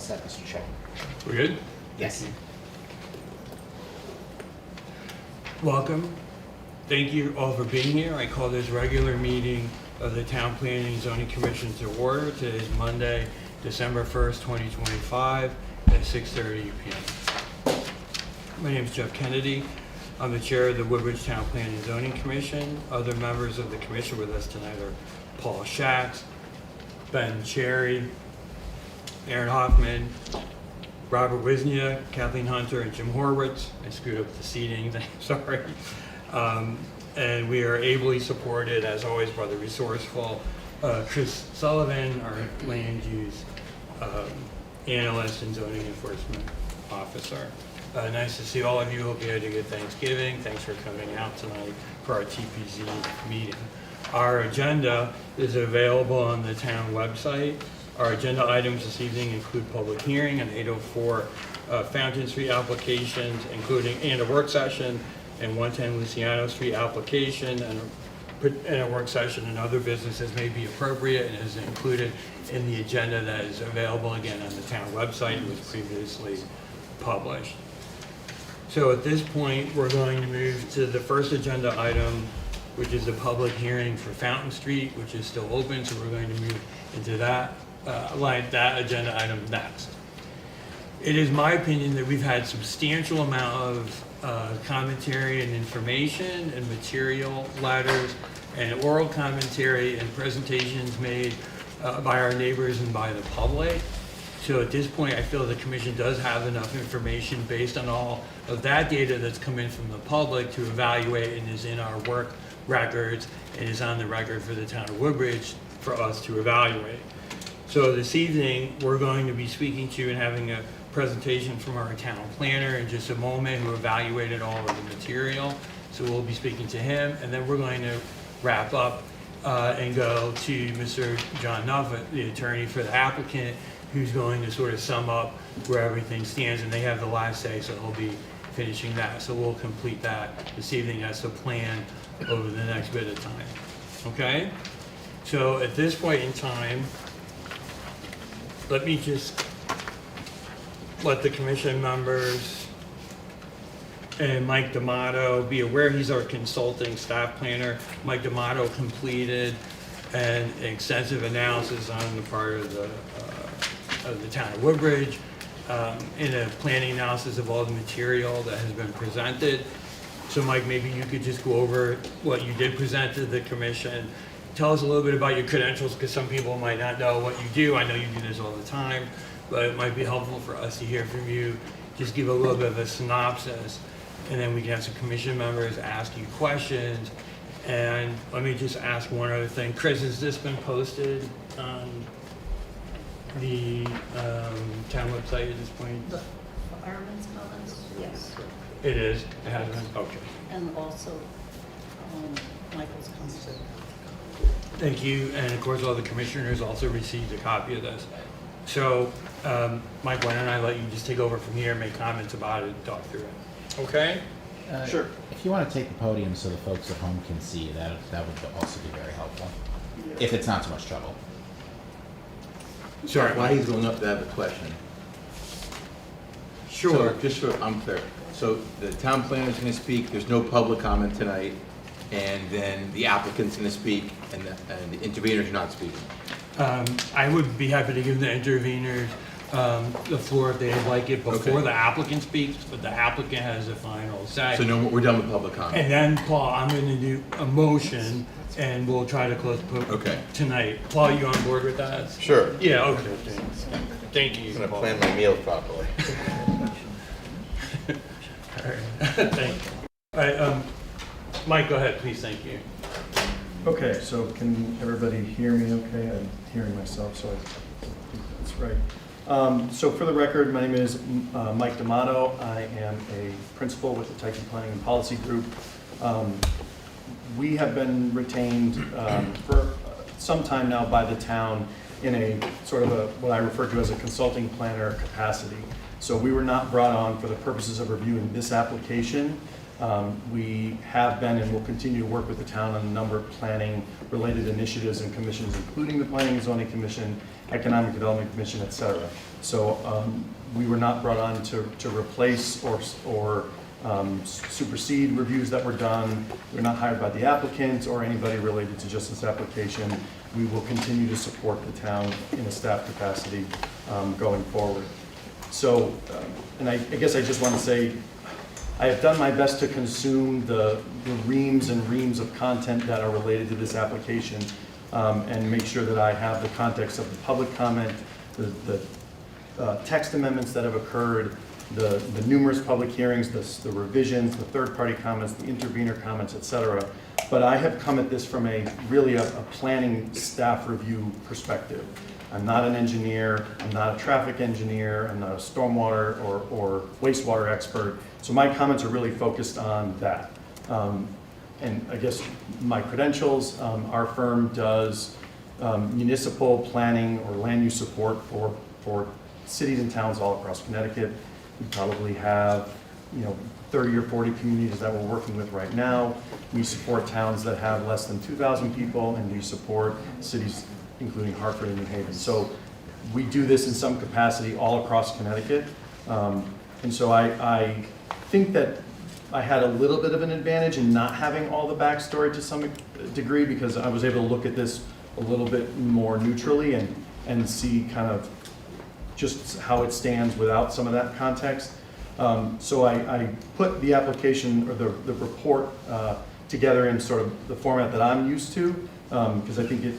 set, Mr. Chair. We're good? Yes. Welcome. Thank you all for being here. I call this regular meeting of the Town Planning and Zoning Commission to order. Today is Monday, December 1st, 2025 at 6:30 p.m. My name is Jeff Kennedy. I'm the chair of the Woodbridge Town Planning and Zoning Commission. Other members of the commission with us tonight are Paul Schatz, Ben Cherry, Aaron Hoffman, Robert Wisnia, Kathleen Hunter, and Jim Horwitz. I screwed up the seating, sorry. And we are ably supported, as always, by the resourceful Chris Sullivan, our land use analyst and zoning enforcement officer. Nice to see all of you. Hope you had a good Thanksgiving. Thanks for coming out tonight for our TPZ meeting. Our agenda is available on the town website. Our agenda items this evening include public hearing on 804 Fountain Street applications, and a work session, and 110 Luciano Street application, and a work session and other businesses may be appropriate and is included in the agenda that is available again on the town website and was previously published. So at this point, we're going to move to the first agenda item, which is a public hearing for Fountain Street, which is still open, so we're going to move into that agenda item next. It is my opinion that we've had substantial amount of commentary and information and material letters and oral commentary and presentations made by our neighbors and by the public. So at this point, I feel the commission does have enough information based on all of that data that's come in from the public to evaluate and is in our work records and is on the record for the town of Woodbridge for us to evaluate. So this evening, we're going to be speaking to and having a presentation from our town planner in just a moment who evaluated all of the material. So we'll be speaking to him, and then we're going to wrap up and go to Mr. John Nuffett, the attorney for the applicant, who's going to sort of sum up where everything stands, and they have the last say, so he'll be finishing that. So we'll complete that this evening. That's the plan over the next bit of time. Okay? So at this point in time, let me just let the commission members and Mike D'Amato be aware he's our consulting staff planner. Mike D'Amato completed an extensive analysis on the part of the town of Woodbridge in a planning analysis of all the material that has been presented. So Mike, maybe you could just go over what you did present to the commission. Tell us a little bit about your credentials, because some people might not know what you do. I know you do this all the time, but it might be helpful for us to hear from you. Just give a little bit of a synopsis, and then we can have some commission members ask you questions. And let me just ask one other thing. Chris, has this been posted on the town website at this point? The Fireman's Comments, yes, It is? It has been? Okay. and also Michael's comments. Thank you, and of course, all the commissioners also received a copy of this. So, Mike, why don't I let you just take over from here, make comments about it, and talk through it. Okay? Sure. If you want to take the podium so the folks at home can see, that would also be very helpful. If it's not too much trouble. Sorry. While he's going up, to have a question. Sure. So, just so I'm clear, so the town planner's going to speak, there's no public comment tonight, and then the applicant's going to speak, and the interveners are not speaking. I would be happy to give the interveners the floor if they'd like it before Okay. the applicant speaks, but the applicant has the final say. So no, we're done with public comment. And then, Paul, I'm going to do a motion, and we'll try to close Okay. tonight. Paul, you on board with that? Sure. Yeah, okay. Thank you. I'm gonna Paul. plan my meals properly. All right. Thank you. All right, Mike, go ahead, please. Thank you. Okay, so can everybody hear me okay? I'm hearing myself, so I think that's right. So for the record, my name is Mike D'Amato. I am a principal with the Tyson Planning and Policy Group. We have been retained for some time now by the town in a sort of what I refer to as a consulting planner capacity. So we were not brought on for the purposes of reviewing this application. We have been and will continue to work with the town on a number of planning-related initiatives and commissions, including the Planning and Zoning Commission, Economic Development Commission, et cetera. So we were not brought on to replace or supersede reviews that were done. We're not hired by the applicant or anybody related to just this application. We will continue to support the town in a staff capacity going forward. So, and I guess I just want to say, I have done my best to consume the reams and reams of content that are related to this application and make sure that I have the context of the public comment, the text amendments that have occurred, the numerous public hearings, the revisions, the third-party comments, the intervener comments, et cetera. But I have come at this from really a planning staff review perspective. I'm not an engineer, I'm not a traffic engineer, I'm not a stormwater or wastewater expert. So my comments are really focused on that. And I guess my credentials, our firm does municipal planning or land use support for cities and towns all across Connecticut. We probably have, 30 or 40 communities that we're working with right now. We support towns that have less than 2,000 people, and we support cities including Hartford and New Haven. So we do this in some capacity all across Connecticut. And so I think that I had a little bit of an advantage in not having all the backstory to some degree, because I was able to look at this a little bit more neutrally and see kind of just how it stands without some of that context. So I put the application or the report together in sort of the format that I'm used to, because I think it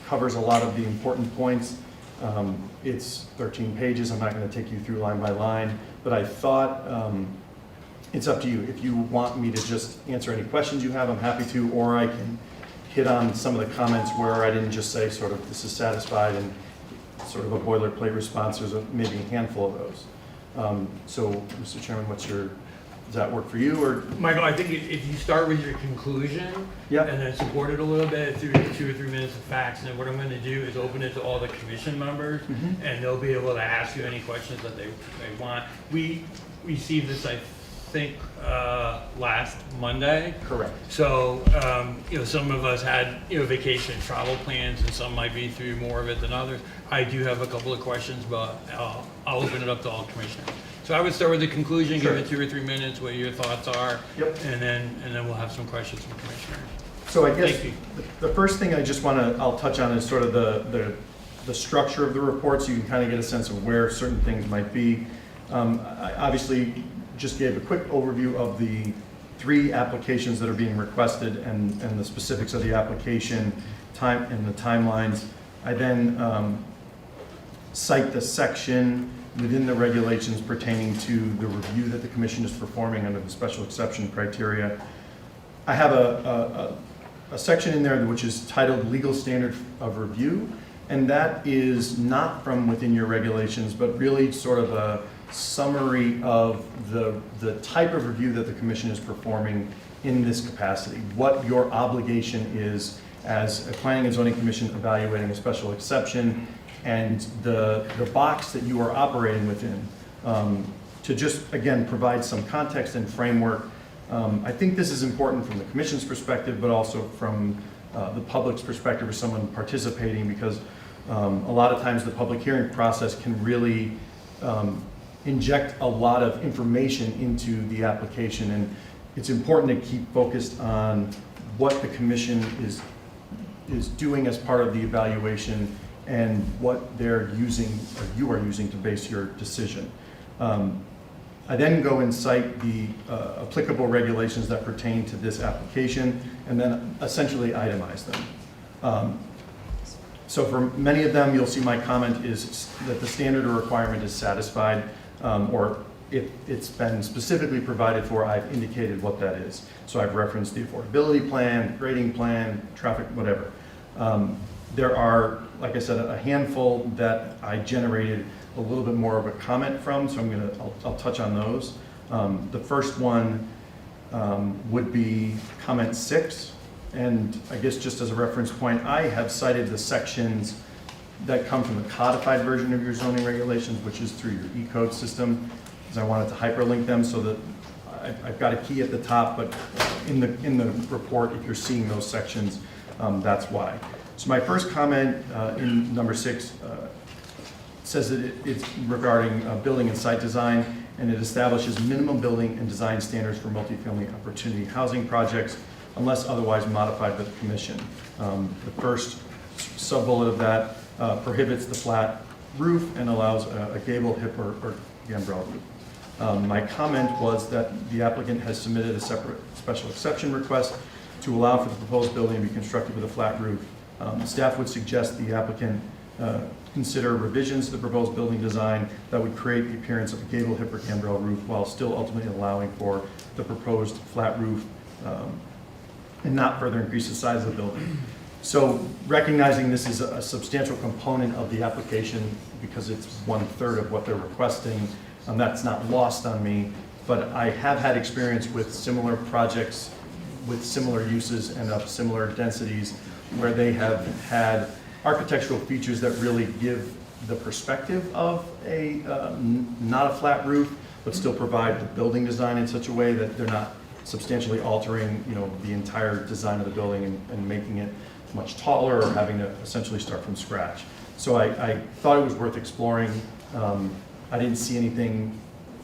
covers a lot of the important points. It's 13 pages. I'm not going to take you through line by line, but I thought it's up to you. If you want me to just answer any questions you have, I'm happy to, or I can hit on some of the comments where I didn't just say sort of this is satisfied and sort of a boilerplate response. There's maybe a handful of those. So, Mr. Chairman, does that work for you, or? Michael, I think if you start with your conclusion Yep. and then support it a little bit through 2 or 3 minutes of facts, and then what I'm going to do is open it to all the commission members, and they'll be able to ask you any questions that they want. We received this, I think, last Monday. Correct. So, some of us had, vacation travel plans, and some might be through more of it than others. I do have a couple of questions, but I'll open it up to all commissioners. So I would start with the conclusion, Sure. give it 2 or 3 minutes, what your thoughts are. Yep. And then we'll have some questions from commissioners. So I guess Thank you. the first thing I'll touch on is sort of the structure of the report, so you can kind of get a sense of where certain things might be. I obviously just gave a quick overview of the 3 applications that are being requested and the specifics of the application time and the timelines. I then cite the section within the regulations pertaining to the review that the commission is performing under the special exception criteria. I have a section in there which is titled Legal Standard of Review, and that is not from within your regulations, but really sort of a summary of the type of review that the commission is performing in this capacity, what your obligation is as a planning and zoning commission evaluating a special exception, and the box that you are operating within, to just, again, provide some context and framework. I think this is important from the commission's perspective, but also from the public's perspective or someone participating, because a lot of times the public hearing process can really inject a lot of information into the application, and it's important to keep focused on what the commission is doing as part of the evaluation and what they're using, or you are using, to base your decision. I then go and cite the applicable regulations that pertain to this application, and then essentially itemize them. So for many of them, you'll see my comment is that the standard or requirement is satisfied, or if it's been specifically provided for, I've indicated what that is. So I've referenced the affordability plan, grading plan, traffic, whatever. There are, like I said, a handful that I generated a little bit more of a comment from, so I'll touch on those. The first one would be comment 6, and I guess just as a reference point, I have cited the sections that come from the codified version of your zoning regulations, which is through your E-code system, because I wanted to hyperlink them so that I've got a key at the top, but in the report, if you're seeing those sections, that's why. So my first comment in number 6 says that it's regarding building and site design, and it establishes minimum building and design standards for multifamily opportunity housing projects unless otherwise modified by the commission. The first sub-bullet of that prohibits the flat roof and allows a gable, hip, or gambrel roof. My comment was that the applicant has submitted a separate special exception request to allow for the proposed building to be constructed with a flat roof. Staff would suggest the applicant consider revisions to the proposed building design that would create the appearance of a gable, hip, or gambrel roof while still ultimately allowing for the proposed flat roof and not further increase the size of the building. So recognizing this is a substantial component of the application because it's 1/3 of what they're requesting, that's not lost on me, but I have had experience with similar projects with similar uses and of similar densities where they have had architectural features that really give the perspective of a not a flat roof, but still provide the building design in such a way that they're not substantially altering, the entire design of the building and making it much taller or having to essentially start from scratch. So I thought it was worth exploring. I didn't see anything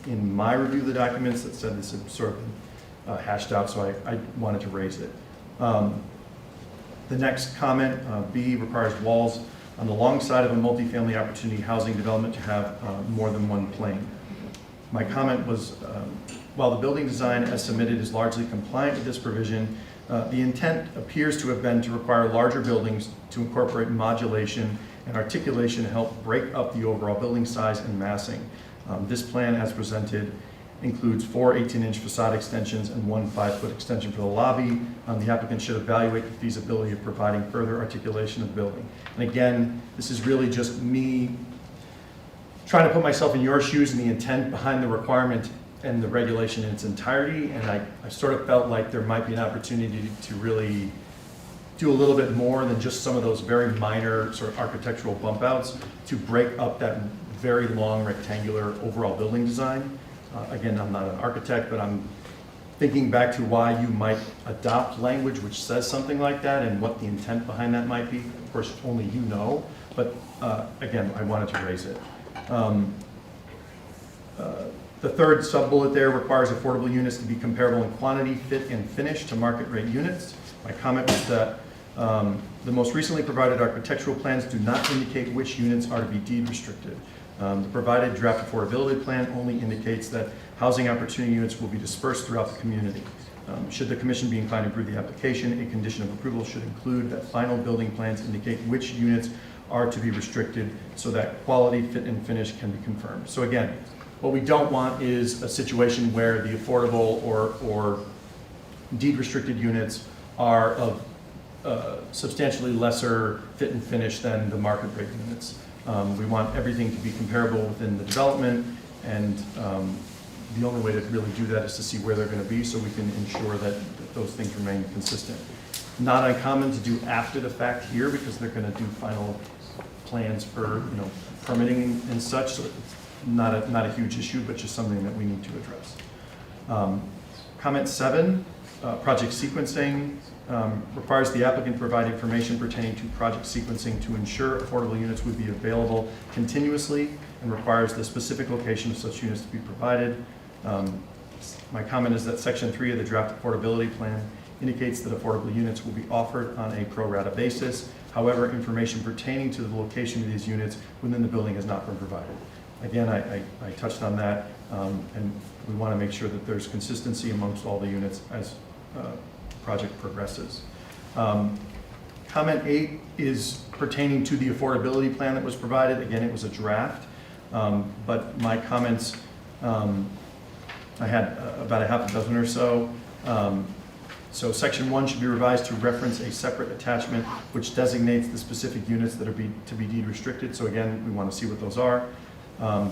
in my review of the documents that said this had sort of been hashed out, so I wanted to raise it. The next comment, B, requires walls on the long side of a multifamily opportunity housing development to have more than one plane. My comment was, while the building design as submitted is largely compliant with this provision, the intent appears to have been to require larger buildings to incorporate modulation and articulation to help break up the overall building size and massing. This plan as presented includes 4 18-inch facade extensions and 1 5-foot extension for the lobby. The applicant should evaluate the feasibility of providing further articulation of the building. And again, this is really just me trying to put myself in your shoes and the intent behind the requirement and the regulation in its entirety, and I sort of felt like there might be an opportunity to really do a little bit more than just some of those very minor sort of architectural bump outs to break up that very long rectangular overall building design. Again, I'm not an architect, but I'm thinking back to why you might adopt language which says something like that and what the intent behind that might be. Of course, only you know, but again, I wanted to raise it. The third sub-bullet there requires affordable units to be comparable in quantity, fit, and finish to market rate units. My comment was that the most recently provided architectural plans do not indicate which units are to be deed restricted. The provided draft affordability plan only indicates that housing opportunity units will be dispersed throughout the community. Should the commission be inclined to approve the application, a condition of approval should include that final building plans indicate which units are to be restricted so that quality, fit, and finish can be confirmed. So again, what we don't want is a situation where the affordable or deed restricted units are of substantially lesser fit and finish than the market rate units. We want everything to be comparable within the development, and the only way to really do that is to see where they're going to be so we can ensure that those things remain consistent. Not uncommon to do after the fact here because they're going to do final plans for permitting and such, so it's not a huge issue, but just something that we need to address. Comment 7, project sequencing. Requires the applicant to provide information pertaining to project sequencing to ensure affordable units would be available continuously and requires the specific location of such units to be provided. My comment is that section 3 of the draft affordability plan indicates that affordable units will be offered on a pro rata basis. However, information pertaining to the location of these units within the building has not been provided. Again, I touched on that, and we want to make sure that there's consistency amongst all the units as project progresses. Comment 8 is pertaining to the affordability plan that was provided. Again, it was a draft, but my comments, I had about a half a dozen or so. So section 1 should be revised to reference a separate attachment which designates the specific units that are to be deed restricted. So again, we want to see what those are.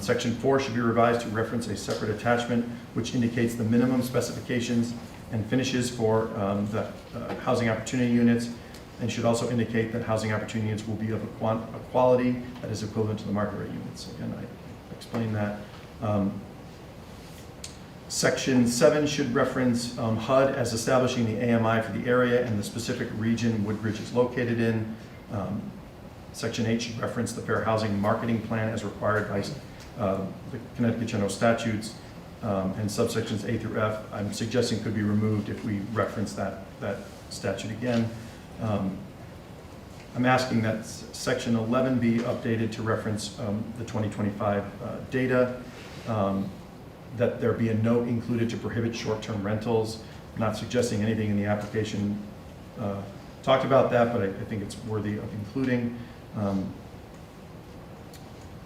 Section 4 should be revised to reference a separate attachment which indicates the minimum specifications and finishes for the housing opportunity units, and should also indicate that housing opportunity units will be of a quality that is equivalent to the market rate units. Again, I explained that. Section 7 should reference HUD as establishing the AMI for the area and the specific region Woodbridge is located in. Section 8 should reference the Fair Housing Marketing Plan as required by the Connecticut General Statutes, and subsections A through F, I'm suggesting could be removed if we reference that statute again. I'm asking that section 11 be updated to reference the 2025 data, that there be a note included to prohibit short-term rentals. I'm not suggesting anything in the application talked about that, but I think it's worthy of including.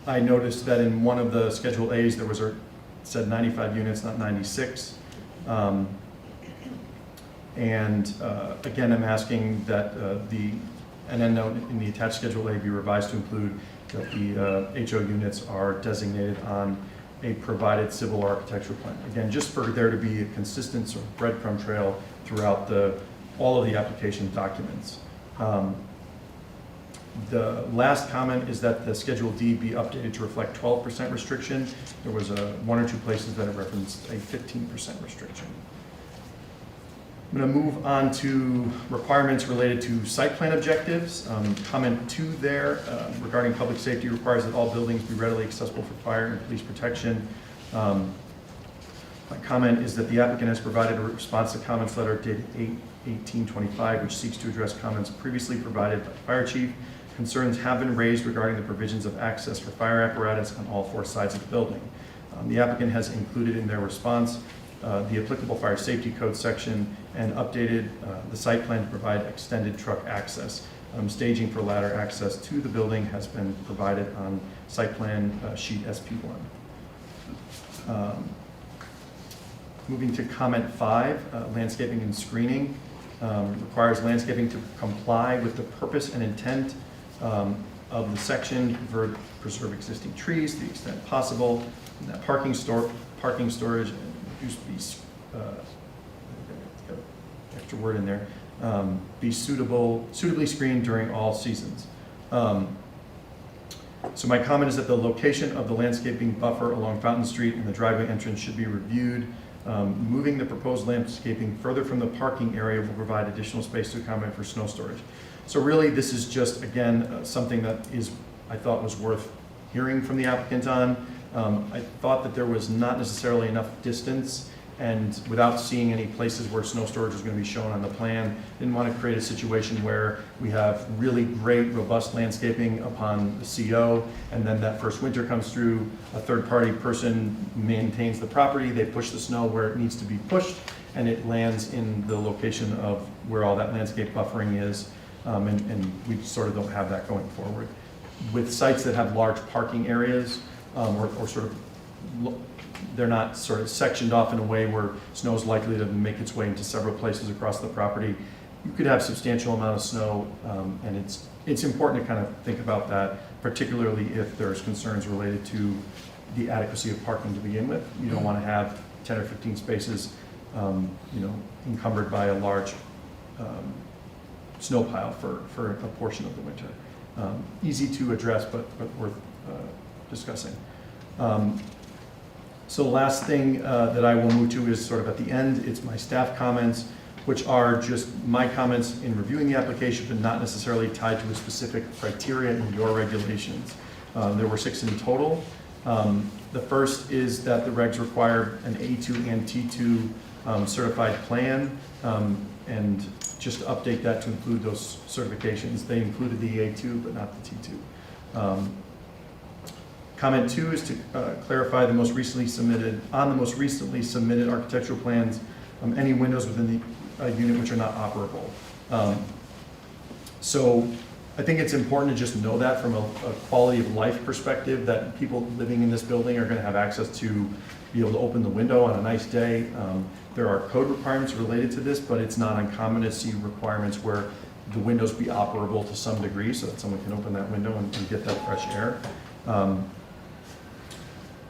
I noticed that in one of the Schedule A's, there was said 95 units, not 96. Again, I'm asking that an end note in the attached Schedule A be revised to include that the HO units are designated on a provided civil architectural plan. Again, just for there to be a consistent sort of breadcrumb trail throughout all of the application documents. The last comment is that the Schedule D be updated to reflect 12% restriction. There was one or two places that it referenced a 15% restriction. I'm going to move on to requirements related to site plan objectives. Comment 2 there regarding public safety requires that all buildings be readily accessible for fire and police protection. My comment is that the applicant has provided a response to comments letter dated 8/18/25, which seeks to address comments previously provided by the fire chief. Concerns have been raised regarding the provisions of access for fire apparatus on all 4 sides of the building. The applicant has included in their response the applicable fire safety code section and updated the site plan to provide extended truck access. Staging for ladder access to the building has been provided on site plan sheet SP1. Moving to comment 5, landscaping and screening. Requires landscaping to comply with the purpose and intent of the section, preserve existing trees to the extent possible, and that parking storage and reduce extra word in there, be suitably screened during all seasons. So my comment is that the location of the landscaping buffer along Fountain Street and the driveway entrance should be reviewed. Moving the proposed landscaping further from the parking area will provide additional space to accommodate for snow storage. So really, this is just, again, something that I thought was worth hearing from the applicant on. I thought that there was not necessarily enough distance, and without seeing any places where snow storage was going to be shown on the plan, didn't want to create a situation where we have really great, robust landscaping upon the CO, and then that first winter comes through, a third-party person maintains the property, they push the snow where it needs to be pushed, and it lands in the location of where all that landscape buffering is, and we sort of don't have that going forward. With sites that have large parking areas, or sort of, they're not sort of sectioned off in a way where snow is likely to make its way into several places across the property. You could have substantial amount of snow, and it's important to kind of think about that, particularly if there's concerns related to the adequacy of parking to begin with. You don't want to have 10 or 15 spaces, encumbered by a large snow pile for a portion of the winter. Easy to address, but worth discussing. So the last thing that I will move to is sort of at the end. It's my staff comments, which are just my comments in reviewing the application, but not necessarily tied to a specific criteria in your regulations. There were 6 in total. The first is that the regs require an A2 and T2 certified plan, and just to update that to include those certifications. They included the A2, but not the T2. Comment 2 is to clarify the most recently submitted architectural plans, any windows within the unit which are not operable. So I think it's important to just know that from a quality of life perspective, that people living in this building are going to have access to be able to open the window on a nice day. There are code requirements related to this, but it's not uncommon to see requirements where the windows be operable to some degree so that someone can open that window and get that fresh air.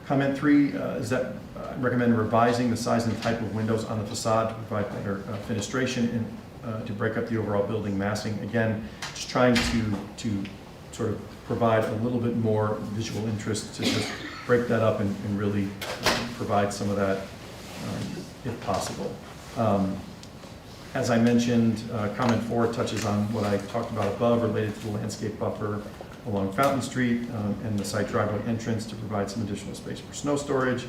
Comment 3 is that I recommend revising the size and type of windows on the facade to provide better fenestration and to break up the overall building massing. Again, just trying to sort of provide a little bit more visual interest to just break that up and really provide some of that if possible. As I mentioned, comment 4 touches on what I talked about above related to the landscape buffer along Fountain Street and the site driveway entrance to provide some additional space for snow storage.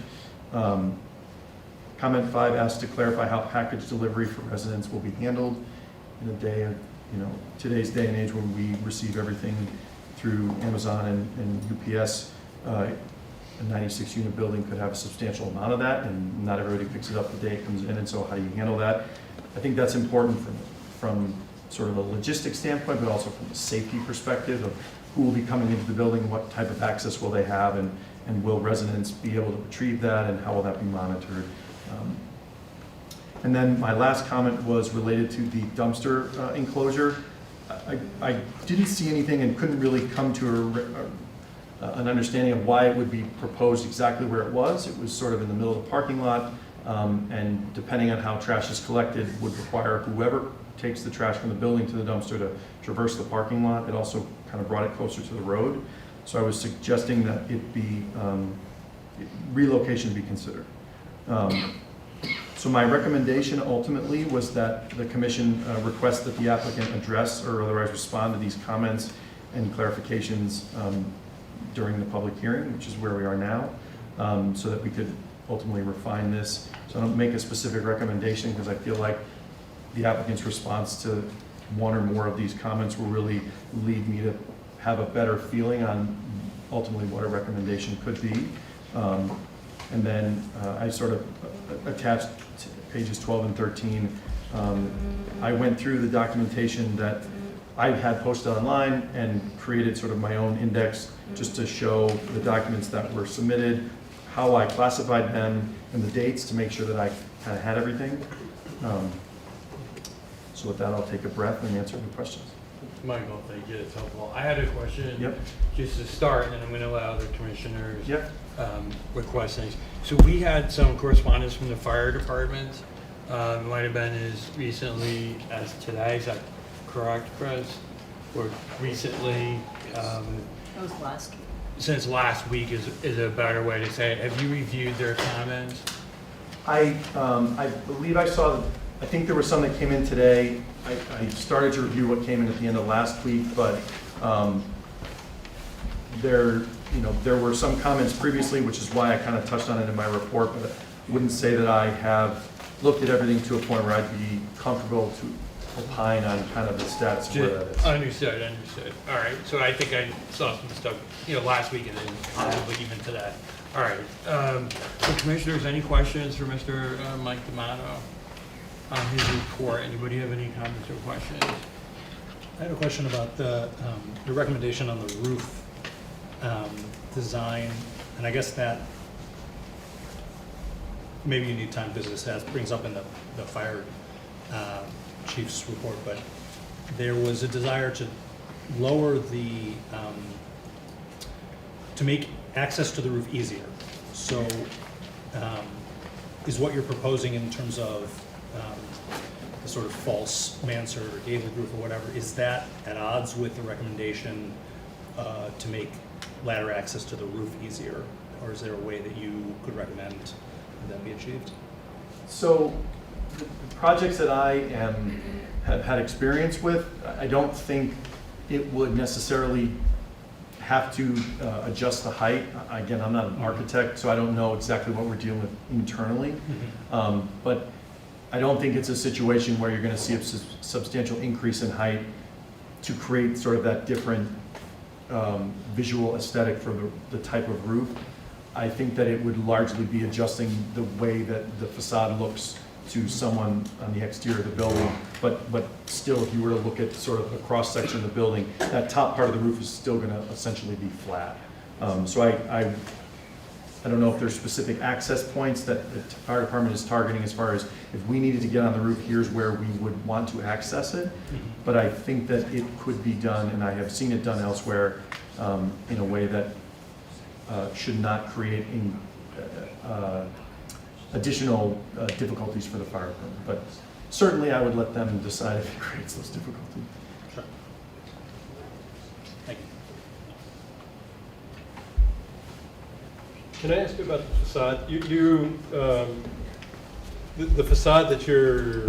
Comment 5 asks to clarify how package delivery for residents will be handled in a day of, today's day and age when we receive everything through Amazon and UPS. A 96-unit building could have a substantial amount of that, and not everybody picks it up the day it comes in, and so how do you handle that? I think that's important from sort of a logistics standpoint, but also from a safety perspective of who will be coming into the building, what type of access will they have, and will residents be able to retrieve that, and how will that be monitored? And then my last comment was related to the dumpster enclosure. I didn't see anything and couldn't really come to an understanding of why it would be proposed exactly where it was. It was sort of in the middle of the parking lot, and depending on how trash is collected, would require whoever takes the trash from the building to the dumpster to traverse the parking lot. It also kind of brought it closer to the road. So I was suggesting that it be, relocation be considered. So my recommendation ultimately was that the commission request that the applicant address or otherwise respond to these comments and clarifications during the public hearing, which is where we are now, so that we could ultimately refine this. So I don't make a specific recommendation because I feel like the applicant's response to one or more of these comments will really lead me to have a better feeling on ultimately what a recommendation could be. And then I sort of attached pages 12 and 13. I went through the documentation that I had posted online and created sort of my own index just to show the documents that were submitted, how I classified them, and the dates to make sure that I kind of had everything. So with that, I'll take a breath and answer any questions. Michael, thank you, it's helpful. I had a question. Yep. Just to start, and then I'm going to allow other commissioners Yep. request things. So we had some correspondence from the fire department. It might have been as recently as today, is that correct, Chris? Or recently, That was last week. since last week is a better way to say it. Have you reviewed their comments? I believe I saw, I think there was some that came in today. I started to review what came in at the end of last week, but there were some comments previously, which is why I kind of touched on it in my report, but I wouldn't say that I have looked at everything to a point where I'd be comfortable to opine on kind of the status of where that is. Understood. All right, so I think I saw some stuff, last week and then probably even today. All right, so commissioners, any questions for Mr. Mike D'Amato on his report? Anybody have any comments or questions? I had a question about the recommendation on the roof design, and I guess that maybe you need time because this brings up in the fire chief's report, but there was a desire to lower the to make access to the roof easier. So is what you're proposing in terms of the sort of false mansard or gabled roof or whatever, is that at odds with the recommendation to make ladder access to the roof easier? Or is there a way that you could recommend that be achieved? So the projects that I have had experience with, I don't think it would necessarily have to adjust the height. Again, I'm not an architect, so I don't know exactly what we're dealing with internally. But I don't think it's a situation where you're going to see a substantial increase in height to create sort of that different visual aesthetic for the type of roof. I think that it would largely be adjusting the way that the facade looks to someone on the exterior of the building. But still, if you were to look at sort of a cross section of the building, that top part of the roof is still going to essentially be flat. So I don't know if there's specific access points that the fire department is targeting as far as if we needed to get on the roof, here's where we would want to access it. But I think that it could be done, and I have seen it done elsewhere in a way that should not create additional difficulties for the fire department. But certainly I would let them decide if it creates those difficulties. Sure. Thank you. Can I ask you about the facade? You The facade that you're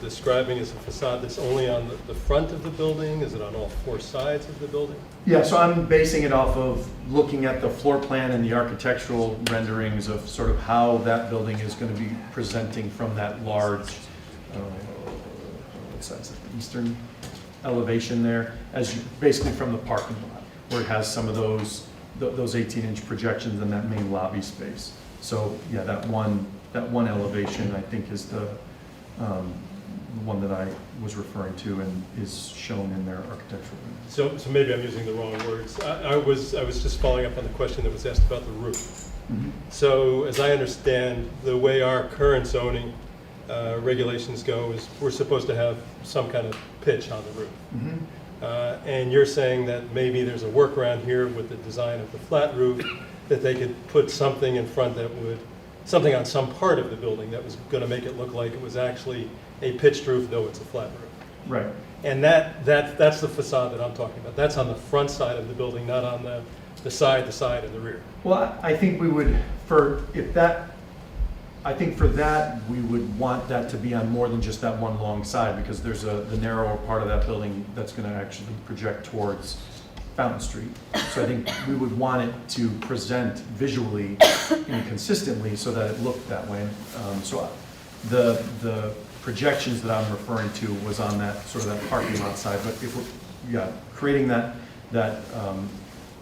describing is a facade that's only on the front of the building? Is it on all four sides of the building? Yeah, so I'm basing it off of looking at the floor plan and the architectural renderings of sort of how that building is going to be presenting from that large, what's that, the eastern elevation there, as you, basically from the parking lot, where it has some of those 18-inch projections in that main lobby space. So, yeah, that one elevation, I think, is the one that I was referring to and is shown in their architectural renderings. So maybe I'm using the wrong words. I was just following up on the question that was asked about the roof. Mhm. So as I understand, the way our current zoning regulations go is we're supposed to have some kind of pitch on the roof. Mhm. And you're saying that maybe there's a workaround here with the design of the flat roof, that they could put something in front that would, something on some part of the building that was going to make it look like it was actually a pitched roof, though it's a flat roof. Right. And that's the facade that I'm talking about. That's on the front side of the building, not on the side, and the rear. Well, I think we would, I think for that, we would want that to be on more than just that one long side, because there's the narrower part of that building that's going to actually project towards Fountain Street. So I think we would want it to present visually and consistently so that it looked that way. So the projections that I'm referring to was on that, sort of that parking lot side, but if we're, creating that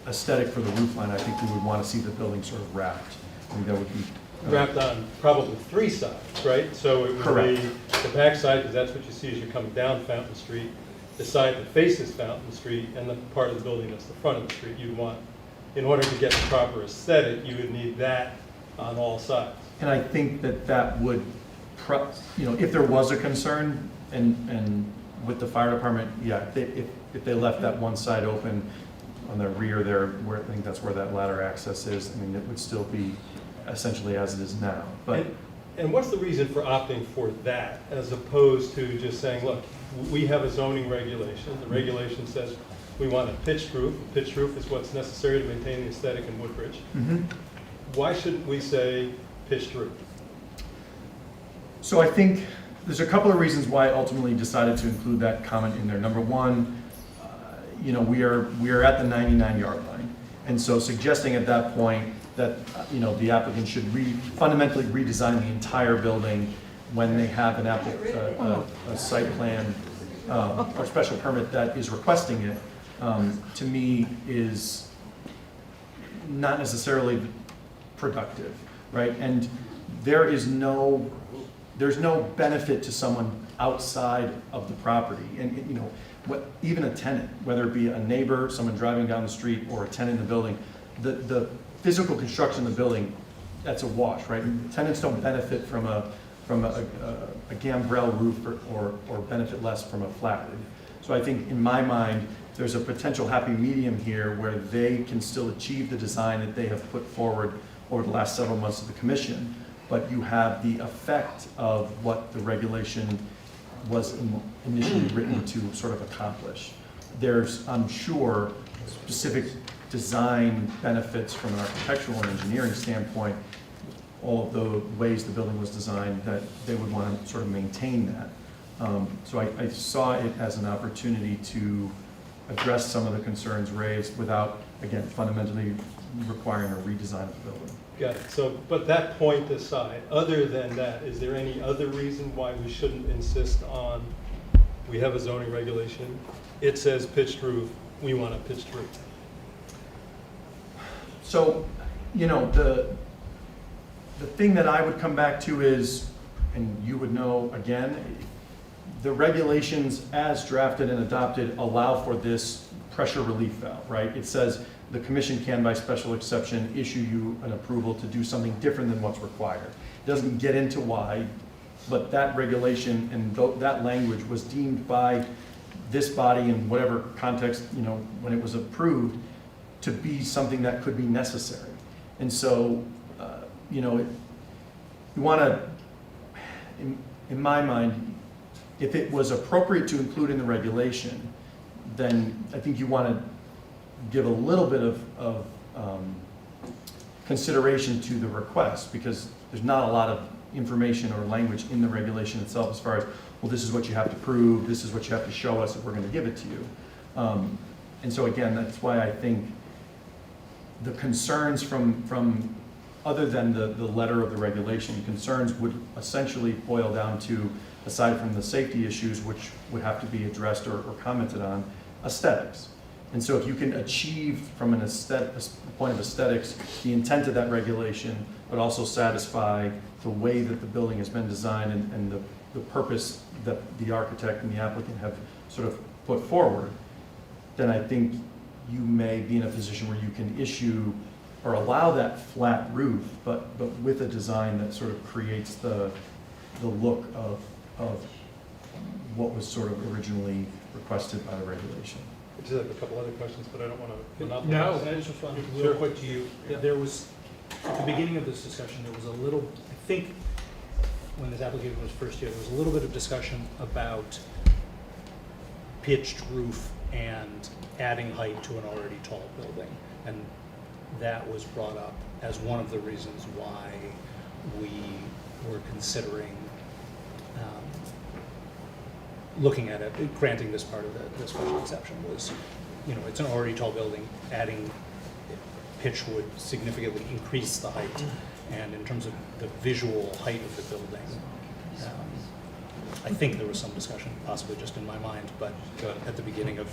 aesthetic for the roof line, I think we would want to see the building sort of wrapped. I think that would be. Wrapped on probably three sides, right? So it would Correct. be the back side, because that's what you see as you're coming down Fountain Street, the side that faces Fountain Street, and the part of the building that's the front of the street. You'd want, in order to get the proper aesthetic, you would need that on all sides. And I think that would, if there was a concern, and with the fire department, if they left that one side open on the rear there, where I think that's where that ladder access is, I mean, it would still be essentially as it is now. But And what's the reason for opting for that, as opposed to just saying, look, we have a zoning regulation. The regulation says we want a pitched roof. A pitched roof is what's necessary to maintain the aesthetic in Woodbridge. Mhm. Why shouldn't we say pitched roof? So I think there's a couple of reasons why I ultimately decided to include that comment in there. Number one, we are at the 99-yard line. And so suggesting at that point that, the applicant should fundamentally redesign the entire building when they have a site plan or special permit that is requesting it, to me is not necessarily productive, right? And there's no benefit to someone outside of the property. And, even a tenant, whether it be a neighbor, someone driving down the street, or a tenant in the building, the physical construction of the building, that's a wash, right? Tenants don't benefit from a gambrel roof or benefit less from a flat roof. So I think in my mind, there's a potential happy medium here where they can still achieve the design that they have put forward over the last several months of the commission, but you have the effect of what the regulation was initially written to sort of accomplish. There's, I'm sure, specific design benefits from an architectural and engineering standpoint, all of the ways the building was designed, that they would want to sort of maintain that. So I saw it as an opportunity to address some of the concerns raised without, again, fundamentally requiring a redesign of the building. Got it. So, but that point aside, other than that, is there any other reason why we shouldn't insist on, we have a zoning regulation, it says pitched roof, we want a pitched roof? So, the thing that I would come back to is, and you would know again, the regulations as drafted and adopted allow for this pressure relief valve, right? It says the commission can, by special exception, issue you an approval to do something different than what's required. It doesn't get into why, but that regulation and that language was deemed by this body in whatever context, when it was approved, to be something that could be necessary. And so, you want to, in my mind, if it was appropriate to include in the regulation, then I think you want to give a little bit of consideration to the request, because there's not a lot of, information or language in the regulation itself as far as, well, this is what you have to prove, this is what you have to show us if we're gonna give it to you. And so again, that's why I think the concerns from other than the letter of the regulation, concerns would essentially boil down to, aside from the safety issues, which would have to be addressed or commented on, aesthetics. And so if you can achieve from a point of aesthetics, the intent of that regulation, but also satisfy the way that the building has been designed and the purpose that the architect and the applicant have sort of put forward, then I think you may be in a position where you can issue or allow that flat roof, but with a design that sort of creates the look of what was sort of originally requested by the regulation. I just have a couple other questions, but I don't want to No. monopolize. Can I just respond Sure. real quick to you? Yeah. There was, at the beginning of this discussion, there was a little, I think, when this application was first here, there was a little bit of discussion about pitched roof and adding height to an already tall building. And that was brought up as one of the reasons why we were considering looking at it, granting this part of the special exception was, it's an already tall building, adding pitch would significantly increase the height. And in terms of the visual height of the building, I think there was some discussion, possibly just in my mind, but at the beginning of,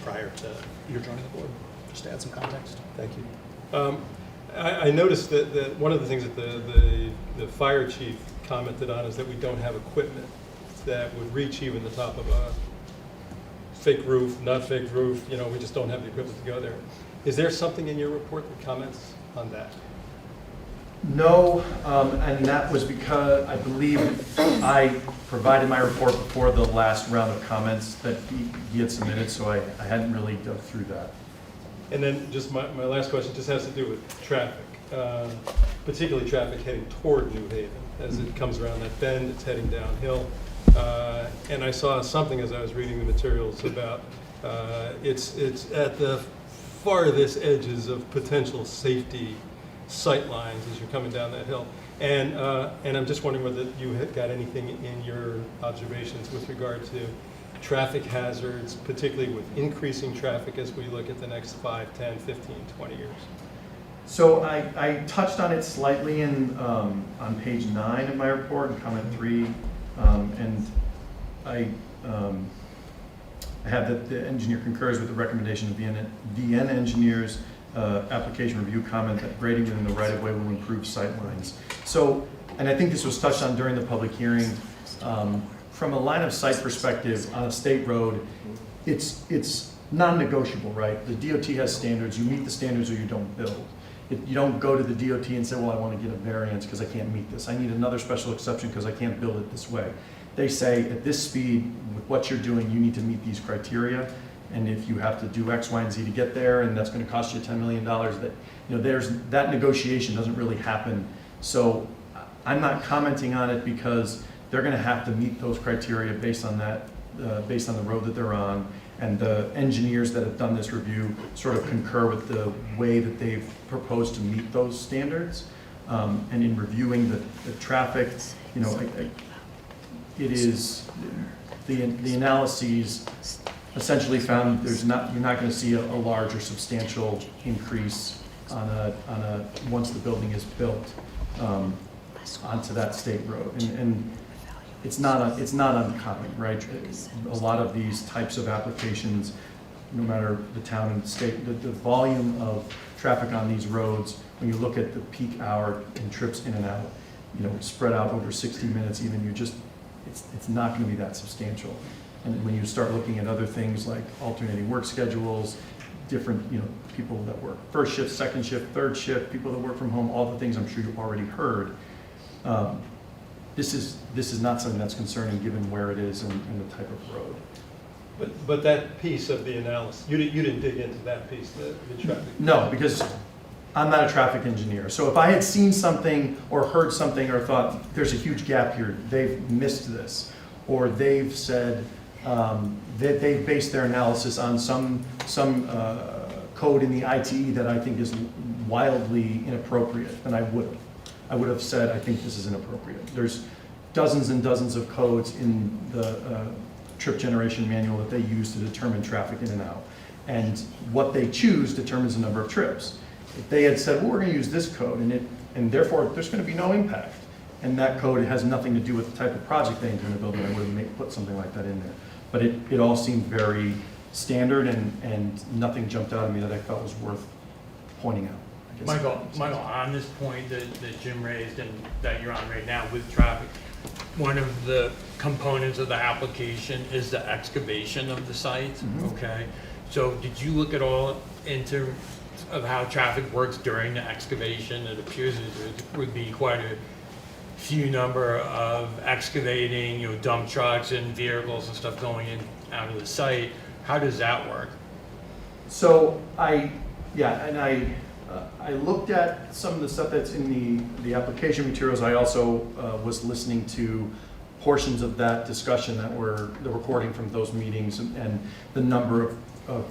prior to your joining the board, just to add some context. Thank you. I noticed that one of the things that the fire chief commented on is that we don't have equipment that would reach even the top of a fake roof, not fake roof, we just don't have the equipment to go there. Is there something in your report that comments on that? No, and that was because I believe I provided my report before the last round of comments that he had submitted, so I hadn't really dug through that. And then just my last question just has to do with traffic, particularly traffic heading toward New Haven. As it comes around that bend, it's heading downhill. And I saw something as I was reading the materials about it's at the farthest edges of potential safety sight lines as you're coming down that hill. And I'm just wondering whether you had got anything in your observations with regard to traffic hazards, particularly with increasing traffic as we look at the next 5, 10, 15, 20 years. So I touched on it slightly on page 9 of my report in comment 3, and I have that the engineer concurs with the recommendation of VN Engineers application review comment that grading within the right-of-way will improve sight lines. So, and I think this was touched on during the public hearing, from a line of sight perspective on a state road, it's non-negotiable, right? The DOT has standards, you meet the standards or you don't build. You don't go to the DOT and say, well, I want to get a variance because I can't meet this. I need another special exception because I can't build it this way. They say at this speed, with what you're doing, you need to meet these criteria. And if you have to do X, Y, and Z to get there, and that's going to cost you $10 million, that negotiation doesn't really happen. So I'm not commenting on it because they're going to have to meet those criteria based on that, based on the road that they're on. And the engineers that have done this review sort of concur with the way that they've proposed to meet those standards. And in reviewing the traffic, it is the analyses essentially found you're not going to see a large or substantial increase on a once the building is built onto that state road, and it's not uncommon, right? A lot of these types of applications, no matter the town and the state, the volume of traffic on these roads, when you look at the peak hour and trips in and out, spread out over 60 minutes even, it's not going to be that substantial. And when you start looking at other things like alternating work schedules, different, people that work first shift, second shift, third shift, people that work from home, all the things I'm sure you've already heard. This is not something that's concerning given where it is and the type of road. But that piece of the analysis, you didn't dig into that piece, the traffic? No, because I'm not a traffic engineer. So if I had seen something or heard something or thought there's a huge gap here, they've missed this, or they've said that they've based their analysis on some code in the ITE that I think is wildly inappropriate, then I would have. I would have said, I think this is inappropriate. There's dozens and dozens of codes in the trip generation manual that they use to determine traffic in and out. And what they choose determines the number of trips. If they had said, well, we're gonna use this code, and therefore there's gonna be no impact, and that code has nothing to do with the type of project they intend to build, I would have put something like that in there. But it all seemed very standard, and nothing jumped out at me that I felt was worth pointing out. I guess. Michael, on this point that Jim raised and that you're on right now with traffic, one of the components of the application is the excavation of the site, okay? So did you look at all into of how traffic works during the excavation? It appears it would be quite a few number of excavating, dump trucks and vehicles and stuff going in out of the site. How does that work? So I looked at some of the stuff that's in the application materials. I also was listening to portions of that discussion that were the recording from those meetings, and the number of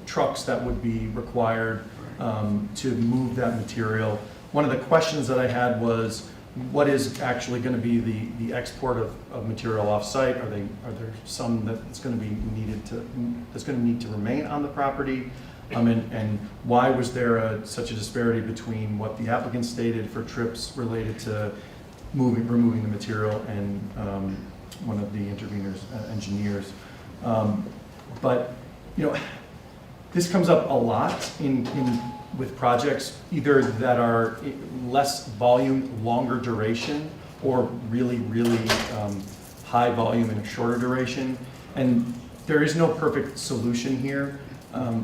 trucks that would be required to move that material. One of the questions that I had was, what is actually going to be the export of material off-site? Are there some that's going to be that's going to need to remain on the property? And why was there such a disparity between what the applicant stated for trips related to removing the material and one of the interveners, engineers? But this comes up a lot with projects either that are less volume, longer duration, or really, really high volume and a shorter duration. And there is no perfect solution here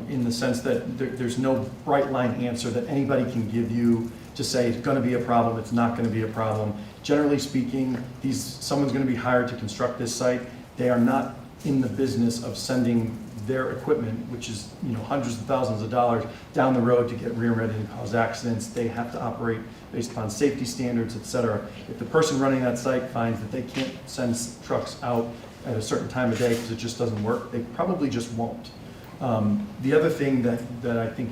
in the sense that there's no bright line answer that anybody can give you to say it's going to be a problem, it's not going to be a problem. Generally speaking, someone's going to be hired to construct this site. They are not in the business of sending their equipment, which is hundreds of thousands of dollars, down the road to get rear-ended and cause accidents. They have to operate based upon safety standards, et cetera. If the person running that site finds that they can't send trucks out at a certain time of day because it just doesn't work, they probably just won't. The other thing that I think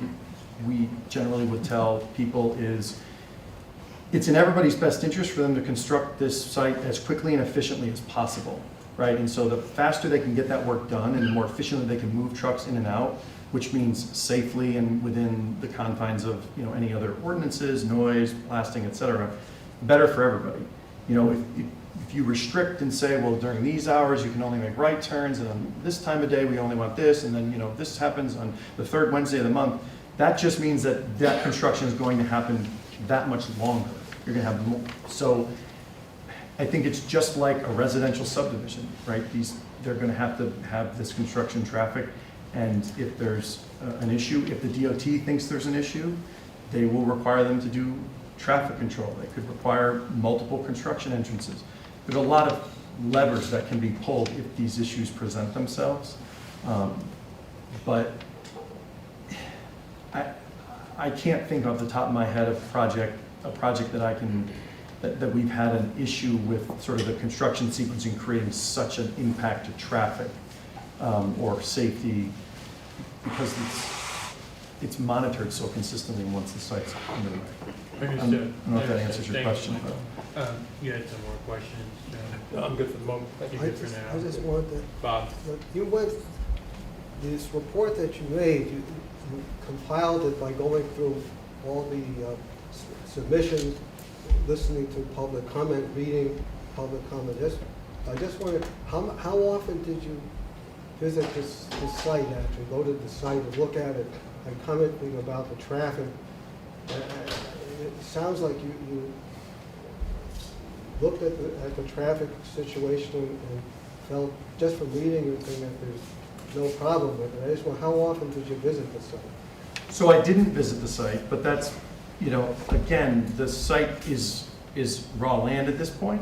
we generally would tell people is it's in everybody's best interest for them to construct this site as quickly and efficiently as possible. Right, and so the faster they can get that work done and the more efficiently they can move trucks in and out, which means safely and within the confines of any other ordinances, noise, blasting, et cetera, better for everybody. If you restrict and say, well, during these hours you can only make right turns, and on this time of day we only want this, and then this happens on the third Wednesday of the month, that just means that construction is going to happen that much longer. You're going to have more. So I think it's just like a residential subdivision, right? They're going to have this construction traffic, and if there's an issue, if the DOT thinks there's an issue, they will require them to do traffic control. They could require multiple construction entrances. There's a lot of levers that can be pulled if these issues present themselves, but I can't think off the top of my head of a project that we've had an issue with sort of the construction sequencing creating such an impact to traffic or safety, because it's monitored so consistently once the site's underway. Understood. I don't know if that answers your Thank you, question. Michael. You had some more questions? No, I'm good for the moment. Thank you. You're good for now. I just wanted to, Bob? you went, this report that you made, you compiled it by going through all the submissions, listening to public comment, reading public comment. I just wondered, how often did you visit this site, actually go to the site and look at it and commenting about the traffic? It sounds like you looked at the traffic situation and felt, just from reading your thing, that there's no problem with it. I just wonder, how often did you visit the site? So I didn't visit the site, but that's, again, the site is raw land at this point.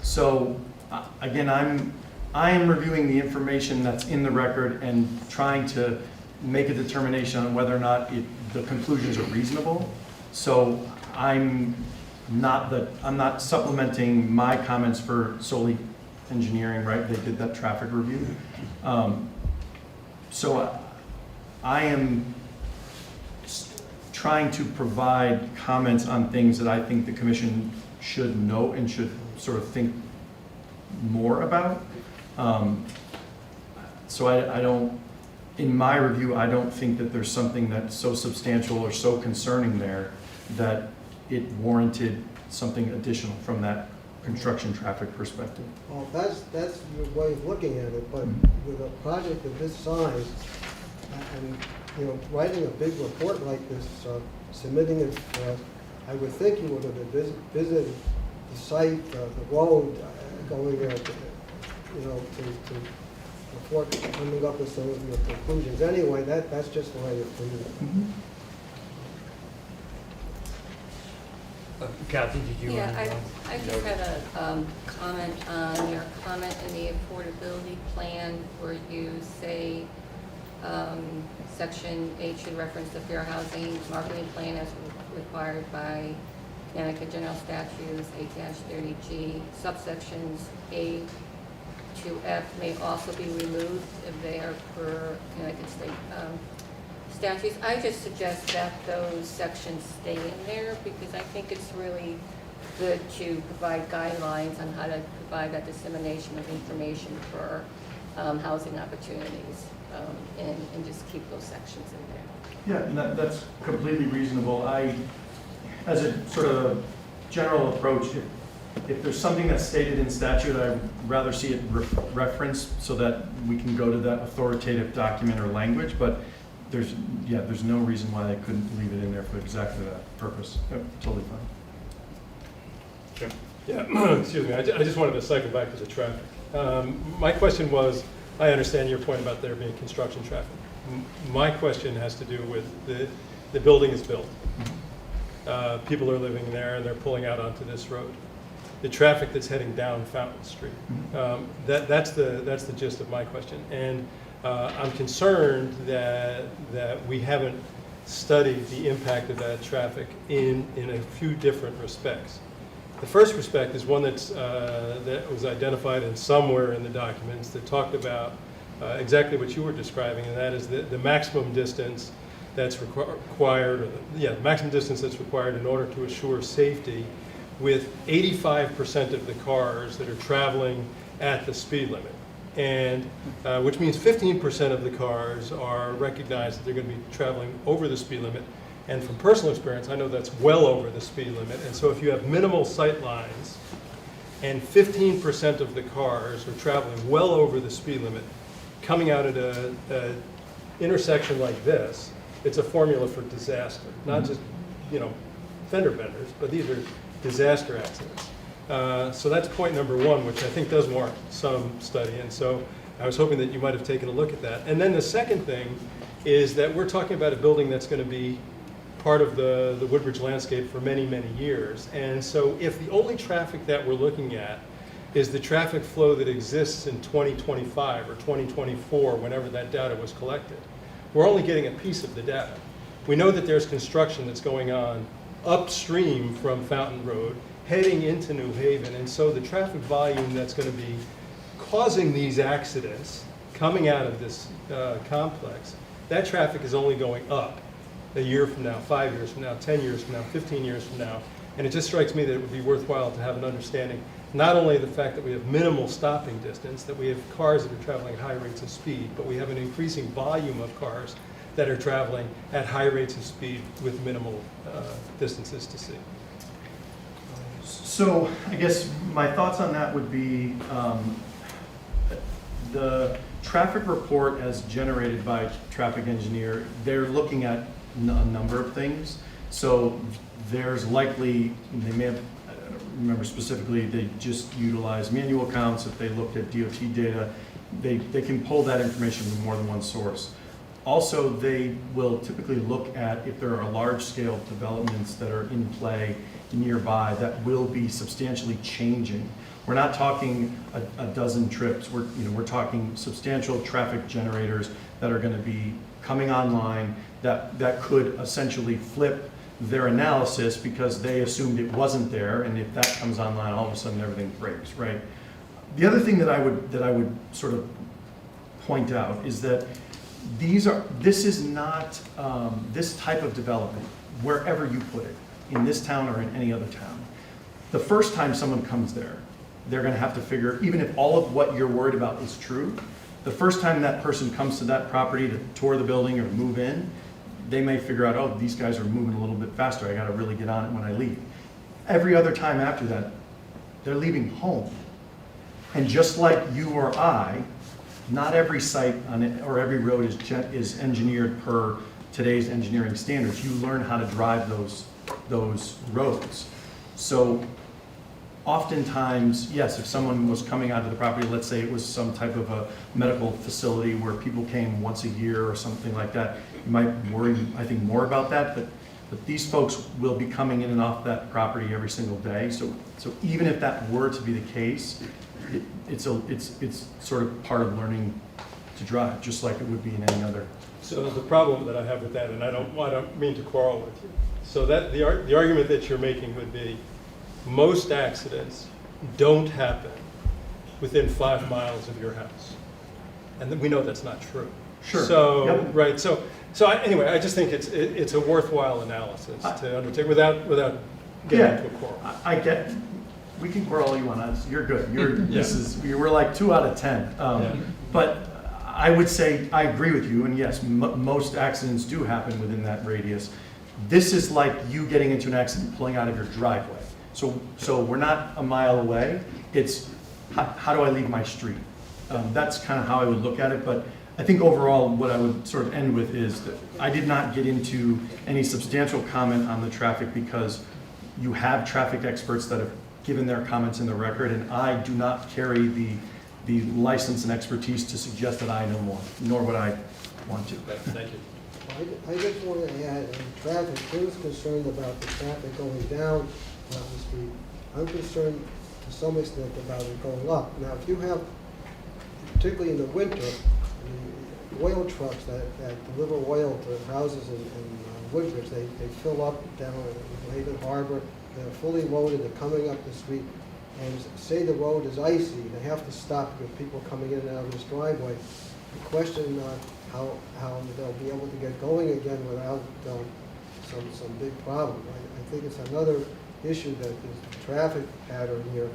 So again, I am reviewing the information that's in the record and trying to make a determination on whether or not the conclusions are reasonable. So I'm not supplementing my comments for solely engineering, right? They did that traffic review. So I am trying to provide comments on things that I think the commission should know and should sort of think more about. So I don't, in my review, I don't think that there's something that's so substantial or so concerning there that it warranted something additional from that construction traffic perspective. Well, that's your way of looking at it, but with a project of this size, and, you know, writing a big report like this, submitting it, I would think you would have visited the site, the road, going there, you know, to before coming up with some of your conclusions. Anyway, that's just the way it is. Kathy, did you want to? Yeah, I just had a comment on your comment in the affordability plan where you say Section 8 should reference the fair housing marketing plan as required by Connecticut General Statutes 8-30G. Subsections A to F may also be removed if they are per Connecticut state statutes. I just suggest that those sections stay in there because I think it's really good to provide guidelines on how to provide that dissemination of information for housing opportunities, and just keep those sections in there. Yeah, and that's completely reasonable. As a sort of general approach, if there's something that's stated in statute, I'd rather see it referenced so that we can go to that authoritative document or language, but there's no reason why they couldn't leave it in there for exactly that purpose. Totally fine. Yeah, excuse me, I just wanted to cycle back to the traffic. My question was, I understand your point about there being construction traffic. My question has to do with the building is built. People are living there and they're pulling out onto this road. The traffic that's heading down Fountain Street. That's the gist of my question. And I'm concerned that we haven't studied the impact of that traffic in a few different respects. The first respect is one that was identified in somewhere in the documents that talked about exactly what you were describing, and that is the maximum distance that's required, or the maximum distance that's required in order to assure safety with 85% of the cars that are traveling at the speed limit. And which means 15% of the cars are recognized that they're going to be traveling over the speed limit. And from personal experience, I know that's well over the speed limit. And so if you have minimal sight lines and 15% of the cars are traveling well over the speed limit, coming out at a intersection like this, it's a formula for disaster. Not just, fender benders, but these are disaster accidents. So that's point number one, which I think does warrant some study. And so I was hoping that you might have taken a look at that. And then the second thing is that we're talking about a building that's going to be part of the Woodbridge landscape for many, many years. And so if the only traffic that we're looking at is the traffic flow that exists in 2025 or 2024, whenever that data was collected, we're only getting a piece of the data. We know that there's construction that's going on upstream from Fountain Road, heading into New Haven, and so the traffic volume that's going to be causing these accidents coming out of this complex, that traffic is only going up a year from now, 5 years from now, 10 years from now, 15 years from now. And it just strikes me that it would be worthwhile to have an understanding, not only the fact that we have minimal stopping distance, that we have cars that are traveling at high rates of speed, but we have an increasing volume of cars that are traveling at high rates of speed with minimal distances to see. So I guess my thoughts on that would be the traffic report as generated by traffic engineer, they're looking at a number of things. So there's likely, they may have, I don't remember specifically, they just utilized manual counts. If they looked at DOT data, they can pull that information from more than one source. Also, they will typically look at if there are large-scale developments that are in play nearby that will be substantially changing. We're not talking a dozen trips. We're talking substantial traffic generators that are going to be coming online that could essentially flip their analysis because they assumed it wasn't there, and if that comes online, all of a sudden everything breaks, right? The other thing that I would sort of point out is that this is not, this type of development, wherever you put it, in this town or in any other town. The first time someone comes there, they're gonna have to figure, even if all of what you're worried about is true, the first time that person comes to that property to tour the building or to move in, they may figure out, oh, these guys are moving a little bit faster, I gotta really get on it when I leave. Every other time after that, they're leaving home. And just like you or I, not every site on it, or every road is engineered per today's engineering standards. You learn how to drive those roads. So oftentimes, yes, if someone was coming onto the property, let's say it was some type of a medical facility where people came once a year or something like that, you might worry, I think, more about that, but these folks will be coming in and off that property every single day. So even if that were to be the case, it's sort of part of learning to drive, just like it would be in any other. So the problem that I have with that, and I don't mean to quarrel with you, so that the argument that you're making would be, most accidents don't happen within 5 miles of your house. And we know that's not true. Sure. So, Yep. right, anyway, I just think it's a worthwhile analysis to undertake without getting into a quarrel. I get, we can quarrel all you want, you're good, we're like 2 out of 10. But I would say, I agree with you, and yes, most accidents do happen within that radius. This is like you getting into an accident pulling out of your driveway. So we're not a mile away, it's how do I leave my street? That's kind of how I would look at it, but I think overall what I would sort of end with is that I did not get into any substantial comment on the traffic because you have traffic experts that have given their comments in the record, and I do not carry the license and expertise to suggest that I know more, nor would I want to. Thank you. I just want to add, traffic, Tim's concerned about the traffic going down the street. I'm concerned to some extent about it going up. Now, if you have, particularly in the winter, the oil trucks that deliver oil to houses in Woodbridge, they fill up down in Haven Harbor, they're fully loaded, they're coming up the street, and say the road is icy, they have to stop with people coming in and out of this driveway. The question how they'll be able to get going again without some big problem. I think it's another issue that this traffic pattern here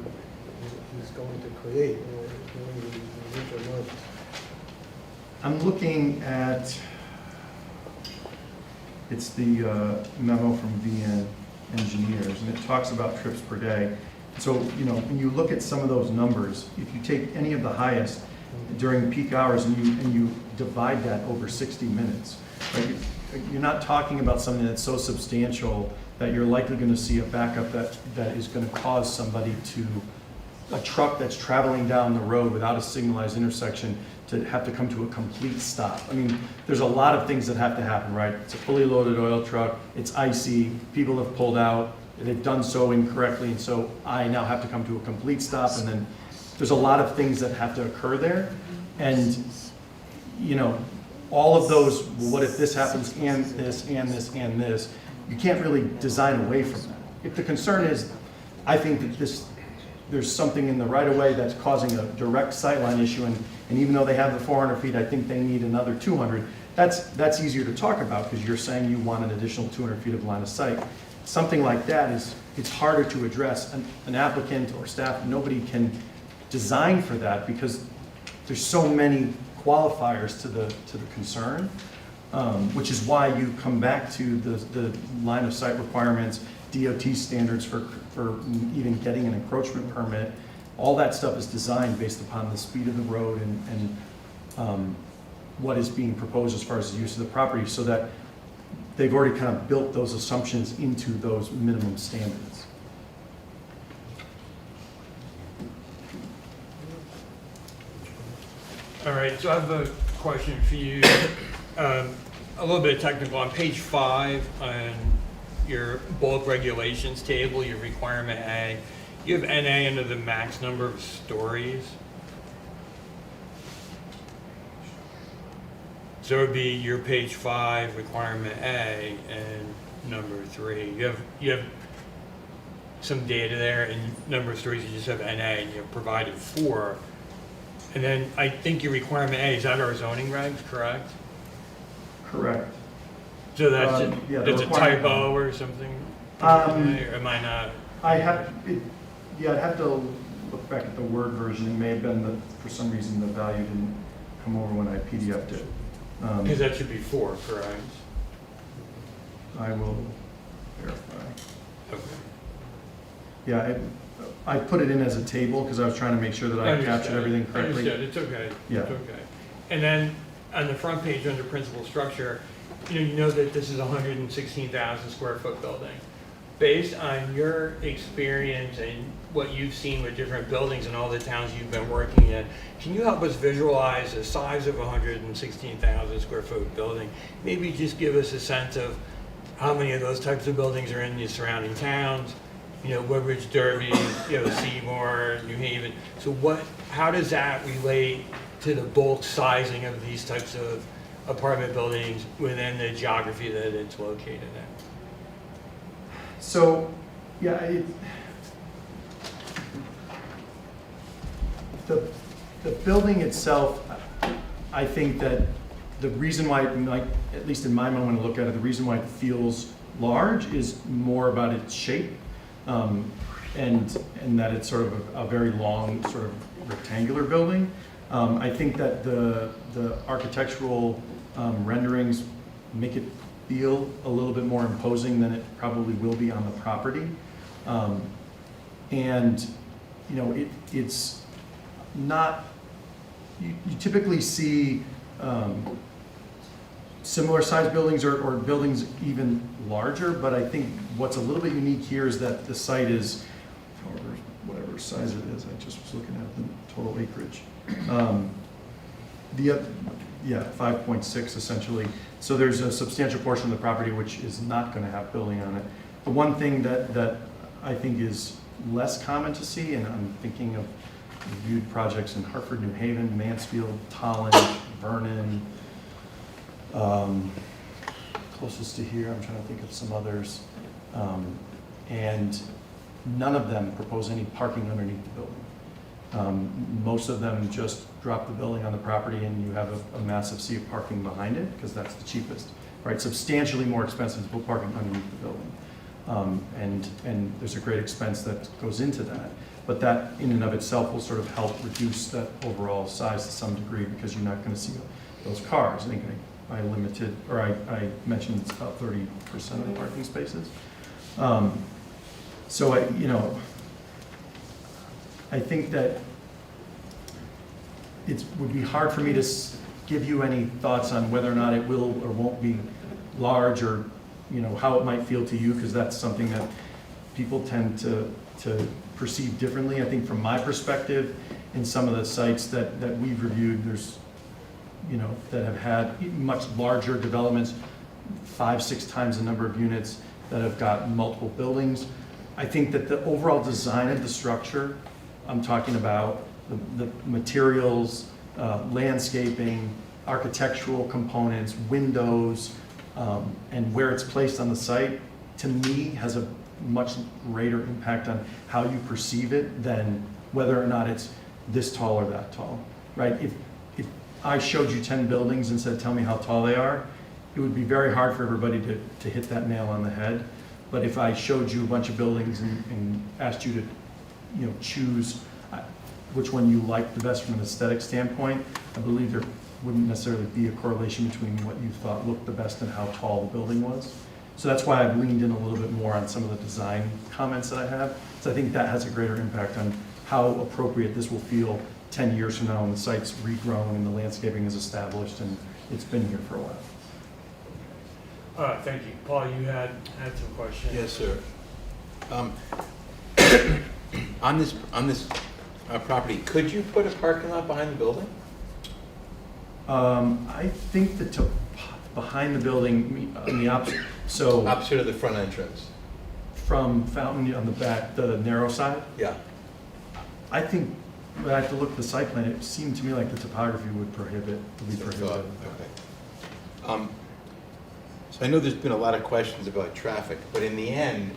is going to create during the winter months. I'm looking at, it's the memo from VN Engineers, and it talks about trips per day. So, when you look at some of those numbers, if you take any of the highest during peak hours and you divide that over 60 minutes, right, you're not talking about something that's so substantial that you're likely going to see a backup that is going to cause somebody a truck that's traveling down the road without a signalized intersection to have to come to a complete stop. I mean, there's a lot of things that have to happen, right? It's a fully loaded oil truck, it's icy, people have pulled out, they've done so incorrectly, and so I now have to come to a complete stop, and then there's a lot of things that have to occur there. And, all of those, well, what if this happens and this and this and this, you can't really design away from that. If the concern is, I think that there's something in the right-of-way that's causing a direct sightline issue, and even though they have the 400 feet, I think they need another 200. That's easier to talk about because you're saying you want an additional 200 feet of line of sight. Something like that it's harder to address. An applicant or staff, nobody can design for that because there's so many qualifiers to the concern, which is why you come back to the line of sight requirements, DOT standards for even getting an encroachment permit. All that stuff is designed based upon the speed of the road and what is being proposed as far as the use of the property, so that they've already kind of built those assumptions into those minimum standards. All right, so I have a question for you. A little bit technical. On page 5, on your bulk regulations table, your requirement A, you have NA under the max number of stories. So it would be your page 5, requirement A, and number 3. You have some data there, and number of stories, you just have NA, and you have provided 4. And then I think your requirement A is that our zoning regs, correct? Correct. So that's, yeah, the it's a requirement- typo or something? Um, Or am I not? I'd have to look back at the Word version. It may have been that, for some reason, the value didn't come over when I PDF'd it. Because that should be 4, correct? I will verify. Okay. Yeah, I put it in as a table because I was trying to make sure that I captured everything correctly. Understood, it's okay. Yeah. It's okay. And then on the front page under principal structure, you know that this is a 116,000 square foot building. Based on your experience and what you've seen with different buildings in all the towns you've been working in, can you help us visualize the size of a 116,000 square foot building? Maybe just give us a sense of how many of those types of buildings are in the surrounding towns, you know, Woodbridge, Derby, you know, Seymour, New Haven. So how does that relate to the bulk sizing of these types of apartment buildings within the geography that it's located in? So, yeah, the building itself, I think that the reason why it might, at least in my mind when I look at it, the reason why it feels large is more about its shape, and that it's sort of a very long, sort of rectangular building. I think that the architectural renderings make it feel a little bit more imposing than it probably will be on the property. And, you know, it's not, you typically see similar sized buildings or buildings even larger, but I think what's a little bit unique here is that the site is, whatever size it is, I just was looking at the total acreage. Yeah, 5.6 essentially. So there's a substantial portion of the property which is not going to have building on it. The one thing that I think is less common to see, and I'm thinking of reviewed projects in Hartford, New Haven, Mansfield, Tolland, Vernon, closest to here, I'm trying to think of some others, and none of them propose any parking underneath the building. Most of them just drop the building on the property and you have a massive sea of parking behind it because that's the cheapest, right? Substantially more expensive to put parking underneath the building. And there's a great expense that goes into that. But that in and of itself will sort of help reduce that overall size to some degree because you're not going to see those cars. I think I limited, or I mentioned it's about 30% of the parking spaces. So I think that it would be hard for me to give you any thoughts on whether or not it will or won't be large, or how it might feel to you, because that's something that people tend to perceive differently. I think from my perspective, in some of the sites that we've reviewed, there's that have had much larger developments, 5-6 times the number of units, that have got multiple buildings. I think that the overall design of the structure, I'm talking about the materials, landscaping, architectural components, windows, and where it's placed on the site, to me, has a much greater impact on how you perceive it than whether or not it's this tall or that tall, right? If I showed you 10 buildings and said, tell me how tall they are, it would be very hard for everybody to hit that nail on the head. But if I showed you a bunch of buildings and asked you to choose which one you like the best from an aesthetic standpoint, I believe there wouldn't necessarily be a correlation between what you thought looked the best and how tall the building was. So that's why I've leaned in a little bit more on some of the design comments that I have. So I think that has a greater impact on how appropriate this will feel 10 years from now when the site's regrown and the landscaping is established and it's been here for a while. All right, thank you. Paul, you had some questions. Yes, sir. On this property, could you put a parking lot behind the building? I think behind the building, on the opposite, so Opposite of the front entrance? from Fountain on the back, the narrow side, Yeah. I think, I have to look at the site plan, it seemed to me like the topography would be prohibited. Okay. So I know there's been a lot of questions about traffic, but in the end,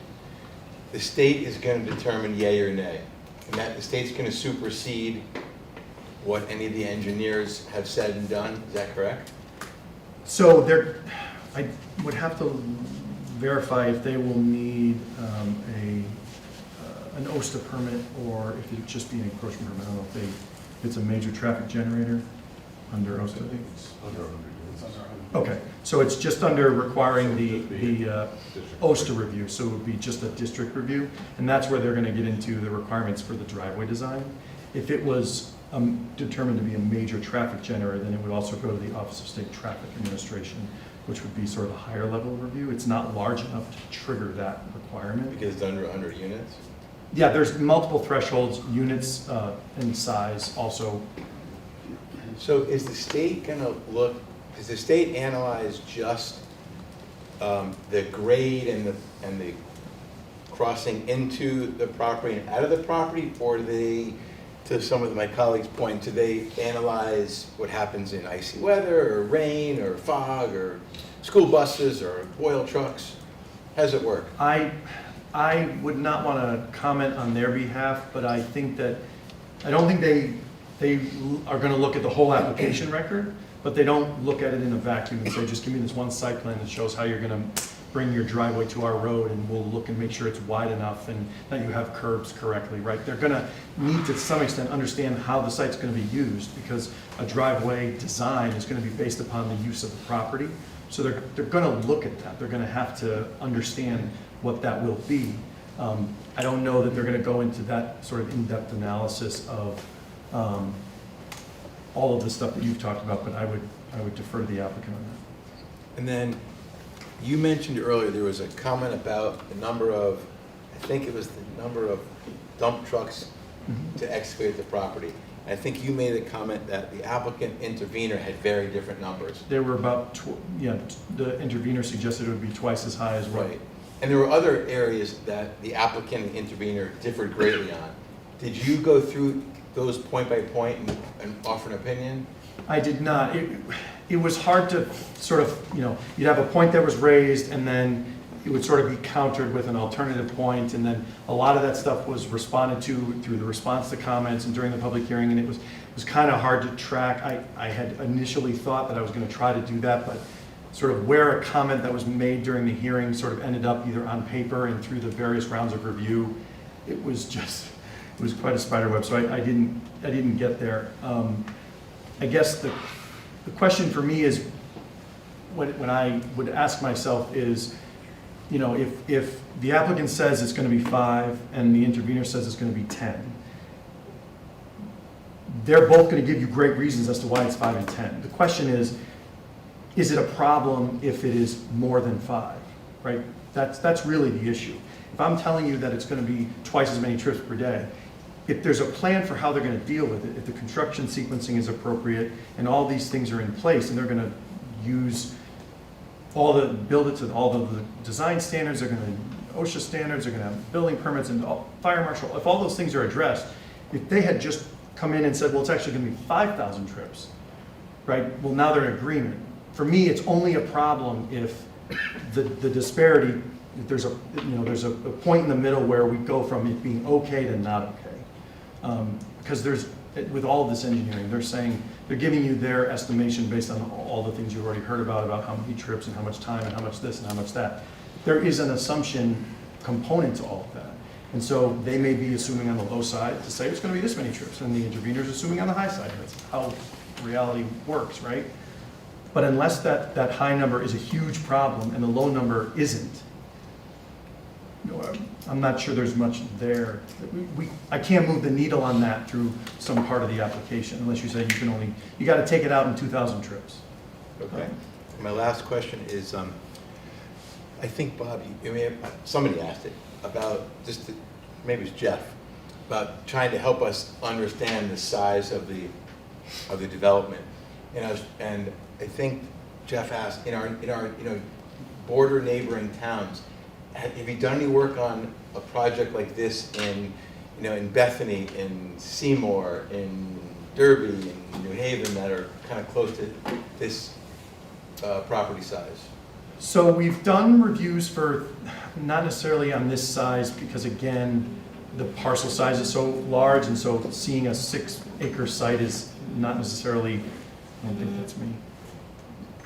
the state is going to determine yay or nay. And that the state's going to supersede what any of the engineers have said and done, is that correct? So there, I would have to verify if they will need an OSTA permit or if it'd just be an encroachment permit. I don't know if it's a major traffic generator under OSTA. Okay, so it's just under requiring the OSTA review, so it would be just a district review, and that's where they're gonna get into the requirements for the driveway design. If it was determined to be a major traffic generator, then it would also go to the Office of State Traffic Administration, which would be sort of a higher level review. It's not large enough to trigger that requirement. Because it's under 100 units? Yeah, there's multiple thresholds, units and size also. So is the state gonna look, does the state analyze just the grade and the crossing into the property and out of the property? Or do they, to some of my colleagues' point, do they analyze what happens in icy weather or rain or fog or school buses or oil trucks? How does it work? I would not want to comment on their behalf, but I think that, I don't think they are going to look at the whole application record, but they don't look at it in a vacuum and say, just give me this one site plan that shows how you're going to bring your driveway to our road, and we'll look and make sure it's wide enough and that you have curbs correctly, right? They're going to need to some extent understand how the site's going to be used, because a driveway design is going to be based upon the use of the property. So they're going to look at that. They're going to have to understand what that will be. I don't know that they're going to go into that sort of in-depth analysis of all of the stuff that you've talked about, but I would defer to the applicant on that. And then you mentioned earlier there was a comment about the number of, I think it was the number of dump trucks to excavate the property. I think you made a comment that the applicant intervener had very different numbers. There were about, the intervener suggested it would be twice as high as well. Right. And there were other areas that the applicant and intervener differed greatly on. Did you go through those point by point and offer an opinion? I did not. It was hard to sort of, you'd have a point that was raised and then it would sort of be countered with an alternative point, and then a lot of that stuff was responded to through the response to comments and during the public hearing, and it was kind of hard to track. I had initially thought that I was going to try to do that, but sort of where a comment that was made during the hearing sort of ended up either on paper and through the various rounds of review, it was quite a spider web, so I didn't get there. I guess the question for me is, when I would ask myself is, if the applicant says it's going to be 5 and the intervener says it's going to be 10, they're both going to give you great reasons as to why it's 5 and 10. The question is it a problem if it is more than 5, right? That's really the issue. If I'm telling you that it's going to be twice as many trips per day, if there's a plan for how they're going to deal with it, if the construction sequencing is appropriate and all these things are in place and they're going to build it to all of the design standards, they're going to OSHA standards, they're going to have building permits and fire marshal, if all those things are addressed, if they had just come in and said, well, it's actually going to be 5,000 trips, right? Well, now they're in agreement. For me, it's only a problem if the disparity, if there's a point in the middle where we go from it being okay to not okay. Because with all of this engineering, they're giving you their estimation based on all the things you've already heard about how many trips and how much time and how much this and how much that. There is an assumption component to all of that. And so they may be assuming on the low side to say it's going to be this many trips, and the intervener's assuming on the high side. That's how reality works, right? But unless that high number is a huge problem and the low number isn't, I'm not sure there's much there. I can't move the needle on that through some part of the application unless you say you got to take it out in 2,000 trips. Okay. My last question is, I think, Bob, somebody asked it about maybe it's Jeff, about trying to help us understand the size of the development. And I think Jeff asked, in our border neighboring towns, have you done any work on a project like this in Bethany, in Seymour, in Derby, in New Haven, that are kind of close to this property size? So we've done reviews for, not necessarily on this size, because again, the parcel size is so large, and so seeing a 6-acre site is not necessarily, I don't think that's me.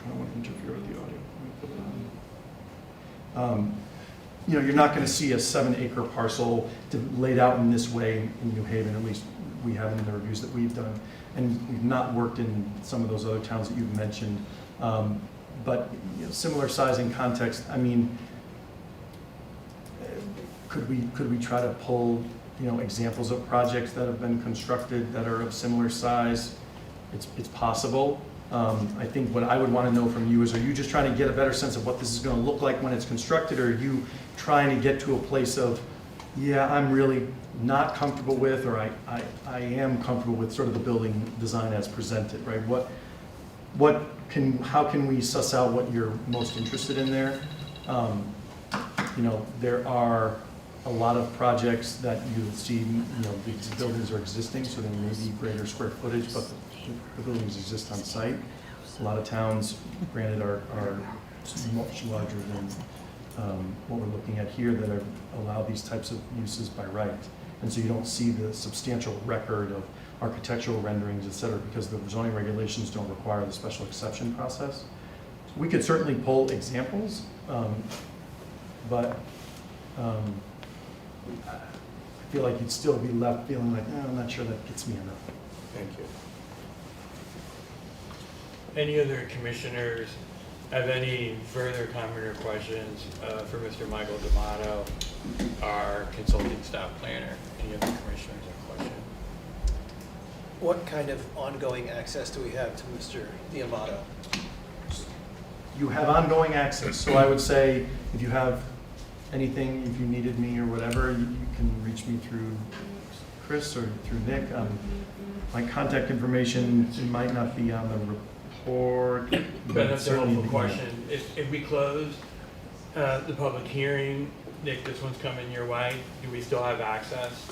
I don't want to interfere with the audio. Let me put it on. You know, you're not going to see a 7-acre parcel laid out in this way in New Haven, at least we haven't in the reviews that we've done. And we've not worked in some of those other towns that you've mentioned. But you know, similar size and context, I mean, could we try to pull, you know, examples of projects that have been constructed that are of similar size? It's possible. I think what I would want to know from you is, are you just trying to get a better sense of what this is going to look like when it's constructed, or are you trying to get to a place of, yeah, I'm really not comfortable with, or I am comfortable with sort of the building design as presented, right? How can we suss out what you're most interested in there? You know, there are a lot of projects that you'll see, you know, these buildings are existing, so there may be greater square footage, but the buildings exist on site. A lot of towns, granted, are much larger than what we're looking at here, that allow these types of uses by right. And so you don't see the substantial record of architectural renderings, et cetera, because the zoning regulations don't require the special exception process. So we could certainly pull examples, but I feel like you'd still be left feeling like, I'm not sure that gets me enough. Thank you. Any other commissioners have any further comment or questions for Mr. Michael D'Amato, our consulting staff planner? Any other commissioners have questions? What kind of ongoing access do we have to Mr. D'Amato? You have ongoing access, so I would say if you have anything, if you needed me or whatever, you can reach me through Chris or through Nick. My contact information might not be on the report. But that's a certainly helpful the question. If we close the public hearing, Nick, this one's coming your way, do we still have access?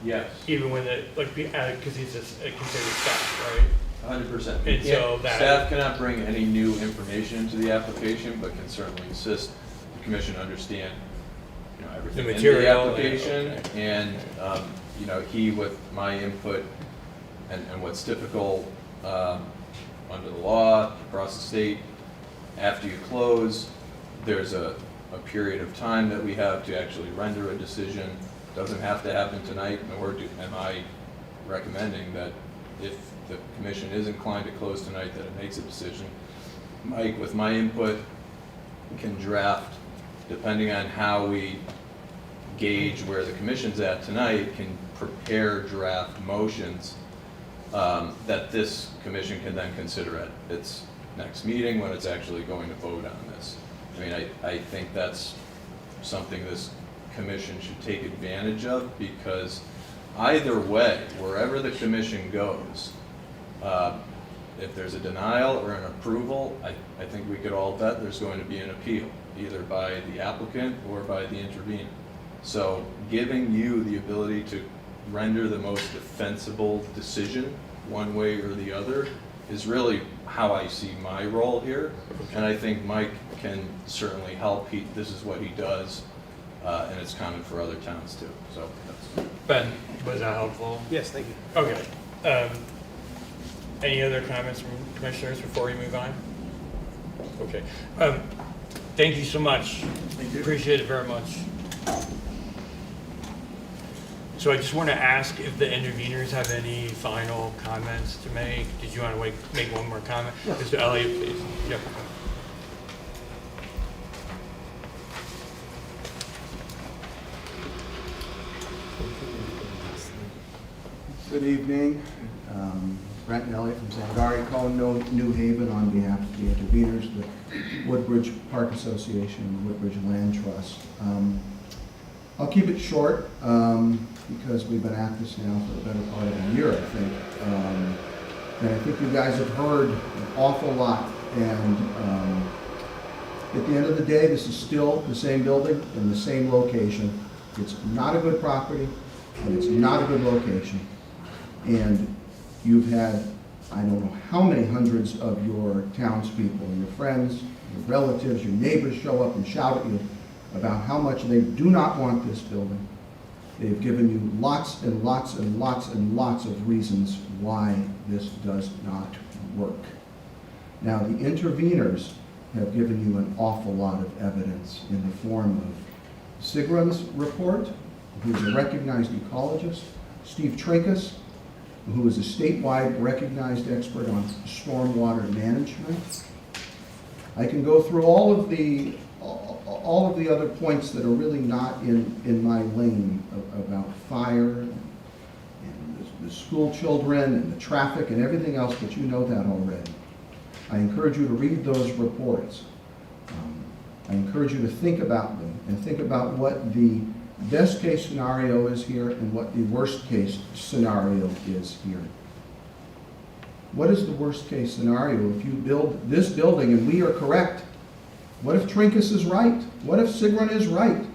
Yes, Even when because he's just considered staff, right? 100%. And so that- Staff cannot bring any new information into the application, but can certainly assist the commission understand, you know, everything The in material, the application. okay. And, you know, he, with my input and what's typical under the law across the state, after you close, there's a period of time that we have to actually render a decision. Doesn't have to happen tonight, nor am I recommending that if the commission is inclined to close tonight, that it makes a decision. Mike, with my input, can draft, depending on how we gauge where the commission's at tonight, can prepare draft motions that this commission can then consider at its next meeting when it's actually going to vote on this. I mean, I think that's something this commission should take advantage of, because either way, wherever the commission goes, if there's a denial or an approval, I think we could all bet there's going to be an appeal, either by the applicant or by the intervener. So giving you the ability to render the most defensible decision one way or the other is really how I see my role here. And I think Mike can certainly help. This is what he does, and it's common for other towns too. So that's. Ben, was that helpful? Yes, thank you. Okay. Any other comments from commissioners before we move on? Okay. Thank you so much. Thank you. Appreciate it very much. So I just want to ask if the interveners have any final comments to make. Did you want to make one more comment? Yeah. Mr. Elliott, please. Yep. Good evening. Brent Elliott from Sangari Cohen, New Haven, on behalf of the interveners, the Woodbridge Park Association and the Woodbridge Land Trust. I'll keep it short because we've been at this now for the better part of a year, I think. And I think you guys have heard an awful lot. And at the end of the day, this is still the same building in the same location. It's not a good property, and it's not a good location. And you've had, I don't know how many hundreds of your townspeople, your friends, your relatives, your neighbors show up and shout at you about how much they do not want this building. They've given you lots and lots and lots and lots of reasons why this does not work. Now, the interveners have given you an awful lot of evidence in the form of Sigrun's report, who is a recognized ecologist, Steve Trinkus, who is a statewide recognized expert on stormwater management. I can go through all of the other points that are really not in my lane about fire and the school children and the traffic and everything else, but you know that already. I encourage you to read those reports. I encourage you to think about them and think about what the best case scenario is here and what the worst case scenario is here. What is the worst case scenario if you build this building and we are correct? What if Trinkus is right? What if Sigrun is right?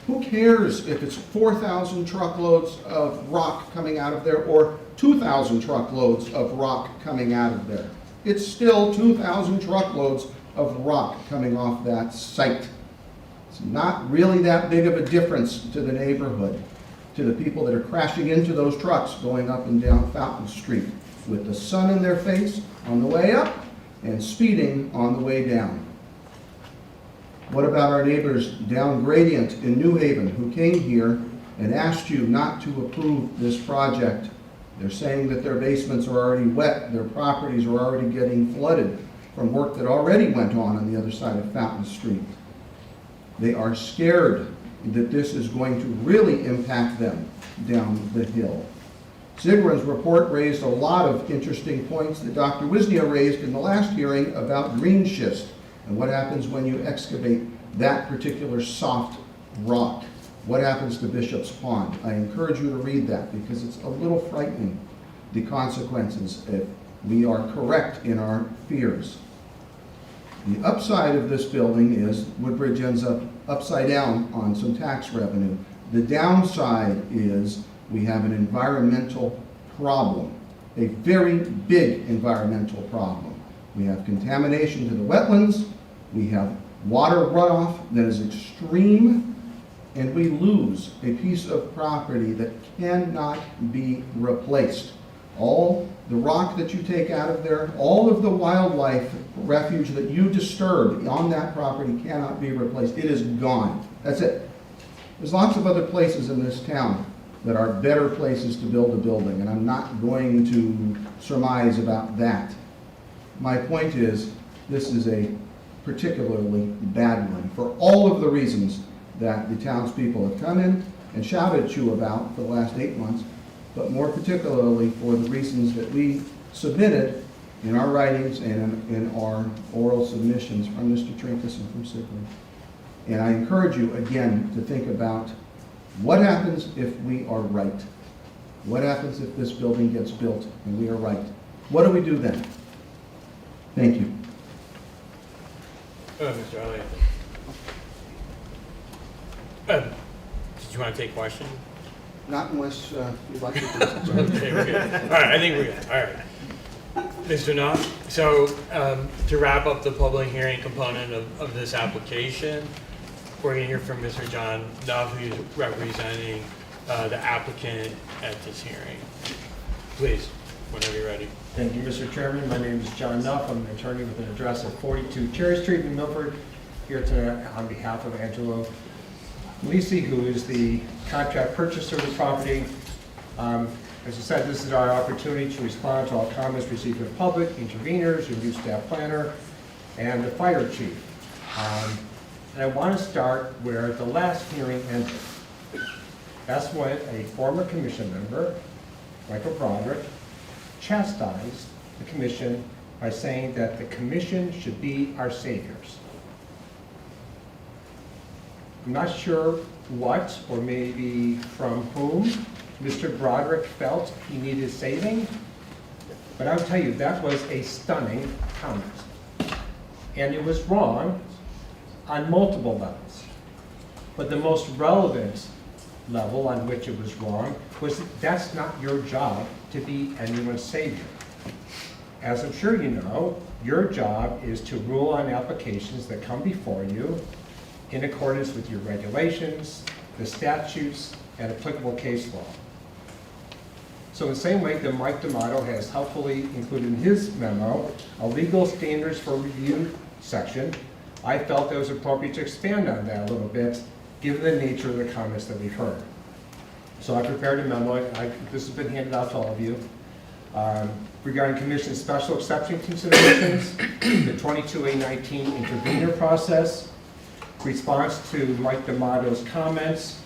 Who cares if it's 4,000 truckloads of rock coming out of there or 2,000 truckloads of rock coming out of there? It's still 2,000 truckloads of rock coming off that site. It's not really that big of a difference to the neighborhood, to the people that are crashing into those trucks going up and down Fountain Street with the sun in their face on the way up and speeding on the way down. What about our neighbors down Gradient in New Haven who came here and asked you not to approve this project? They're saying that their basements are already wet, their properties are already getting flooded from work that already went on the other side of Fountain Street. They are scared that this is going to really impact them down the hill. Sigrun's report raised a lot of interesting points that Dr. Wisnia raised in the last hearing about green schist and what happens when you excavate that particular soft rock. What happens to Bishop's Pond? I encourage you to read that because it's a little frightening, the consequences if we are correct in our fears. The upside of this building is Woodbridge ends up upside down on some tax revenue. The downside is we have an environmental problem, a very big environmental problem. We have contamination to the wetlands, we have water runoff that is extreme, and we lose a piece of property that cannot be replaced. All the rock that you take out of there, all of the wildlife refuge that you disturb on that property cannot be replaced. It is gone. That's it. There's lots of other places in this town that are better places to build a building, and I'm not going to surmise about that. My point is, this is a particularly bad one for all of the reasons that the townspeople have come in and shouted at you about for the last 8 months, but more particularly for the reasons that we submitted in our writings and in our oral submissions from Mr. Trinkus and from Sigrun. And I encourage you again to think about what happens if we are right. What happens if this building gets built and we are right? What do we do then? Thank you. Mr. Elliott. Did you want to take questions? Not unless you'd like to do Okay, we're good. All right, I think we're good. All right. Mr. Knopf, so to wrap up the public hearing component of this application, we're going to hear from Mr. John Knopf, who's representing the applicant at this hearing. Please, whenever you're ready. Thank you, Mr. Chairman. My name is John Nuff. I'm an attorney with an address at 42 Cherry Street in Milford, here tonight on behalf of Angelo Lisi, who is the contract purchaser of the property. As I said, this is our opportunity to respond to all comments received from the public, interveners, your new staff planner, and the fire chief. And I want to start where the last hearing ended. That's when a former commission member, Michael Broderick, chastised the commission by saying that the commission should be our saviors. I'm not sure what, or maybe from whom, Mr. Broderick felt he needed saving, but I'll tell you, that was a stunning comment. And it was wrong on multiple levels. But the most relevant level on which it was wrong was that's not your job to be anyone's savior. As I'm sure you know, your job is to rule on applications that come before you in accordance with your regulations, the statutes, and applicable case law. So in the same way that Mike D'Amato has helpfully included in his memo a legal standards for review section, I felt it was appropriate to expand on that a little bit, given the nature of the comments that we've heard. So I prepared a memo, this has been handed out to all of you, regarding Commission's special exception considerations, the 22A19 intervenor process, response to Mike D'Amato's comments,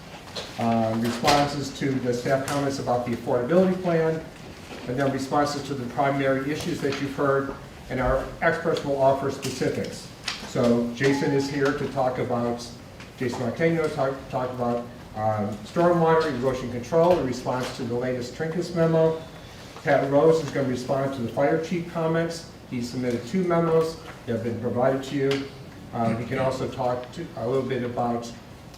responses to the staff comments about the affordability plan, and then responses to the primary issues that you've heard, and our experts will offer specifics. So Jason is here to talk about, Jason Martino talk about stormwater erosion control in response to the latest Trinkus memo. Pat Rose is going to respond to the fire chief comments. He submitted 2 memos that have been provided to you. He can also talk a little bit about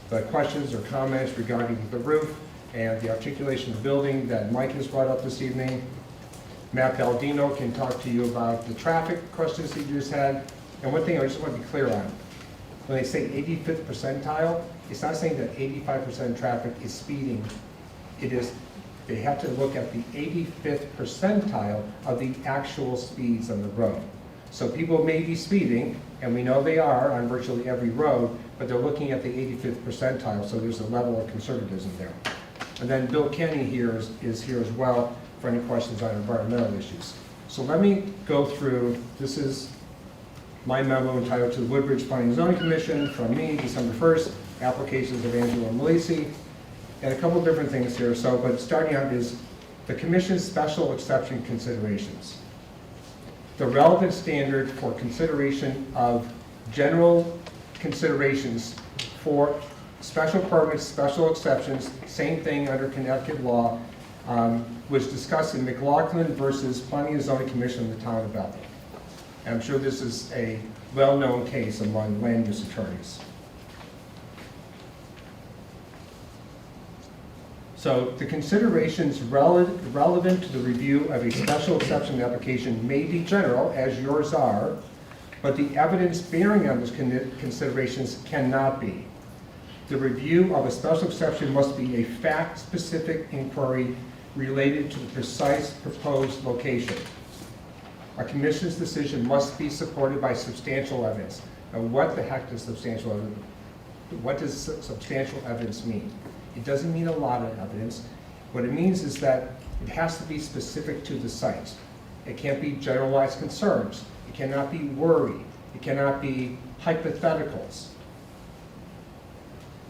the questions or comments regarding the roof and the articulation of the building that Mike has brought up this evening. Matt Baldino can talk to you about the traffic questions that you just had. And one thing I just want to be clear on, when they say 85th percentile, it's not saying that 85% of traffic is speeding. It is, they have to look at the 85th percentile of the actual speeds on the road. So people may be speeding, and we know they are on virtually every road, but they're looking at the 85th percentile, so there's a level of conservatism there. And then Bill Kenny here is here as well for any questions on environmental issues. So let me go through, this is my memo entitled to the Woodbridge Planning and Zoning Commission from me, December 1st, applications of Angelo Malisi, and a couple of different things here. So, but starting out is the Commission's special exception considerations. The relevant standard for consideration of general considerations for special permits, special exceptions, same thing under Connecticut law, was discussed in McLaughlin versus Planning and Zoning Commission in the town of Bethel. And I'm sure this is a well-known case among land use attorneys. So the considerations relevant to the review of a special exception application may be general, as yours are, but the evidence bearing on those considerations cannot be. The review of a special exception must be a fact-specific inquiry related to the precise proposed location. A commission's decision must be supported by substantial evidence. Now, what the heck does substantial evidence, what does substantial evidence mean? It doesn't mean a lot of evidence. What it means is that it has to be specific to the site. It can't be generalized concerns. It cannot be worry. It cannot be hypotheticals.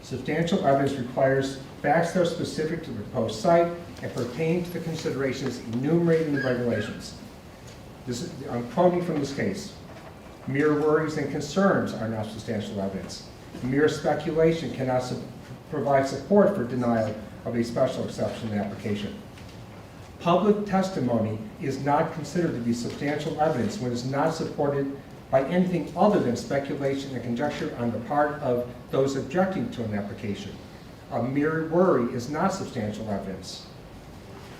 Substantial evidence requires facts that are specific to the proposed site and pertain to the considerations enumerated in the regulations. I'm quoting from this case. Mere worries and concerns are not substantial evidence. Mere speculation cannot provide support for denial of a special exception application. Public testimony is not considered to be substantial evidence when it's not supported by anything other than speculation and conjecture on the part of those objecting to an application. A mere worry is not substantial evidence.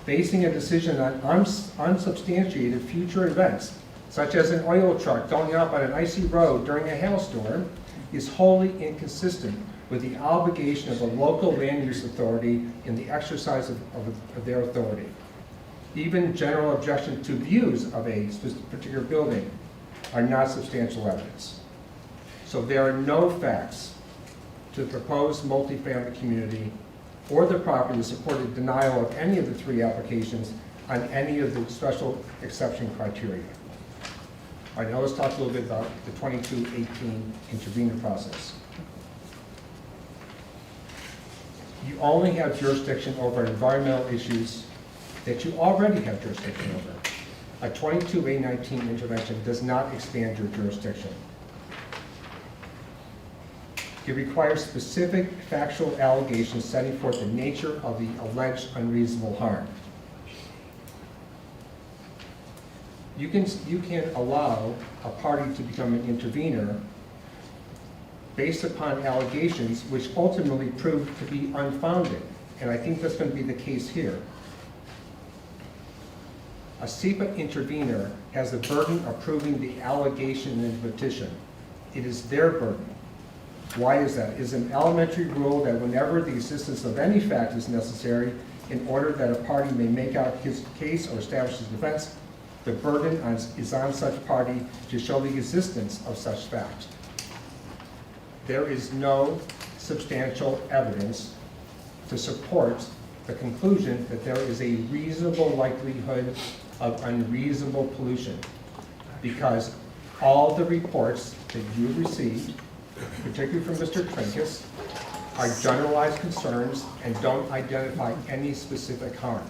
Basing a decision on unsubstantiated future events, such as an oil truck going up on an icy road during a hailstorm, is wholly inconsistent with the obligation of a local land use authority in the exercise of their authority. Even general objection to views of a particular building are not substantial evidence. So there are no facts to the proposed multifamily community or the property to support a denial of any of the 3 applications on any of the special exception criteria. All right, now let's talk a little bit about the 2218 intervenor process. You only have jurisdiction over environmental issues that you already have jurisdiction over. A 22A19 intervention does not expand your jurisdiction. It requires specific factual allegations setting forth the nature of the alleged unreasonable harm. You can allow a party to become an intervenor based upon allegations which ultimately prove to be unfounded. And I think that's going to be the case here. A SEPA intervenor has the burden of proving the allegation in the petition. It is their burden. Why is that? It is an elementary rule that whenever the existence of any fact is necessary, in order that a party may make out his case or establish his defense, the burden is on such party to show the existence of such fact. There is no substantial evidence to support the conclusion that there is a reasonable likelihood of unreasonable pollution, because all the reports that you received, particularly from Mr. Trinkus, are generalized concerns and don't identify any specific harm.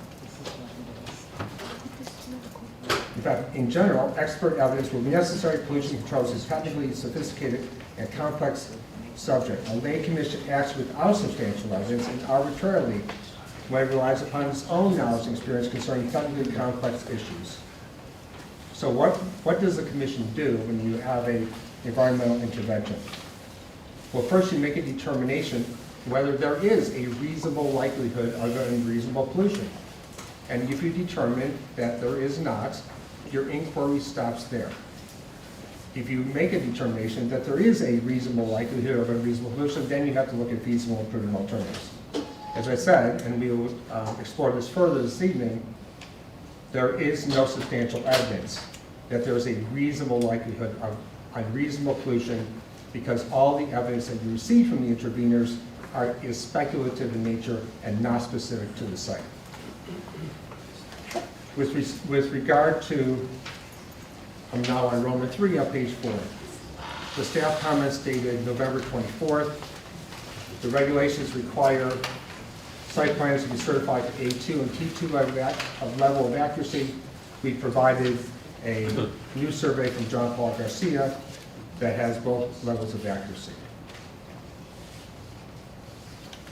In fact, in general, expert evidence will be necessary. Pollution controls is technically sophisticated and complex subject. A lay commission acts without substantial evidence and arbitrarily when it relies upon its own knowledge and experience concerning technically complex issues. So what does the commission do when you have an environmental intervention? Well, first you make a determination whether there is a reasonable likelihood of unreasonable pollution. And if you determine that there is not, your inquiry stops there. If you make a determination that there is a reasonable likelihood of unreasonable pollution, then you have to look at feasible and prudent alternatives. As I said, and we will explore this further this evening, there is no substantial evidence that there is a reasonable likelihood of unreasonable pollution, because all the evidence that you receive from the interveners is speculative in nature and not specific to the site. With regard to, I'm now on Roman 3 on page 4. The staff comments dated November 24th. The regulations require site plans to be certified to A2 and T2 level of accuracy. We provided a new survey from John Paul Garcia that has both levels of accuracy.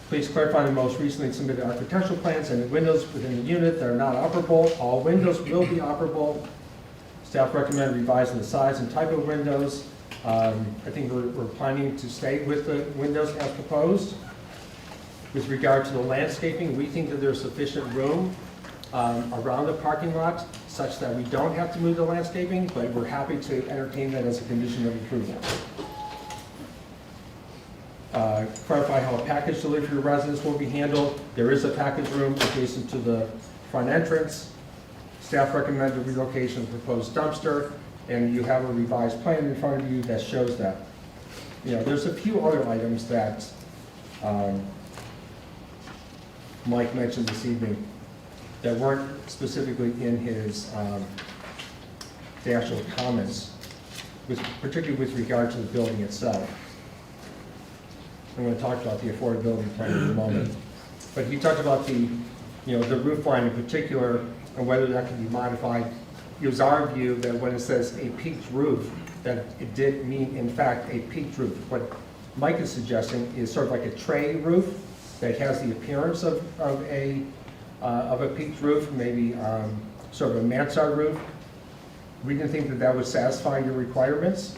Please clarify the most recently submitted architectural plans and the windows within the unit that are not operable. All windows will be operable. Staff recommend revising the size and type of windows. I think we're planning to stay with the windows as proposed. With regard to the landscaping, we think that there's sufficient room around the parking lot such that we don't have to move the landscaping, but we're happy to entertain that as a condition of approval. Clarify how a package delivery to residents will be handled. There is a package room adjacent to the front entrance. Staff recommend the relocation of the proposed dumpster, and you have a revised plan in front of you that shows that. You know, there's a few other items that Mike mentioned this evening that weren't specifically in his the actual comments, particularly with regard to the building itself. I'm going to talk about the affordability plan in a moment. But he talked about the roof line in particular and whether that can be modified. It was our view that when it says a peaked roof, that it did mean, in fact, a peaked roof. What Mike is suggesting is sort of like a tray roof that has the appearance of a peaked roof, maybe sort of a mansard roof. We didn't think that that would satisfy your requirements.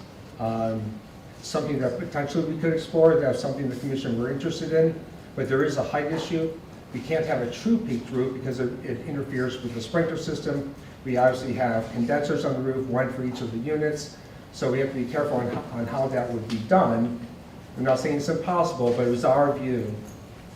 Something that potentially we could explore, that's something the commission were interested in, but there is a height issue. We can't have a true peaked roof because it interferes with the sprinkler system. We obviously have condensers on the roof, one for each of the units, so we have to be careful on how that would be done. I'm not saying it's impossible, but it was our view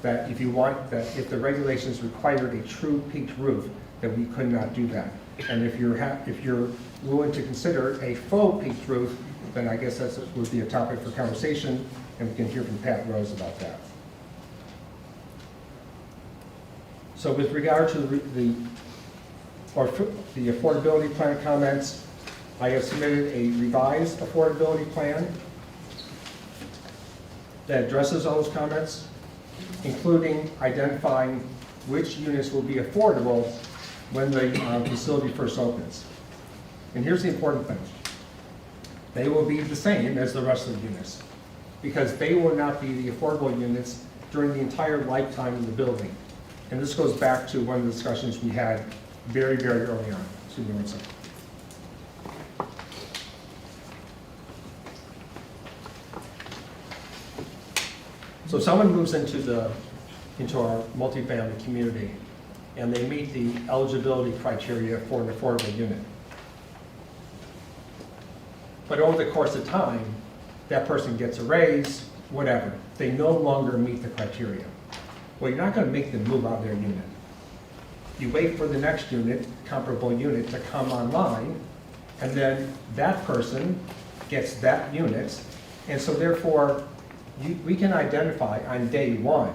that if the regulations required a true peaked roof, that we could not do that. And if you're willing to consider a faux peaked roof, then I guess that would be a topic for conversation, and we can hear from Pat Rose about that. So with regard to the affordability plan comments, I have submitted a revised affordability plan that addresses all those comments, including identifying which units will be affordable when the facility first opens. And here's the important thing. They will be the same as the rest of the units, because they will not be the affordable units during the entire lifetime of the building. And this goes back to one of the discussions we had very, very early on. Excuse me one second. So someone moves into our multifamily community, and they meet the eligibility criteria for an affordable unit. But over the course of time, that person gets a raise, whatever. They no longer meet the criteria. Well, you're not going to make them move out of their unit. You wait for the next unit, comparable unit, to come online, and then that person gets that unit. And so therefore, we can identify on day one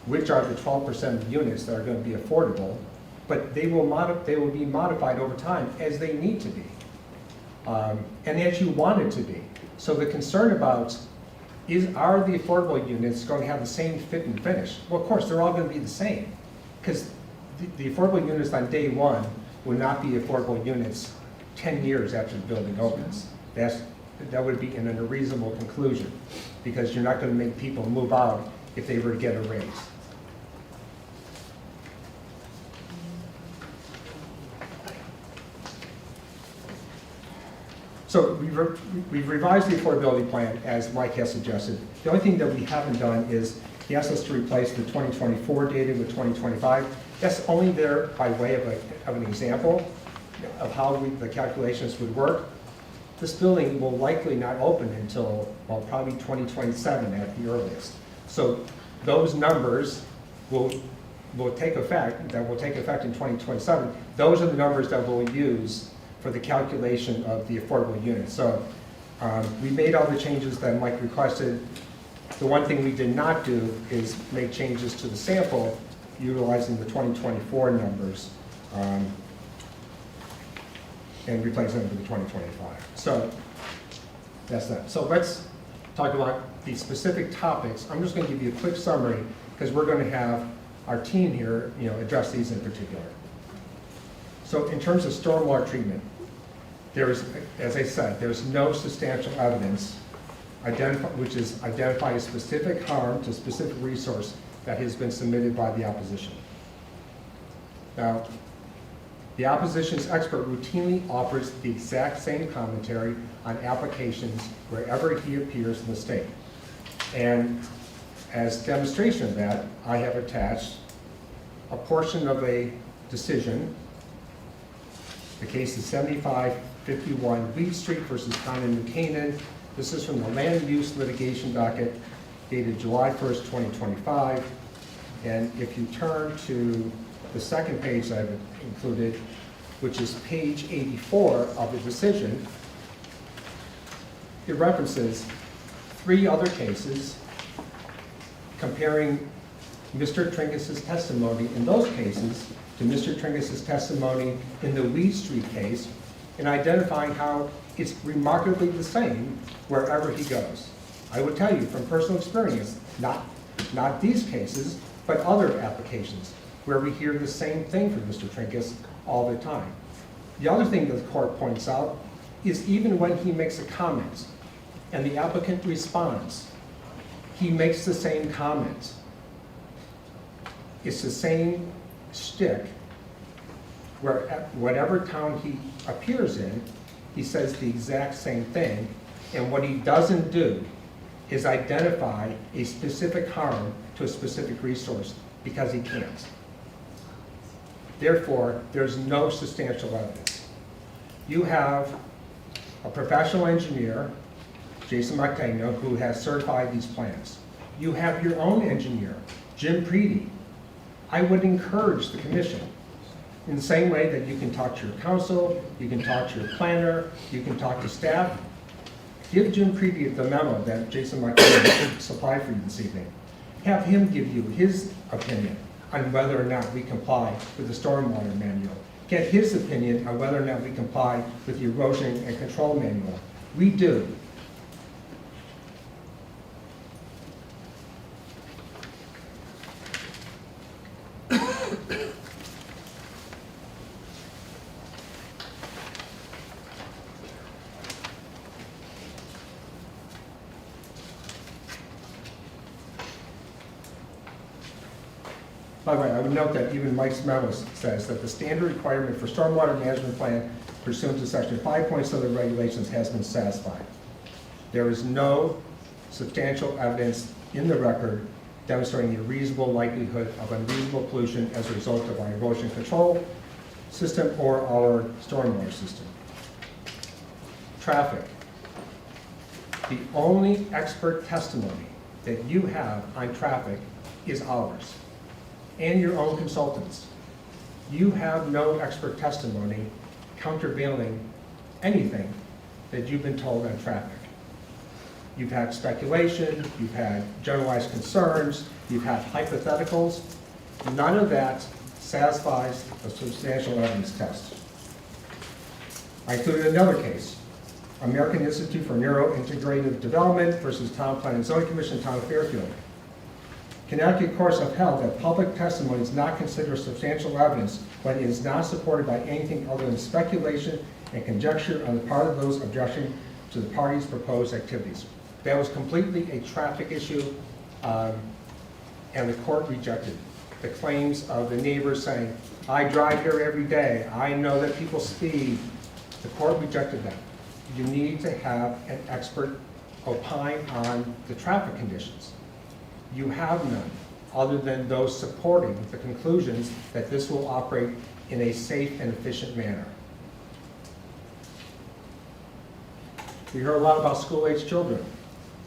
which are the 12% of units that are going to be affordable, but they will be modified over time as they need to be, and as you want it to be. So the concern about are the affordable units going to have the same fit and finish? Well, of course, they're all going to be the same, because the affordable units on day one will not be affordable units 10 years after the building opens. That would be an unreasonable conclusion, because you're not going to make people move out if they were to get a raise. So we've revised the affordability plan, as Mike has suggested. The only thing that we haven't done is he asked us to replace the 2024 data with 2025. That's only there by way of an example of how the calculations would work. This building will likely not open until, well, probably 2027 at the earliest. So those numbers will take effect in 2027. Those are the numbers that we'll use for the calculation of the affordable units. So we made all the changes that Mike requested. The one thing we did not do is make changes to the sample utilizing the 2024 numbers and replace them with the 2025. So that's that. So let's talk about the specific topics. I'm just going to give you a quick summary because we're going to have our team here, address these in particular. So in terms of stormwater treatment, there is, as I said, there's no substantial evidence which is identify a specific harm to a specific resource that has been submitted by the opposition. Now, the opposition's expert routinely offers the exact same commentary on applications wherever he appears in the state. And as demonstration of that, I have attached a portion of a decision. The case is 7551 Weed Street versus Town of New Canaan. This is from the land use litigation docket dated July 1st, 2025. And if you turn to the second page that I've included, which is page 84 of the decision, it references 3 other cases comparing Mr. Trinkus's testimony in those cases to Mr. Trinkus's testimony in the Weed Street case, and identifying how it's remarkably the same wherever he goes. I would tell you from personal experience, not these cases, but other applications where we hear the same thing from Mr. Trinkus all the time. The other thing that the court points out is even when he makes a comment and the applicant responds, he makes the same comment. It's the same shtick where whatever town he appears in, he says the exact same thing, and what he doesn't do is identify a specific harm to a specific resource because he can't. Therefore, there's no substantial evidence. You have a professional engineer, Jason Martino, who has certified these plans. You have your own engineer, Jim Preedy. I would encourage the commission, in the same way that you can talk to your council, you can talk to your planner, you can talk to staff, give Jim Preedy the memo that Jason Martino supplied for you this evening. Have him give you his opinion on whether or not we comply with the stormwater manual. Get his opinion on whether or not we comply with the erosion and control manual. We do. By the way, I would note that even Mike's memo says that the standard requirement for stormwater management plan pursuant to section 5.7 of the regulations has been satisfied. There is no substantial evidence in the record demonstrating a reasonable likelihood of unreasonable pollution as a result of our erosion control system or our stormwater system. Traffic. The only expert testimony that you have on traffic is ours and your own consultants. You have no expert testimony countervailing anything that you've been told on traffic. You've had speculation, you've had generalized concerns, you've had hypotheticals. None of that satisfies a substantial evidence test. I included another case, American Institute for Neurointegrative Development versus Town Plan and Zoning Commission, Town of Fairfield. Connecticut courts have held that public testimony is not considered substantial evidence when it is not supported by anything other than speculation and conjecture on the part of those objecting to the party's proposed activities. That was completely a traffic issue, and the court rejected the claims of the neighbors saying, I drive here every day, I know that people speed. The court rejected that. You need to have an expert opine on the traffic conditions. You have none, other than those supporting the conclusions that this will operate in a safe and efficient manner. We heard a lot about school-age children,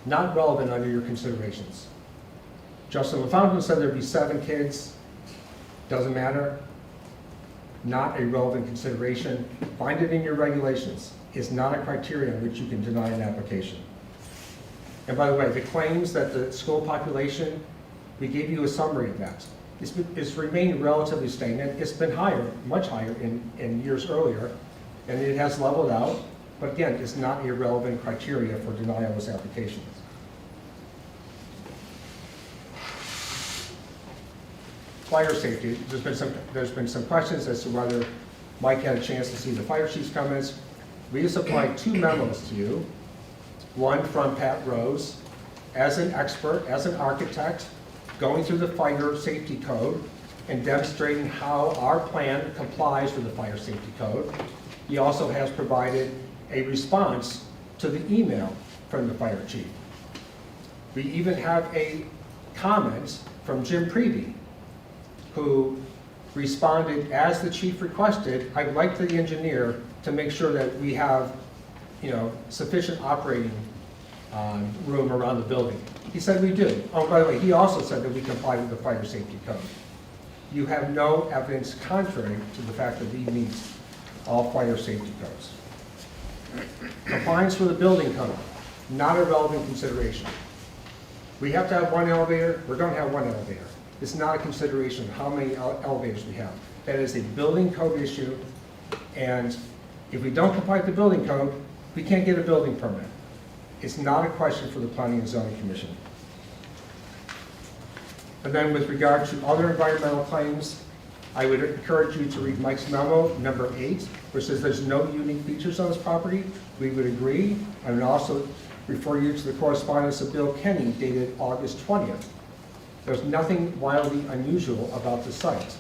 not relevant under your considerations. Justin LaFountain said there'd be 7 kids, doesn't matter, not a relevant consideration. Find it in your regulations. It's not a criterion which you can deny an application. And by the way, the claims that the school population, we gave you a summary of that. It's remained relatively stagnant. It's been higher, much higher in years earlier, and it has leveled out. But again, it's not a relevant criteria for denial of this application. Fire safety, there's been some questions as to whether Mike had a chance to see the fire chief's comments. We have supplied 2 memos to you. One from Pat Rose, as an expert, as an architect, going through the fire safety code and demonstrating how our plan complies with the fire safety code. He also has provided a response to the email from the fire chief. We even have a comment from Jim Prevey, who responded, as the chief requested, I'd like the engineer to make sure that we have, sufficient operating room around the building. He said we do. Oh, by the way, he also said that we comply with the fire safety code. You have no evidence contrary to the fact that he meets all fire safety codes. Compliance with the building code, not a relevant consideration. We have to have 1 elevator, we're going to have 1 elevator. It's not a consideration of how many elevators we have. That is a building code issue, and if we don't comply with the building code, we can't get a building permit. It's not a question for the Planning and Zoning Commission. And then with regard to other environmental claims, I would encourage you to read Mike's memo, number 8, which says there's no unique features on this property. We would agree. I would also refer you to the correspondence of Bill Kenny dated August 20th. There's nothing wildly unusual about the site.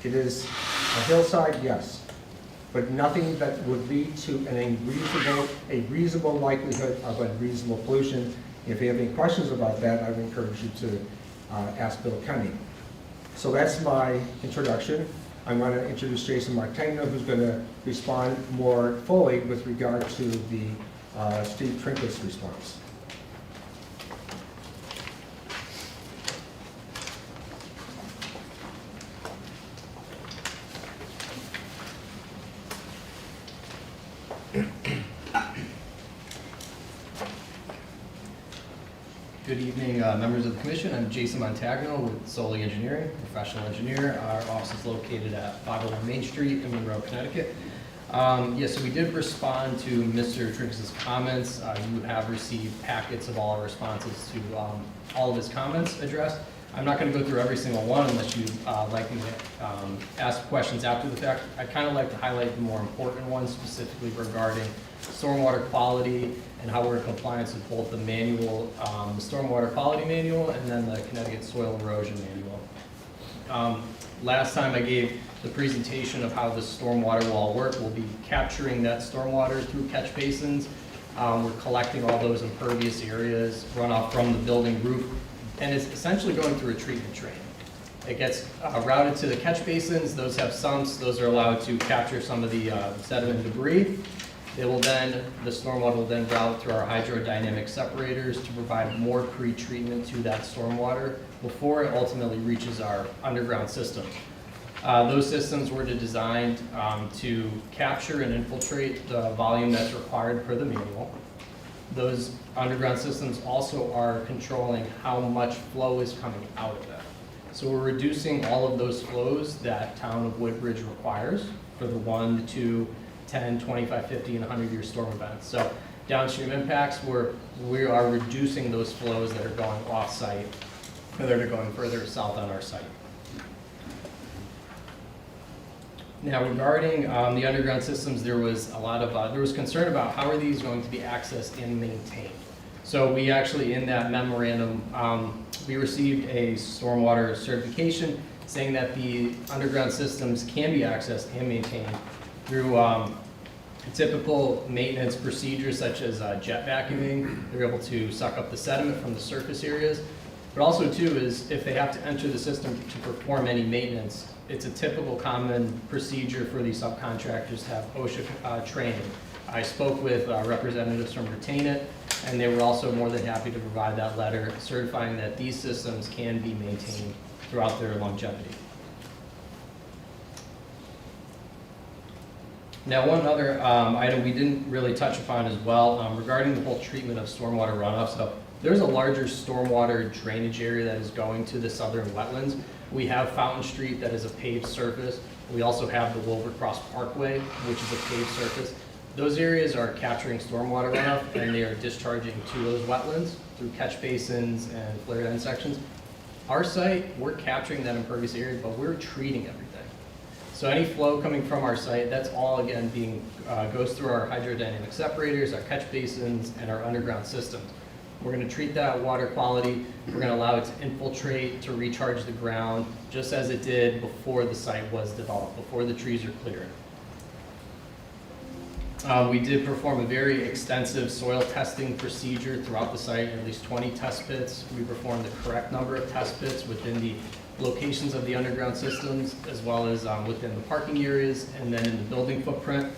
It is a hillside, yes, but nothing that would lead to a reasonable likelihood of unreasonable pollution. If you have any questions about that, I would encourage you to ask Bill Kenny. So that's my introduction. I'm going to introduce Jason Martino, who's going to respond more fully with regard to the Steve Trinkett's response. Good evening, members of the commission. I'm Jason Montagno with Soli Engineering, professional engineer. Our office is located at 501 Main Street in Monroe, Connecticut. So we did respond to Mr. Trinkett's comments. You have received packets of all our responses to all of his comments addressed. I'm not going to go through every single one unless you'd like me to ask questions after the fact. I kind of like to highlight the more important ones, specifically regarding stormwater quality and how we're in compliance with both the manual, the stormwater quality manual, and then the Connecticut soil erosion manual. Last time I gave the presentation of how the stormwater will all work. We'll be capturing that stormwater through catch basins. We're collecting all those impervious areas, runoff from the building roof, and it's essentially going through a treatment drain. It gets routed to the catch basins. Those have sumps. Those are allowed to capture some of the sediment debris. The stormwater will then route through our hydrodynamic separators to provide more pre-treatment to that stormwater before it ultimately reaches our underground system. Those systems were designed to capture and infiltrate the volume that's required per the manual. Those underground systems also are controlling how much flow is coming out of them. So we're reducing all of those flows that town of Woodbridge requires for the 1, 2, 10, 25, 50, and 100-year storm events. So downstream impacts, we are reducing those flows that are going off-site, or that are going further south on our site. Now, regarding the underground systems, there was a lot of there was concern about how are these going to be accessed and maintained. So we actually, in that memorandum, we received a stormwater certification saying that the underground systems can be accessed and maintained through typical maintenance procedures such as jet vacuuming. They're able to suck up the sediment from the surface areas. But also, too, is if they have to enter the system to perform any maintenance, it's a typical common procedure for these subcontractors to have OSHA training. I spoke with representatives from Retain It, and they were also more than happy to provide that letter certifying that these systems can be maintained throughout their longevity. Now, one other item we didn't really touch upon as well, regarding the whole treatment of stormwater runoff. So there's a larger stormwater drainage area that is going to the southern wetlands. We have Fountain Street that is a paved surface. We also have the Wilbercross Parkway, which is a paved surface. Those areas are capturing stormwater runoff, and they are discharging to those wetlands through catch basins and flared end sections. Our site, we're capturing that impervious area, but we're treating everything. So any flow coming from our site, that's all, again, goes through our hydrodynamic separators, our catch basins, and our underground systems. We're going to treat that water quality. We're going to allow it to infiltrate, to recharge the ground, just as it did before the site was developed, before the trees are cleared. We did perform a very extensive soil testing procedure throughout the site, at least 20 test pits. We performed the correct number of test pits within the locations of the underground systems, as well as within the parking areas, and then in the building footprint.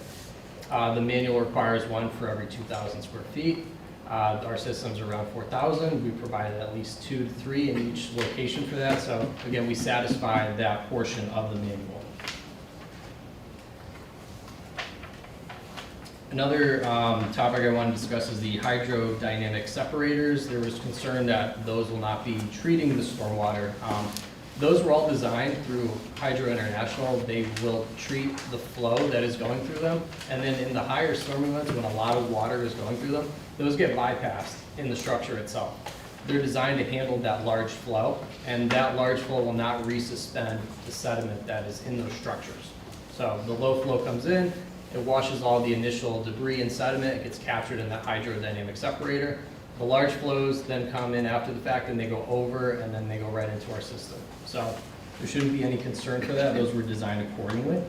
The manual requires one for every 2,000 square feet. Our systems are around 4,000. We provided at least 2 to 3 in each location for that. So again, we satisfy that portion of the manual. Another topic I want to discuss is the hydrodynamic separators. There was concern that those will not be treating the stormwater. Those were all designed through Hydro International. They will treat the flow that is going through them. And then in the higher storm events, when a lot of water is going through them, those get bypassed in the structure itself. They're designed to handle that large flow, and that large flow will not resuspend the sediment that is in those structures. So the low flow comes in, it washes all the initial debris and sediment, it gets captured in that hydrodynamic separator. The large flows then come in after the fact, and they go over, and then they go right into our system. So there shouldn't be any concern for that. Those were designed accordingly.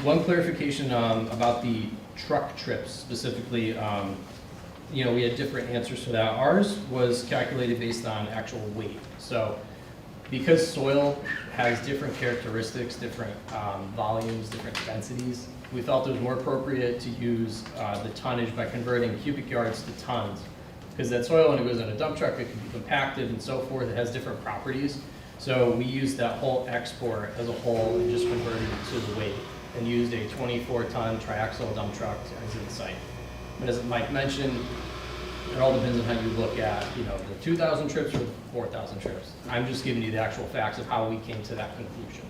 One clarification about the truck trips specifically. We had different answers for that. Ours was calculated based on actual weight. So because soil has different characteristics, different volumes, different densities, we felt it was more appropriate to use the tonnage by converting cubic yards to tons. Because that soil, when it goes in a dump truck, it can be compacted and so forth. It has different properties. So we used that whole export as a whole and just converted it to the weight and used a 24-ton triaxle dump truck to exit the site. But as Mike mentioned, it all depends on how you look at, the 2,000 trips or the 4,000 trips. I'm just giving you the actual facts of how we came to that conclusion.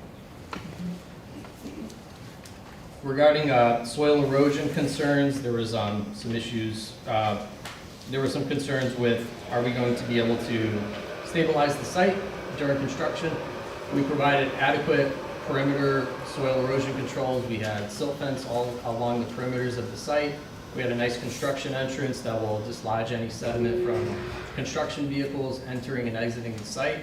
Regarding soil erosion concerns, there was some issues. There were some concerns with, are we going to be able to stabilize the site during construction? We provided adequate perimeter soil erosion controls. We had silt fence all along the perimeters of the site. We had a nice construction entrance that will dislodge any sediment from construction vehicles entering and exiting the site.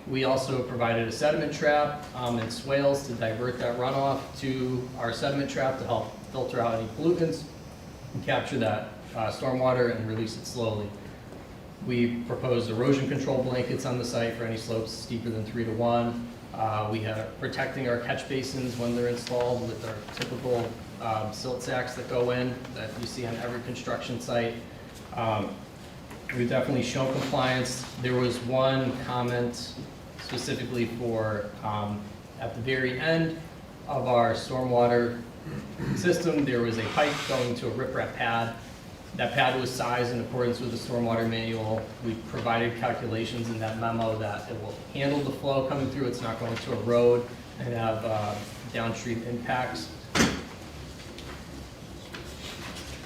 We also provided a sediment trap and swales to divert that runoff to our sediment trap to help filter out any pollutants and capture that stormwater and release it slowly. We proposed erosion control blankets on the site for any slopes steeper than 3 to 1. We have protecting our catch basins when they're installed with our typical silt sacks that go in that you see on every construction site. We've definitely shown compliance. There was one comment specifically for, at the very end of our stormwater system, there was a pipe going to a riprap pad. That pad was sized in accordance with the stormwater manual. We provided calculations in that memo that it will handle the flow coming through. It's not going to erode and have downstream impacts.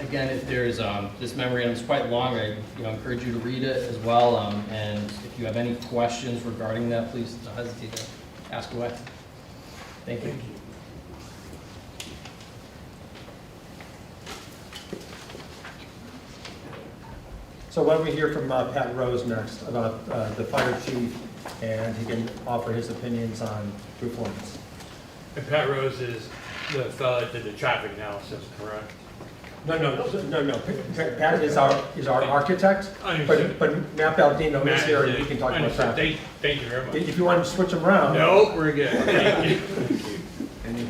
Again, if there's, this memorandum is quite long. I encourage you to read it as well. And if you have any questions regarding that, please don't hesitate to ask away. Thank you. So why don't we hear from Pat Rose next about the fire chief, and he can offer his opinions on roof lines. And Pat Rose is the fellow that did the traffic analysis, correct? No. Pat is our architect, I understand. but Matt Baldino is here, and he can talk I about understand. traffic. Thank you very much. If you want to switch them around. No, we're good. Thank you.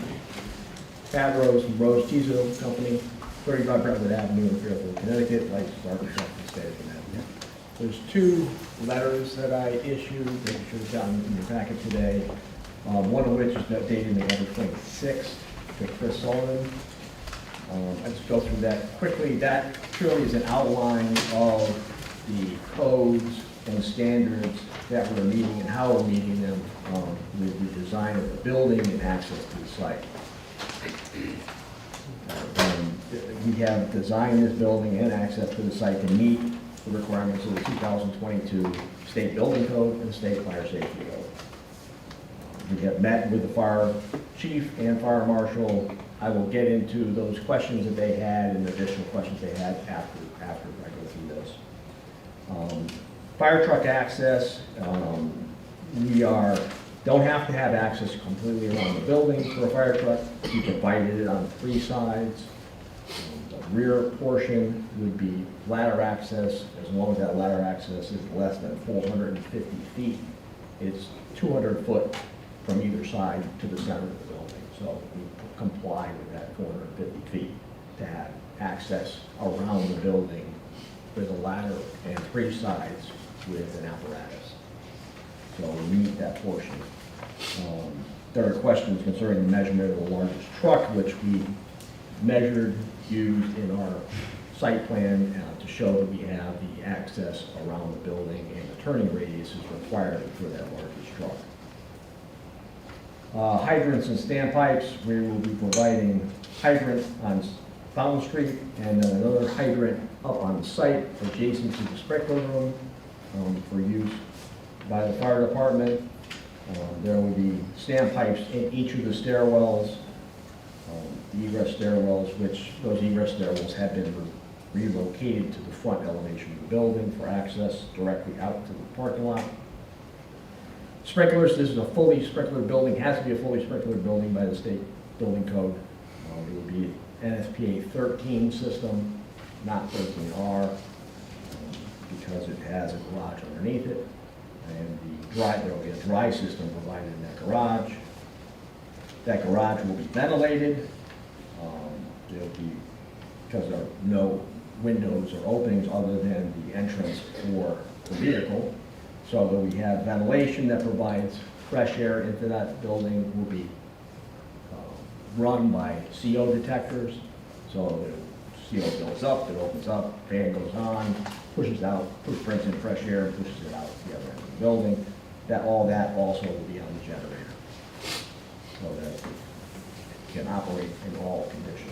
Pat Rose from Rose Tizo Company, 35 Brentwood Avenue in Fairfield, Connecticut, licensed architect in the state of Connecticut. There's 2 letters that I issued that you should have gotten in your packet today, one of which is dated November 26th to Chris Sullivan. I'll just go through that quickly. That truly is an outline of the codes and standards that we're meeting and how we're meeting them with the design of the building and access to the site. We have designed this building and access to the site to meet the requirements of the 2022 State Building Code and State Fire Safety Code. We have met with the fire chief and fire marshal. I will get into those questions that they had and additional questions they had after I go through this. Fire truck access, we don't have to have access completely around the building for a fire truck. We provided it on 3 sides. The rear portion would be ladder access, as long as that ladder access is less than 450 feet. It's 200 foot from either side to the center of the building. So we comply with that 450 feet to have access around the building with a ladder and 3 sides with an apparatus. So we meet that portion. There are questions concerning the measurement of the largest truck, which we measured, used in our site plan to show that we have the access around the building and the turning radius is required for that largest truck. Hydrants and standpipes, we will be providing hydrant on Fountain Street and then another hydrant up on the site adjacent to the sprinkler room for use by the fire department. There will be standpipes in each of the stairwells, the egress stairwells, which those egress stairwells have been relocated to the front elevation of the building for access directly out to the parking lot. Sprinklers, this is a fully sprinklered building, has to be a fully sprinklered building by the state building code. It will be NFPA 13 system, not 13R, because it has a garage underneath it. And there will be a dry system provided in that garage. That garage will be ventilated. There'll be, because there are no windows or openings other than the entrance for the vehicle. So that we have ventilation that provides fresh air into that building. Will be run by CO detectors. So the CO goes up, it opens up, fan goes on, pushes out, brings in fresh air, and pushes it out the other end of the building. All that also will be on the generator, so that it can operate in all conditions.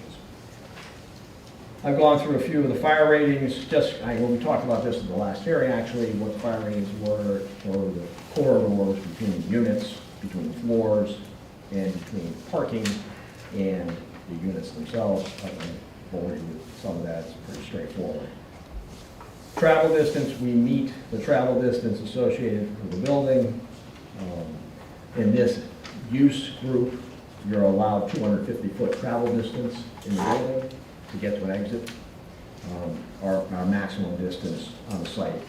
I've gone through a few of the fire ratings, when we talked about this in the last hearing, actually, what the fire ratings were for the corridors between units, between floors, and between parking and the units themselves. I'm boring with some of that, it's pretty straightforward. Travel distance, we meet the travel distance associated with the building. In this use group, you're allowed 250-foot travel distance in the building to get to an exit. Our maximum distance on the site,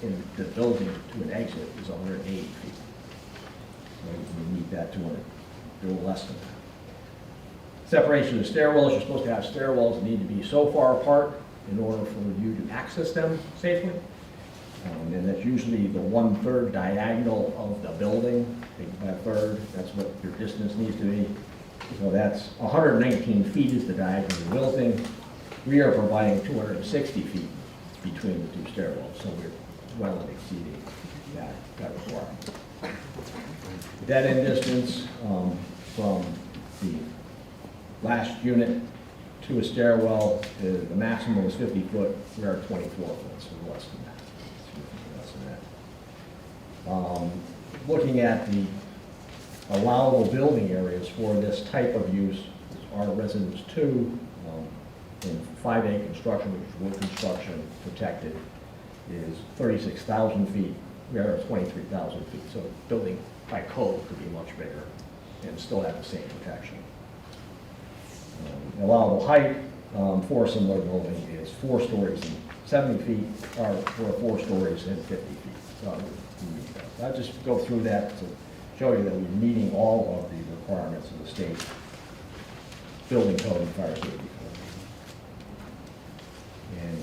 in the building to an exit is 180 feet. So we meet that 200, a little less than that. Separation of stairwells, you're supposed to have stairwells that need to be so far apart in order for you to access them safely. And that's usually the 1/3 diagonal of the building, by a third, that's what your distance needs to be. So that's 119 feet is the diagonal of the building. We are providing 260 feet between the two stairwells, so we're well exceeding that requirement. Dead end distance from the last unit to a stairwell, the maximum is 50 foot, we are 24 foot, so less than that. Looking at the allowable building areas for this type of use, our residence 2 in 5A construction, which is wood construction protected, is 36,000 feet. We are at 23,000 feet, so the building by code could be much bigger and still have the same protection. Allowable height for a similar building is 4 stories and 70 feet, or for 4 stories and 50 feet. So I'll just go through that to show you that we're meeting all of the requirements of the state building code and fire safety code. And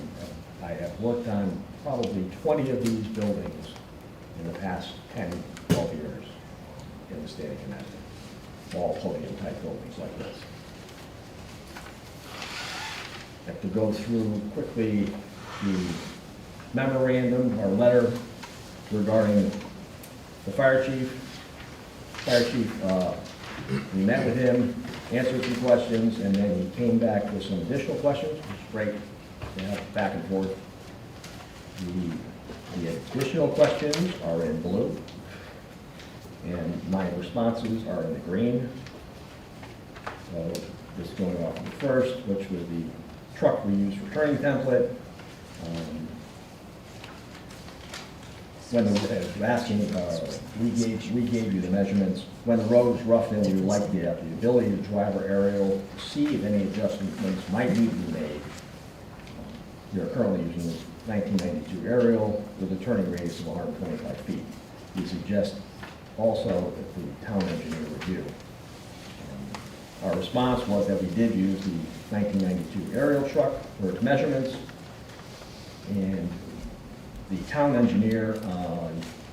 I have worked on probably 20 of these buildings in the past 10, 12 years in the state of Connecticut, all podium type buildings like this. I have to go through quickly the memorandum or letter regarding the fire chief. Fire chief, we met with him, answered some questions, and then he came back with some additional questions, which is great to have back and forth. The additional questions are in blue, and my responses are in the green. So just going off the first, which was the truck reuse returning template. When the asking, we gave you the measurements. When the road is rough, then we would like the ability to drive our aerial to see if any adjustments might need to be made. We are currently using the 1992 aerial with a turning radius of 125 feet. We suggest also that the town engineer review. Our response was that we did use the 1992 aerial truck for its measurements, and the town engineer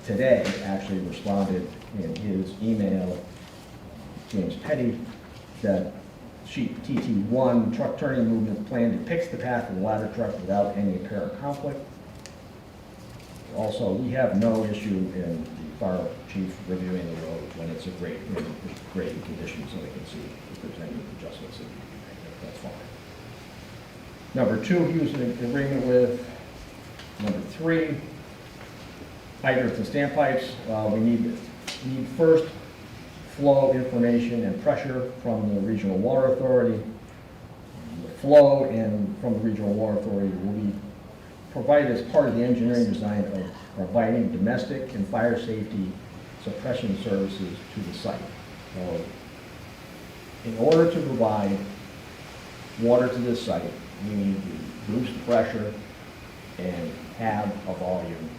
today actually responded in his email, James Petty, that sheet TT1 truck turning movement plan depicts the path of the ladder truck without any apparent conflict. Also, we have no issue in the fire chief reviewing the road when it's a great condition so they can see if there's any adjustments that need to be made. That's fine. Number 2, he was in agreement with. Number 3, hydrants and standpipes. We need first flow information and pressure from the Regional Water Authority. The flow from the Regional Water Authority will be provided as part of the engineering design of providing domestic and fire safety suppression services to the site. So, in order to provide water to this site, we need to boost the pressure and have a volume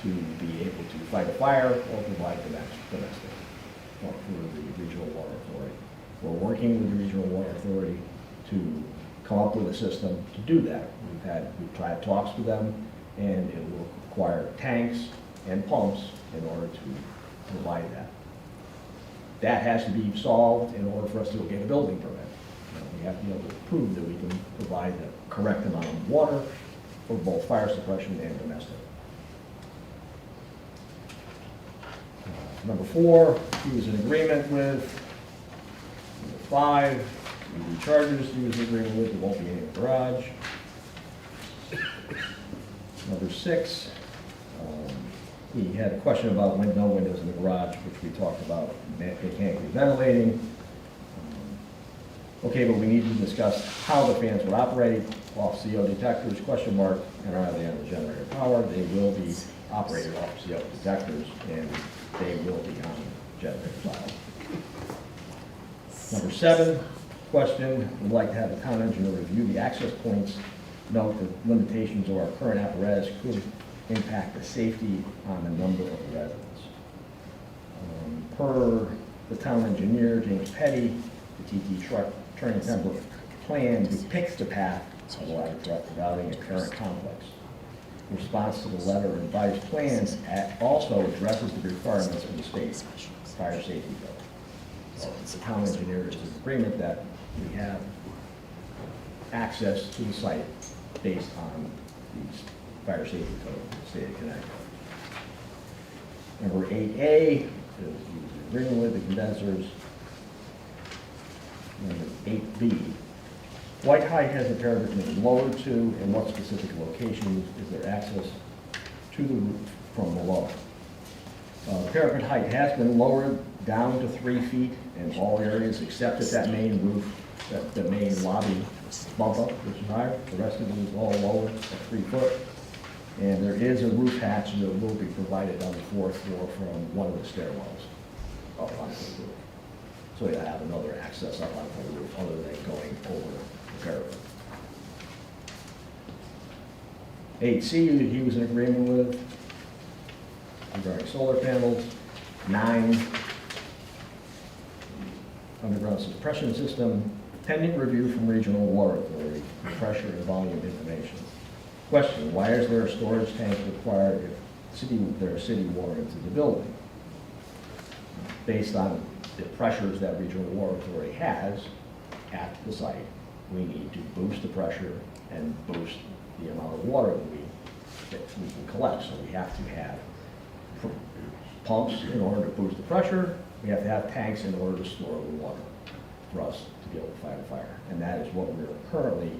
to be able to fight a fire or provide domestic for the Regional Water Authority. We're working with the Regional Water Authority to come up with a system to do that. We've tried talks with them, and it will require tanks and pumps in order to provide that. That has to be solved in order for us to get a building permit. We have to be able to prove that we can provide the correct amount of water for both fire suppression and domestic. Number 4, he was in agreement with. Number 5, EV chargers he was in agreement with, there won't be any in the garage. Number 6, he had a question about no windows in the garage, which we talked about, mechanically ventilating. Okay, but we need to discuss how the fans would operate, off CO detectors, question mark, and are they on the generator power? They will be operated off CO detectors, and they will be on generator power. Number 7, question, would like to have the town engineer review the access points, note that limitations of our current apparatus could impact the safety on a number of residents. Per the town engineer, James Petty, the TT truck turning template plan depicts the path of the ladder truck without any apparent conflicts. response to the letter and revised plans also addresses the requirements of the state fire safety code. So the town engineer is in agreement that we have access to the site based on the fire safety code of the state of Connecticut. Number 8A is agreeing with the condensers. Number 8B, what height has the parapet been lowered to, and what specific locations is there access to the roof from below? Parapet height has been lowered down to 3 feet in all areas except at that main roof, the main lobby bump up, which is higher. The rest of it is all lower at 3 foot. And there is a roof hatch that will be provided on the 4th floor from one of the stairwells up onto the roof. So you have another access up onto the roof other than going over the parapet. 8C, he was in agreement with regarding solar panels. 9, underground suppression system, pending review from Regional Water Authority, pressure and volume information. Question, why is there a storage tank required if there are city water into the building? Based on the pressures that Regional Water Authority has at the site, we need to boost the pressure and boost the amount of water that we can collect. So we have to have pumps in order to boost the pressure. We have to have tanks in order to store the water for us to be able to fight a fire. And that is what we're currently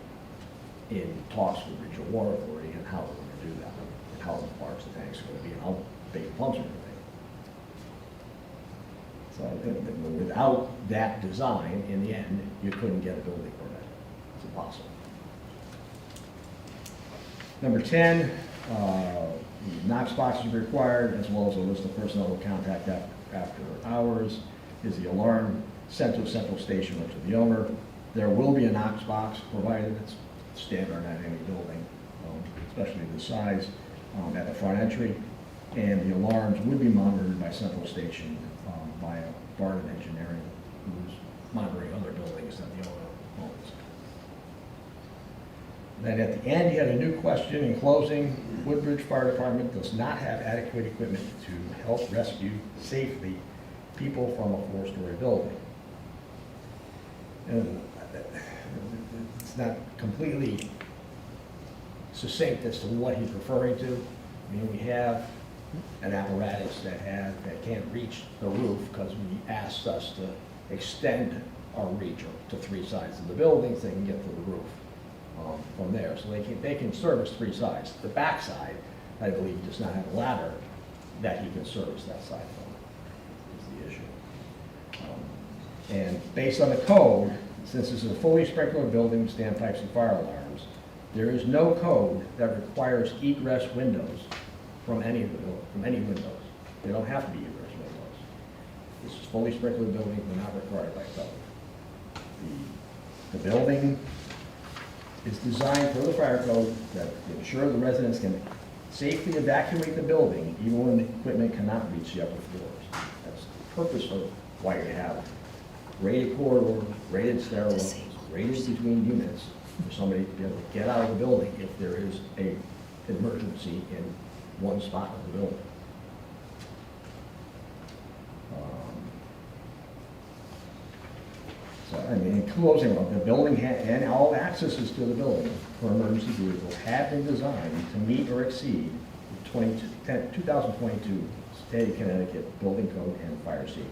in talks with Regional Water Authority and how we're going to do that, and how large the tanks are going to be, and how big the pumps are going to be. So without that design, in the end, you couldn't get a building permit. It's impossible. Number 10, Knox boxes required, as well as a list of personnel to contact after hours. Is the alarm sent to a central station or to the owner? There will be a Knox box provided. It's standard at any building, especially the size, at the front entry. And the alarms would be monitored by central station by a Barnett Engineering, who's monitoring other buildings that the owner owns. Then at the end, you had a new question in closing. Woodbridge Fire Department does not have adequate equipment to help rescue safely people from a 4-story building. And it's not completely succinct as to what he's referring to. I mean, we have an apparatus that can't reach the roof because we asked us to extend our reach to 3 sides of the building so they can get to the roof from there. So they can service 3 sides. The back side, I believe, does not have a ladder that he can service that side from, is the issue. And based on the code, since this is a fully sprinkler building, standpipes and fire alarms, there is no code that requires egress windows from any windows. They don't have to be egress windows. This is fully sprinkler building, they're not required by code. The building is designed for the fire code that ensure the residents can safely evacuate the building even when the equipment cannot reach the upper floors. That's the purpose of why you have rated corridors, rated stairwells, rated between units for somebody to be able to get out of the building if there is an emergency in one spot of the building. So, I mean, in closing, the building and all accesses to the building for emergency vehicles have been designed to meet or exceed the 2022 State of Connecticut Building Code and Fire Safety Code.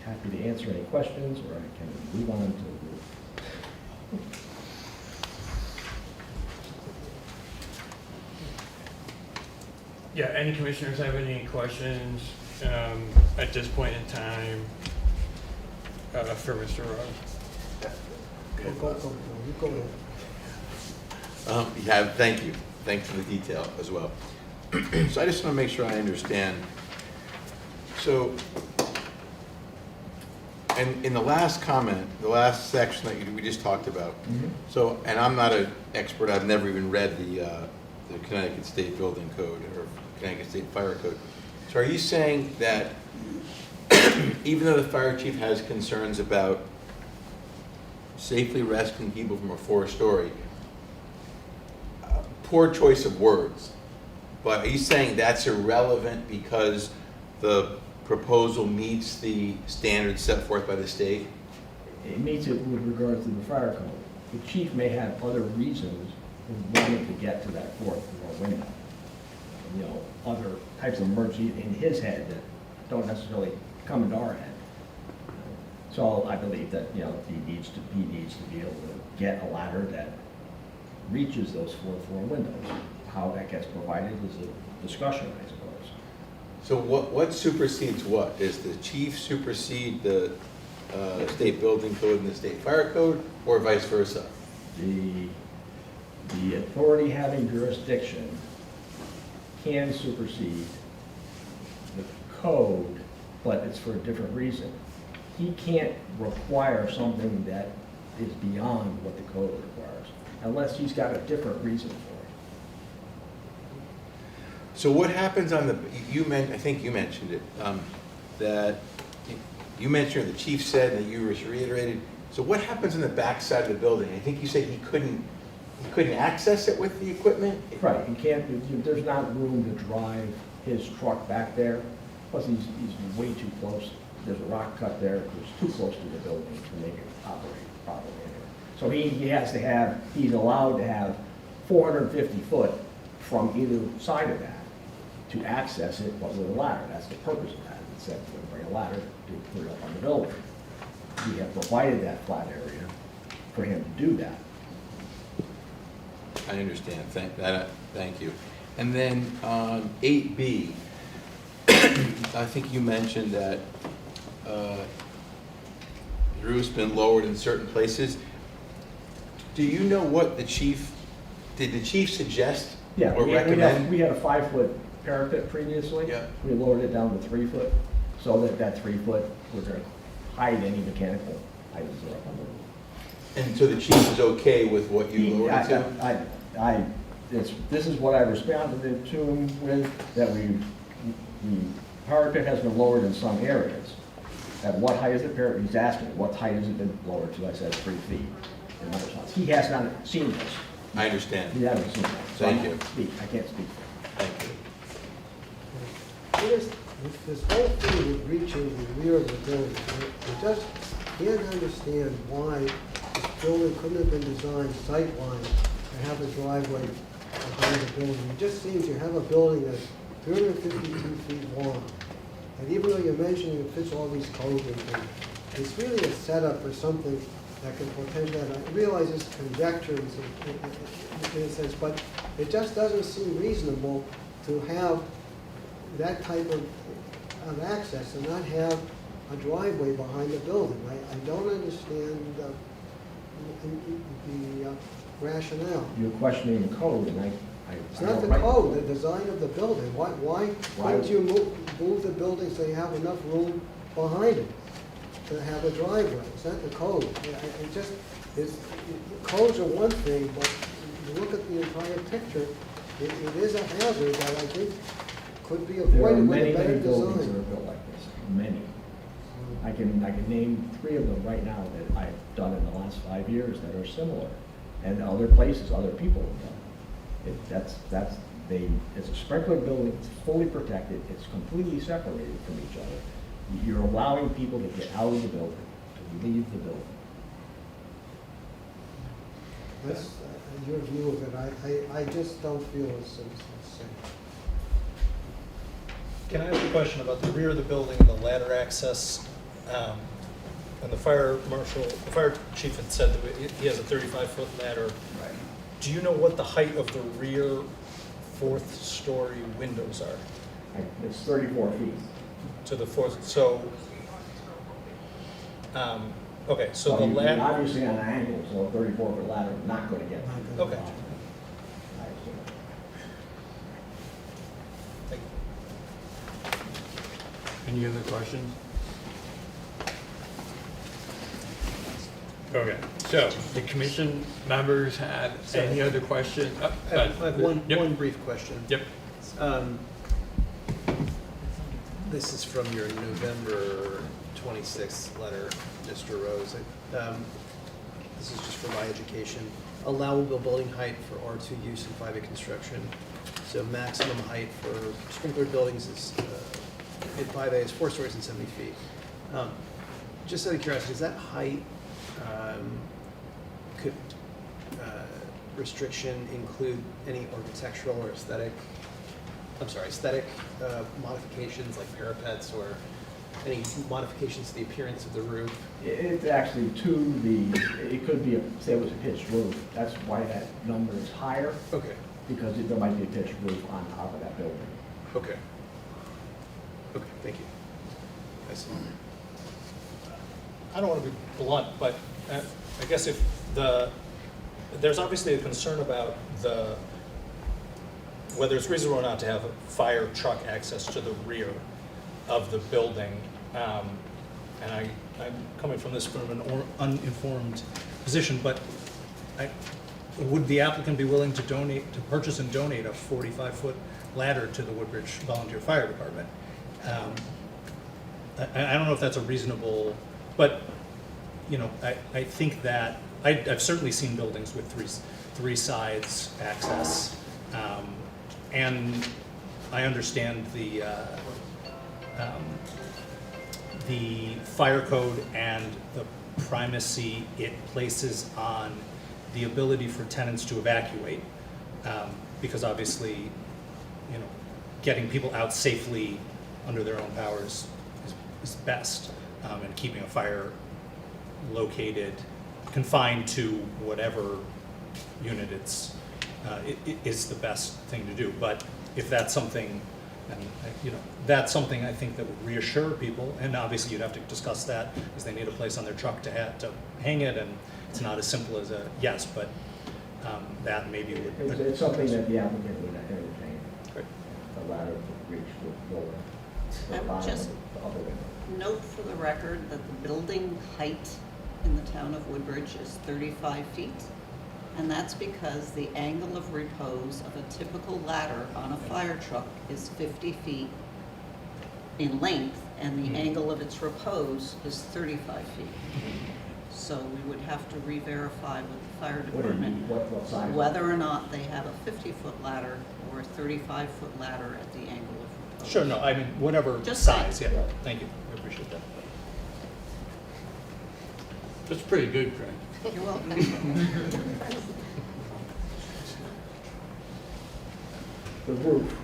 Happy to answer any questions, or I can move on to Yeah, any commissioners have any questions at this point in time for Mr. Rowe? Go ahead. Yeah, thank you. Thanks for the detail as well. So I just want to make sure I understand. So, and in the last comment, the last section that we just talked about, so, and I'm not an expert, I've never even read the Connecticut State Building Code or Connecticut State Fire Code. So are you saying that even though the fire chief has concerns about safely rescuing people from a 4-story, poor choice of words, but are you saying that's irrelevant because the proposal meets the standards set forth by the state? It meets it with regard to the fire code. The chief may have other reasons for wanting to get to that fourth floor window. You know, other types of emergency in his head that don't necessarily come into our head. So I believe that, you know, he needs to be able to get a ladder that reaches those fourth floor windows. How that gets provided is a discussion, I suppose. So what supersedes what? Does the chief supersede the state building code and the state fire code, or vice versa? The authority having jurisdiction can supersede the code, but it's for a different reason. He can't require something that is beyond what the code requires, unless he's got a different reason for it. So what happens on the, I think you mentioned it, that you mentioned, the chief said, and you just reiterated, so what happens on the back side of the building? I think you said he couldn't access it with the equipment? Right, he can't, there's not room to drive his truck back there, plus he's way too close. There's a rock cut there, it's too close to the building to make it operate properly anyway. So he has to have, he's allowed to have 450 foot from either side of that to access it, but with a ladder. That's the purpose of that. It's that to bring a ladder to put it up on the building. We have provided that flat area for him to do that. I understand, thank you. And then on 8B, I think you mentioned that the roof's been lowered in certain places. Do you know what did the chief suggest or recommend? We had a 5-foot parapet previously. Yeah. We lowered it down to 3 foot, so that 3 foot, we're gonna hide any mechanical items that are up on the roof. And so the chief is okay with what you lowered it to? This is what I responded to him with, that the parapet has been lowered in some areas. At what height is the parapet? He's asking, what height has it been lowered to? I said 3 feet in other spots. He has not seen this. I understand. He hasn't seen that. So Thank I you. can't speak. I can't speak. Thank you. This whole thing with reaching the rear of the building, I just can't understand why this building couldn't have been designed sight-wise to have a driveway behind the building. It just seems you have a building that's 352 feet long, and even though you're mentioning it fits all these codes and things, it's really a setup for something that can potentially, and I realize it's conjecture in a sense, but it just doesn't seem reasonable to have that type of access and not have a driveway behind the building. I don't understand the rationale. You're questioning the code, and It's not the code, the design of the building. Why couldn't you move the building so you have enough room behind it to have a driveway? It's not the code. Codes are one thing, but you look at the entire picture, it is a hazard that I think could be There are avoided with many, a better many buildings that design. are built like this, many. I can name 3 of them right now that I've done in the last 5 years that are similar. And other places, other people have done. It's a sprinkler building, it's fully protected, it's completely separated from each other. You're allowing people to get out of the building, to leave the building. That's your view of it. I just don't feel it's safe. Can I ask a question about the rear of the building and the ladder access? And the fire chief had said that he has a 35-foot ladder. Right. Do you know what the height of the rear 4th-story windows are? It's 34 feet. To the 4th, so, okay, so the You're ladder, obviously on an angle, so a 34-foot ladder is not going to get. okay. I assume. Thank you. Any other questions? Okay, so the commission members have any other questions? I have one Yep. brief question. Yep. This is from your November 26th letter, Mr. Rose. This is just for my education. allowable building height for R2 use in 5A construction. So maximum height for sprinklered buildings is, in 5A is 4 stories and 70 feet. Just out of curiosity, does that height could restriction include any architectural or aesthetic modifications like parapets or any modifications to the appearance of the roof? It's actually it could be, say it was a pitched roof. That's why that number is higher, Okay, because there might be a pitched roof on top of that building. okay. Okay, thank you. I see. I don't want to be blunt, but I guess if there's obviously a concern about whether it's reasonable or not to have a fire truck access to the rear of the building. And I'm coming from this from an uninformed position, but would the applicant be willing to purchase and donate a 45-foot ladder to the Woodbridge Volunteer Fire Department? I don't know if that's a reasonable, but I think that I've certainly seen buildings with three sides access, and I understand the fire code and the primacy it places on the ability for tenants to evacuate, because obviously, getting people out safely under their own powers is best, and keeping a fire located, confined to whatever unit it's is the best thing to do. But if that's something, and that's something I think that would reassure people, and obviously you'd have to discuss that because they need a place on their truck to hang it, and it's not as simple as a yes, but that maybe would. It's something that the applicant would entertain. Great. The ladder to reach the lower. I would just note for the record that the building height in the town of Woodbridge is 35 feet. And that's because the angle of repose of a typical ladder on a fire truck is 50 feet in length, and the angle of its repose is 35 feet. So we would have to re-verify with the fire department What size? whether or not they have a 50-foot ladder or a 35-foot ladder at the angle of repose. Sure, no, I mean, whatever Just size, saying. yeah, thank you, I appreciate that. That's pretty good, Craig. You're welcome. The roof.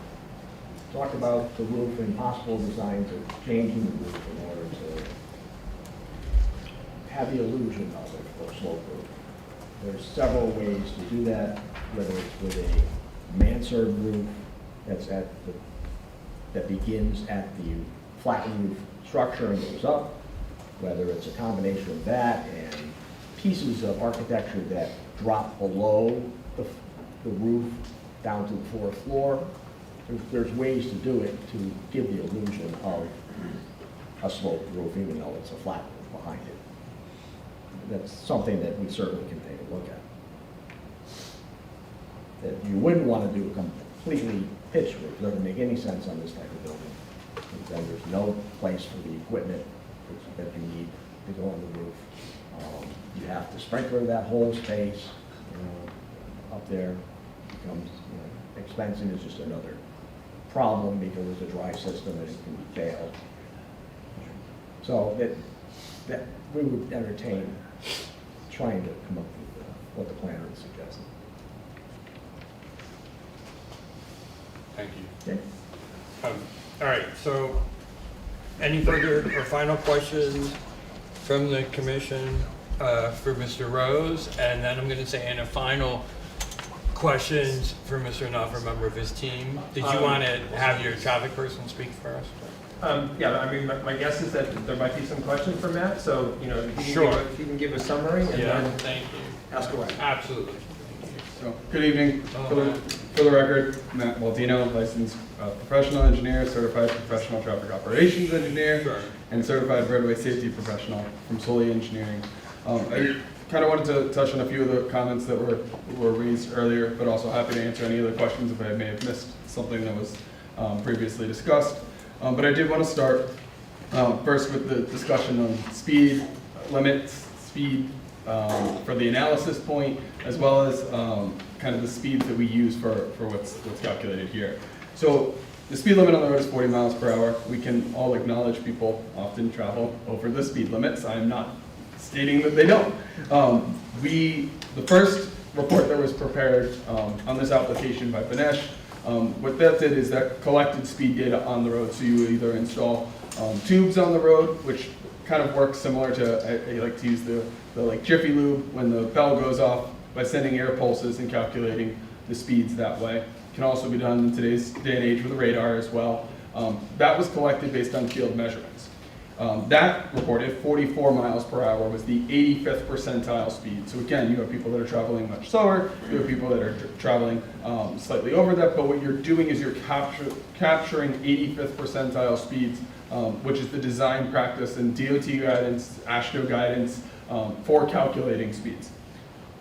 Talk about the roof and possible designs of changing the roof in order to have the illusion of it for a slope roof. There's several ways to do that, whether it's with a mansard roof that begins at the flattened roof structure and goes up, whether it's a combination of that and pieces of architecture that drop below the roof down to the fourth floor. There's ways to do it to give the illusion of a sloped roof, even though it's a flat roof behind it. That's something that we certainly can take a look at. That you wouldn't want to do a completely pitched roof. It doesn't make any sense on this type of building. Then there's no place for the equipment that you need to go on the roof. You have to sprinkler that whole space up there. Becomes expensive. Is just another problem because it's a dry system and it can fail. So that we would entertain trying to come up with what the planner is suggesting. Thank you. Okay. All right, so any further or final questions from the commission for Mr. Rose? And then I'm going to say, and a final questions for Mr. Nuff, a member of his team. Did you want to have your traffic person speak first? Yeah, I mean, my guess is that there might be some questions for Matt, so, Sure. he can give a summary and Yeah, then thank you. ask away. Absolutely. So, good evening. For the record, Matt Baldino, licensed professional engineer, certified professional traffic operations engineer, Sure. and certified roadway safety professional from Solely Engineering. I kind of wanted to touch on a few of the comments that were raised earlier, but also happy to answer any other questions if I may have missed something that was previously discussed. But I did want to start first with the discussion on speed limits, speed for the analysis point, as well as kind of the speeds that we use for what's calculated here. So the speed limit on the road is 40 miles per hour. We can all acknowledge people often travel over the speed limits. I'm not stating that they don't. The first report that was prepared on this application by Banesh, what that did is that collected speed data on the road. So you either install tubes on the road, which kind of works similar to, I like to use the like Jiffy Lube when the bell goes off by sending air pulses and calculating the speeds that way. It can also be done in today's day and age with radar as well. That was collected based on field measurements. That reported 44 miles per hour was the 85th percentile speed. So again, you have people that are traveling much slower, you have people that are traveling slightly over that, but what you're doing is you're capturing 85th percentile speeds, which is the design practice and DOT guidance, AASHTO guidance for calculating speeds.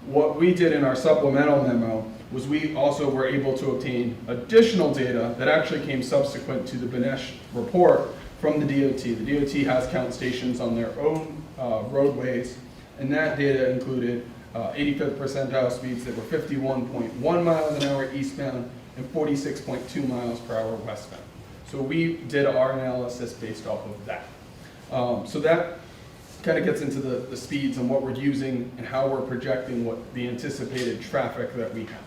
What we did in our supplemental memo was we also were able to obtain additional data that actually came subsequent to the Banesh report from the DOT. The DOT has count stations on their own roadways, and that data included 85th percentile speeds that were 51.1 miles an hour eastbound and 46.2 miles per hour westbound. So we did our analysis based off of that. So that kind of gets into the speeds and what we're using and how we're projecting what the anticipated traffic that we have.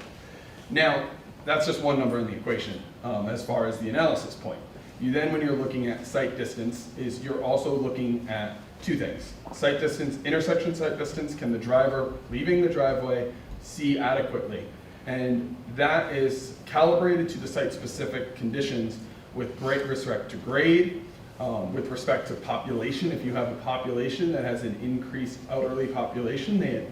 Now, that's just one number in the equation as far as the analysis point. You then, when you're looking at sight distance, is you're also looking at two things. Sight distance, intersection sight distance, can the driver leaving the driveway see adequately? And that is calibrated to the site-specific conditions with great respect to grade, with respect to population. If you have a population that has an increased elderly population, they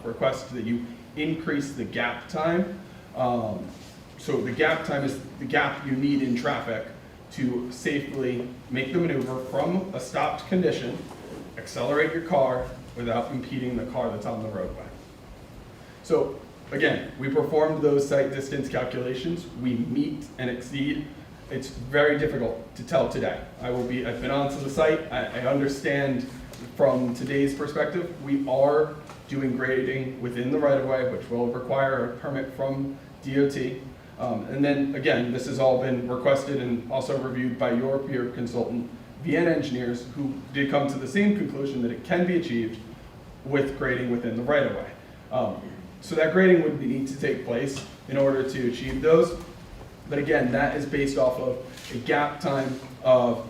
request that you increase the gap time. So the gap time is the gap you need in traffic to safely make the maneuver from a stopped condition, accelerate your car without impeding the car that's on the roadway. So again, we performed those sight distance calculations. We meet and exceed. It's very difficult to tell today. I've been onto the site. I understand from today's perspective, we are doing grading within the right-of-way, which will require a permit from DOT. And then again, this has all been requested and also reviewed by your peer consultant, VN Engineers, who did come to the same conclusion that it can be achieved with grading within the right-of-way. So that grading would need to take place in order to achieve those. But again, that is based off of a gap time of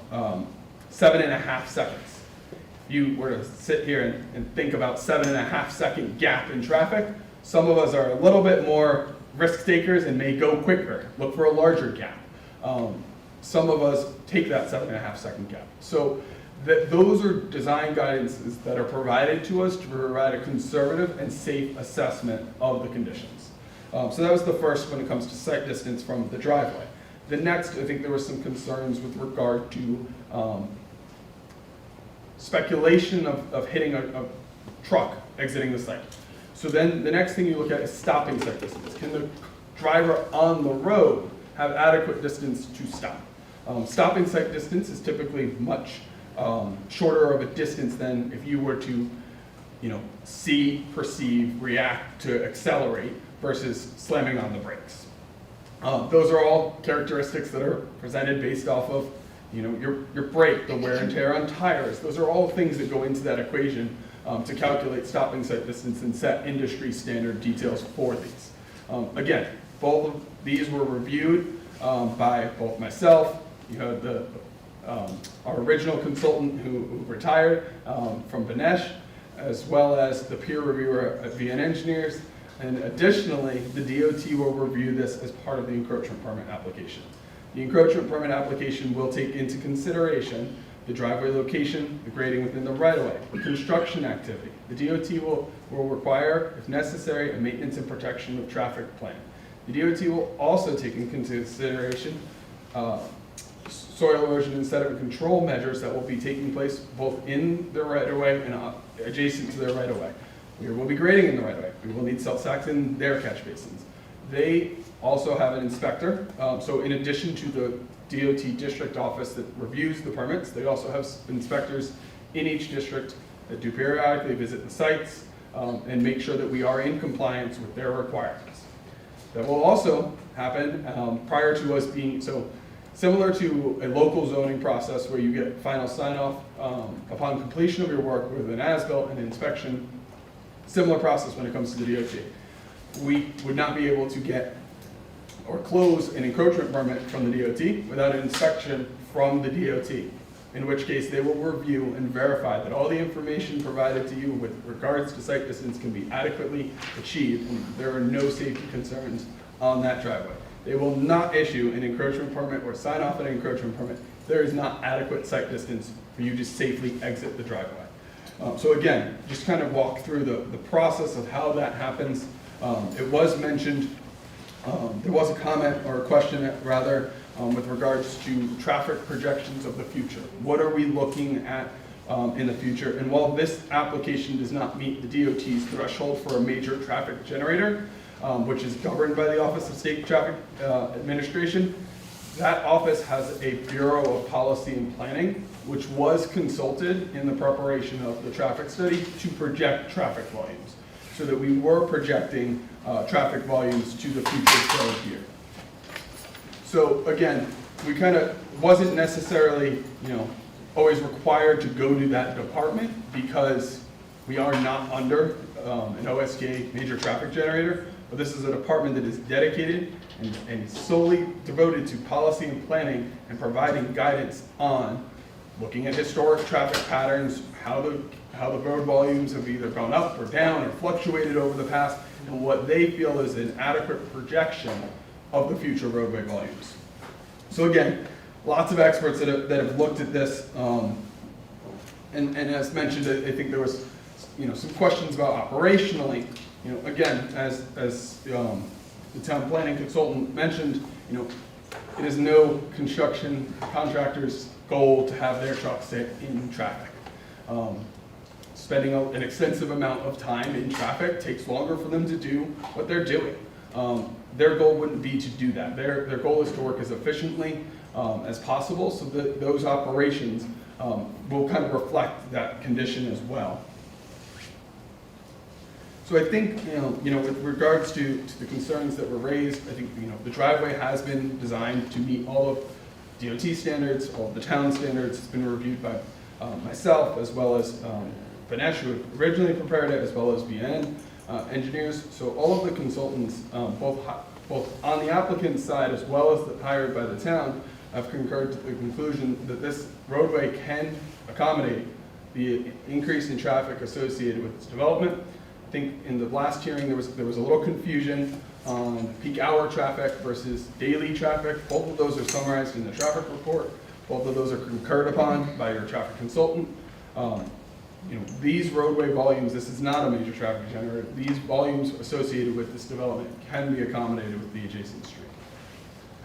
7.5 seconds. If you were to sit here and think about 7.5 second gap in traffic, some of us are a little bit more risk takers and may go quicker, look for a larger gap. Some of us take that 7.5 second gap. So those are design guidances that are provided to us to provide a conservative and safe assessment of the conditions. So that was the first when it comes to sight distance from the driveway. The next, I think there were some concerns with regard to speculation of hitting a truck exiting the site. So then the next thing you look at is stopping sight distance. Can the driver on the road have adequate distance to stop? Stopping sight distance is typically much shorter of a distance than if you were to, see, perceive, react, to accelerate versus slamming on the brakes. Those are all characteristics that are presented based off of, your brake, the wear and tear on tires. Those are all things that go into that equation to calculate stopping sight distance and set industry standard details for these. Again, both of these were reviewed by both myself, you had our original consultant who retired from Banesh, as well as the peer reviewer at VN Engineers. And additionally, the DOT will review this as part of the encroachment permit application. The encroachment permit application will take into consideration the driveway location, the grading within the right-of-way, the construction activity. The DOT will require, if necessary, a maintenance and protection of traffic plan. The DOT will also take into consideration soil erosion and sediment control measures that will be taking place both in the right-of-way and adjacent to their right-of-way. We will be grading in the right-of-way. We will need silt sacks in their catch basins. They also have an inspector. So in addition to the DOT district office that reviews the permits, they also have inspectors in each district that do periodically visit the sites, and make sure that we are in compliance with their requirements. That will also happen prior to us being, so similar to a local zoning process where you get final sign-off upon completion of your work with an as-built and inspection, similar process when it comes to the DOT. We would not be able to get or close an encroachment permit from the DOT without an inspection from the DOT, in which case they will review and verify that all the information provided to you with regards to site distance can be adequately achieved and there are no safety concerns on that driveway. They will not issue an encroachment permit or sign off an encroachment permit. There is not adequate site distance for you to safely exit the driveway. So again, just kind of walk through the process of how that happens. It was mentioned, there was a comment or a question rather with regards to traffic projections of the future. What are we looking at in the future? And while this application does not meet the DOT's threshold for a major traffic generator, which is governed by the Office of State Traffic Administration, that office has a Bureau of Policy and Planning, which was consulted in the preparation of the traffic study to project traffic volumes, so that we were projecting traffic volumes to the future shown here. So again, we kind of wasn't necessarily, always required to go to that department because we are not under an OSK major traffic generator, but this is a department that is dedicated and solely devoted to policy and planning and providing guidance on looking at historic traffic patterns, how the road volumes have either gone up or down or fluctuated over the past, and what they feel is an adequate projection of the future roadway volumes. So again, lots of experts that have looked at this, and as mentioned, I think there was some questions about operationally. Again, as the town planning consultant mentioned, it is no construction contractor's goal to have their trucks sit in traffic. Spending an extensive amount of time in traffic takes longer for them to do what they're doing. Their goal wouldn't be to do that. Their goal is to work as efficiently as possible, so that those operations will kind of reflect that condition as well. So I think, with regards to the concerns that were raised, I think, the driveway has been designed to meet all of DOT standards, all of the town standards. It's been reviewed by myself as well as Banesh, who originally prepared it, as well as BN engineers. So all of the consultants, both on the applicant's side as well as hired by the town, have concurred to the conclusion that this roadway can accommodate the increase in traffic associated with its development. I think in the last hearing there was a little confusion on peak hour traffic versus daily traffic. Both of those are summarized in the traffic report. Both of those are concurred upon by your traffic consultant. These roadway volumes, this is not a major traffic generator. These volumes associated with this development can be accommodated with the adjacent street.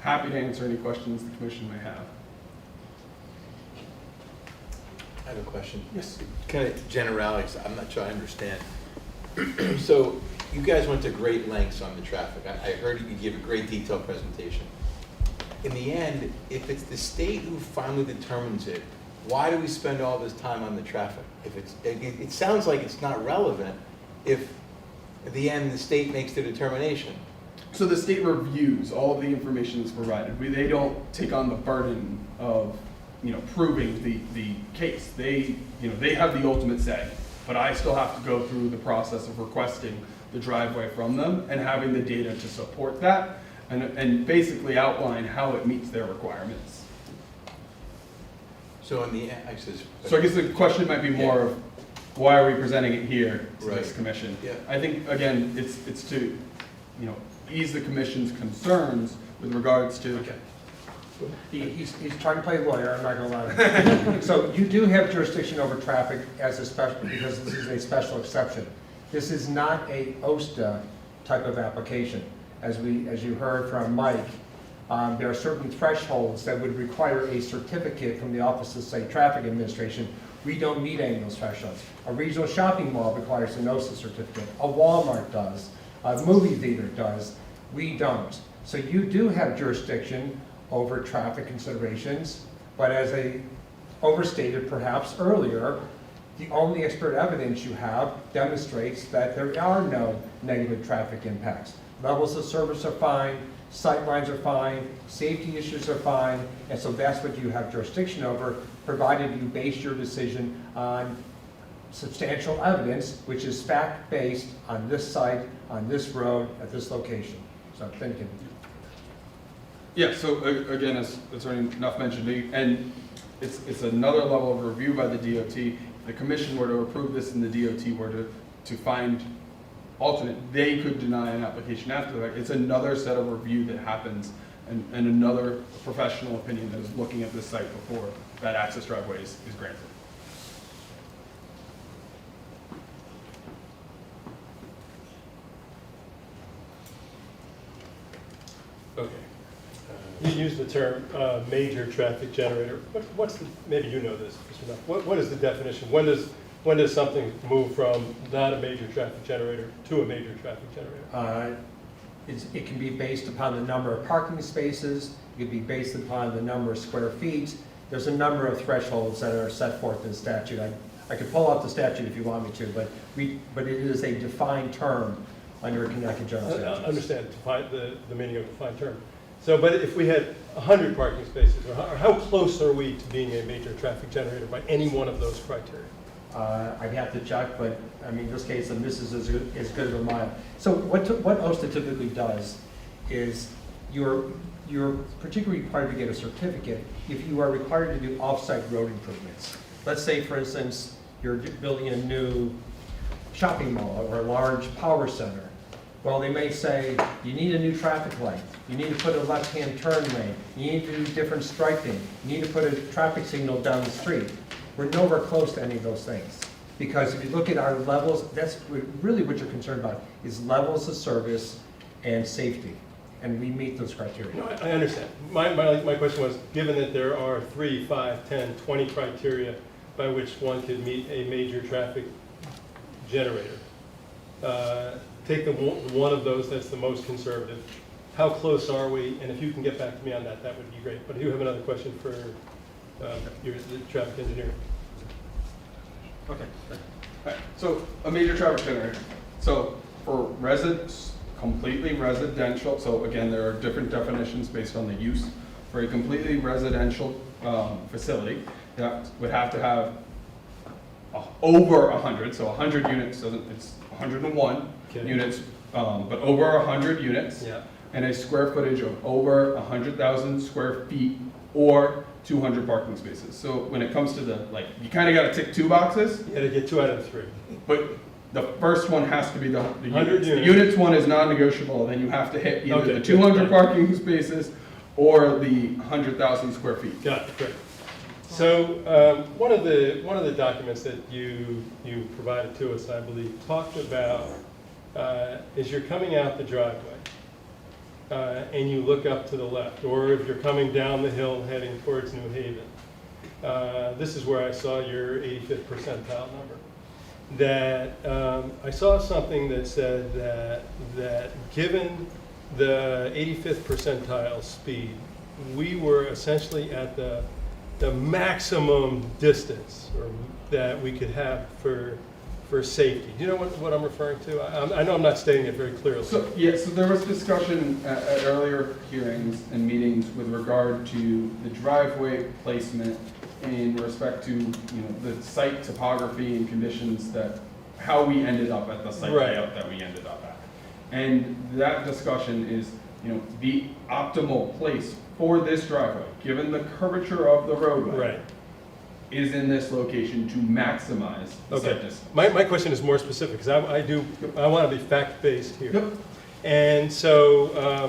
Happy to answer any questions the commission may have. I have a question. Yes. Kind of generalities, I'm not sure I understand. So you guys went to great lengths on the traffic. I heard you give a great detailed presentation. In the end, if it's the state who finally determines it, why do we spend all this time on the traffic? It sounds like it's not relevant if at the end the state makes the determination. So the state reviews all of the information that's provided. They don't take on the burden of proving the case. They have the ultimate say, but I still have to go through the process of requesting the driveway from them and having the data to support that and basically outline how it meets their requirements. So in the So I guess the question might be more of why are we presenting it here to Right. this commission? Yeah. I think again it's to ease the commission's concerns with regards to. Okay. He's trying to play lawyer, I'm not gonna lie. So you do have jurisdiction over traffic as a special, because this is a special exception. This is not a OSTA type of application. As you heard from Mike, there are certain thresholds that would require a certificate from the Office of State Traffic Administration. We don't meet any of those thresholds. A regional shopping mall requires an OSTA certificate. A Walmart does. A movie theater does. We don't. So you do have jurisdiction over traffic considerations, but as I overstated perhaps earlier, The only expert evidence you have demonstrates that there are no negative traffic impacts. Levels of service are fine, sight lines are fine, safety issues are fine, and so that's what you have jurisdiction over, provided you base your decision on substantial evidence, which is fact-based on this site, on this road, at this location. So, thank you. Yeah, so again, as Attorney Nuff mentioned, and it's another level of review by the DOT. If the commission were to approve this and the DOT were to find alternate, they could deny an application after that. It's another set of review that happens and another professional opinion that is looking at this site before that access driveway is granted. Okay. You used the term major traffic generator. What's the, maybe you know this, Mr. Nuff. What is the definition? When does something move from not a major traffic generator to a major traffic generator? It can be based upon the number of parking spaces, it could be based upon the number of square feet. There's a number of thresholds that are set forth in statute. I could pull out the statute if you want me to, but it is a defined term under Connecticut General Statutes. I understand the meaning of defined term. So, but if we had 100 parking spaces, or how close are we to being a major traffic generator by any one of those criteria? I'd have to check, but I mean, in this case, and this is as good as a mile. So what OSTA typically does is you're particularly required to get a certificate if you are required to do off-site road improvements. Let's say, for instance, you're building a new shopping mall or a large power center. Well, they may say, you need a new traffic light, you need to put a left-hand turn lane, you need to do different striping, you need to put a traffic signal down the street. We're nowhere close to any of those things. Because if you look at our levels, that's really what you're concerned about, is levels of service and safety. And we meet those criteria. No, I understand. My question was, given that there are 3, 5, 10, 20 criteria by which one could meet a major traffic generator, take the one of those that's the most conservative. How close are we? And if you can get back to me on that, that would be great. But I do have another question for the traffic engineer. Okay. All right. So a major traffic generator. So for residents, completely residential. So again, there are different definitions based on the use. For a completely residential facility, that would have to have over 100. So 100 units doesn't. It's 101 units, but over 100 units. Yeah. And a square footage of over 100,000 square feet or 200 parking spaces. So when it comes to the, like, you kind of got to tick 2 boxes. You got to get 2 out of 3. But the first one has to be the 100 units. The units. units one is non-negotiable. Then you have to hit either Okay, the 200 good. parking spaces or the 100,000 square feet. Got it, great. So one of the documents that you provided to us, I believe, talked about is you're coming out the driveway and you look up to the left, or if you're coming down the hill heading towards New Haven. This is where I saw your 85th percentile number. That I saw something that said that given the 85th percentile speed, we were essentially at the maximum distance that we could have for safety. Do you know what I'm referring to? I know I'm not stating it very clearly. So yeah, so there was discussion at earlier hearings and meetings with regard to the driveway placement in respect to, you know, the site topography and conditions, that how we ended up at the site layout that we ended up at. And that discussion is, you know, the optimal place for this driveway, given the curvature of the roadway, is in this location to maximize the site distance. My question is more specific, because I want to be fact-based here. Yep. And so,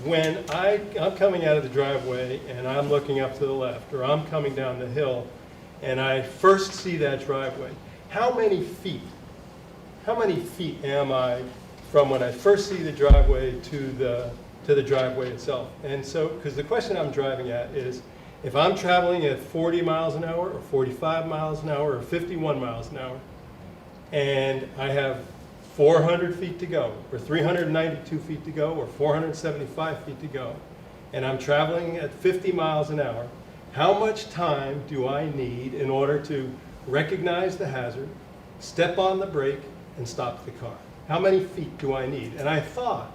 when I'm coming out of the driveway and I'm looking up to the left, or I'm coming down the hill, and I first see that driveway, how many feet am I from when I first see the driveway to the driveway itself? And so, because the question I'm driving at is, if I'm traveling at 40 miles an hour, or 45 miles an hour, or 51 miles an hour, and I have 400 feet to go, or 392 feet to go, or 475 feet to go, and I'm traveling at 50 miles an hour, how much time do I need in order to recognize the hazard, step on the brake, and stop the car. How many feet do I need? And I thought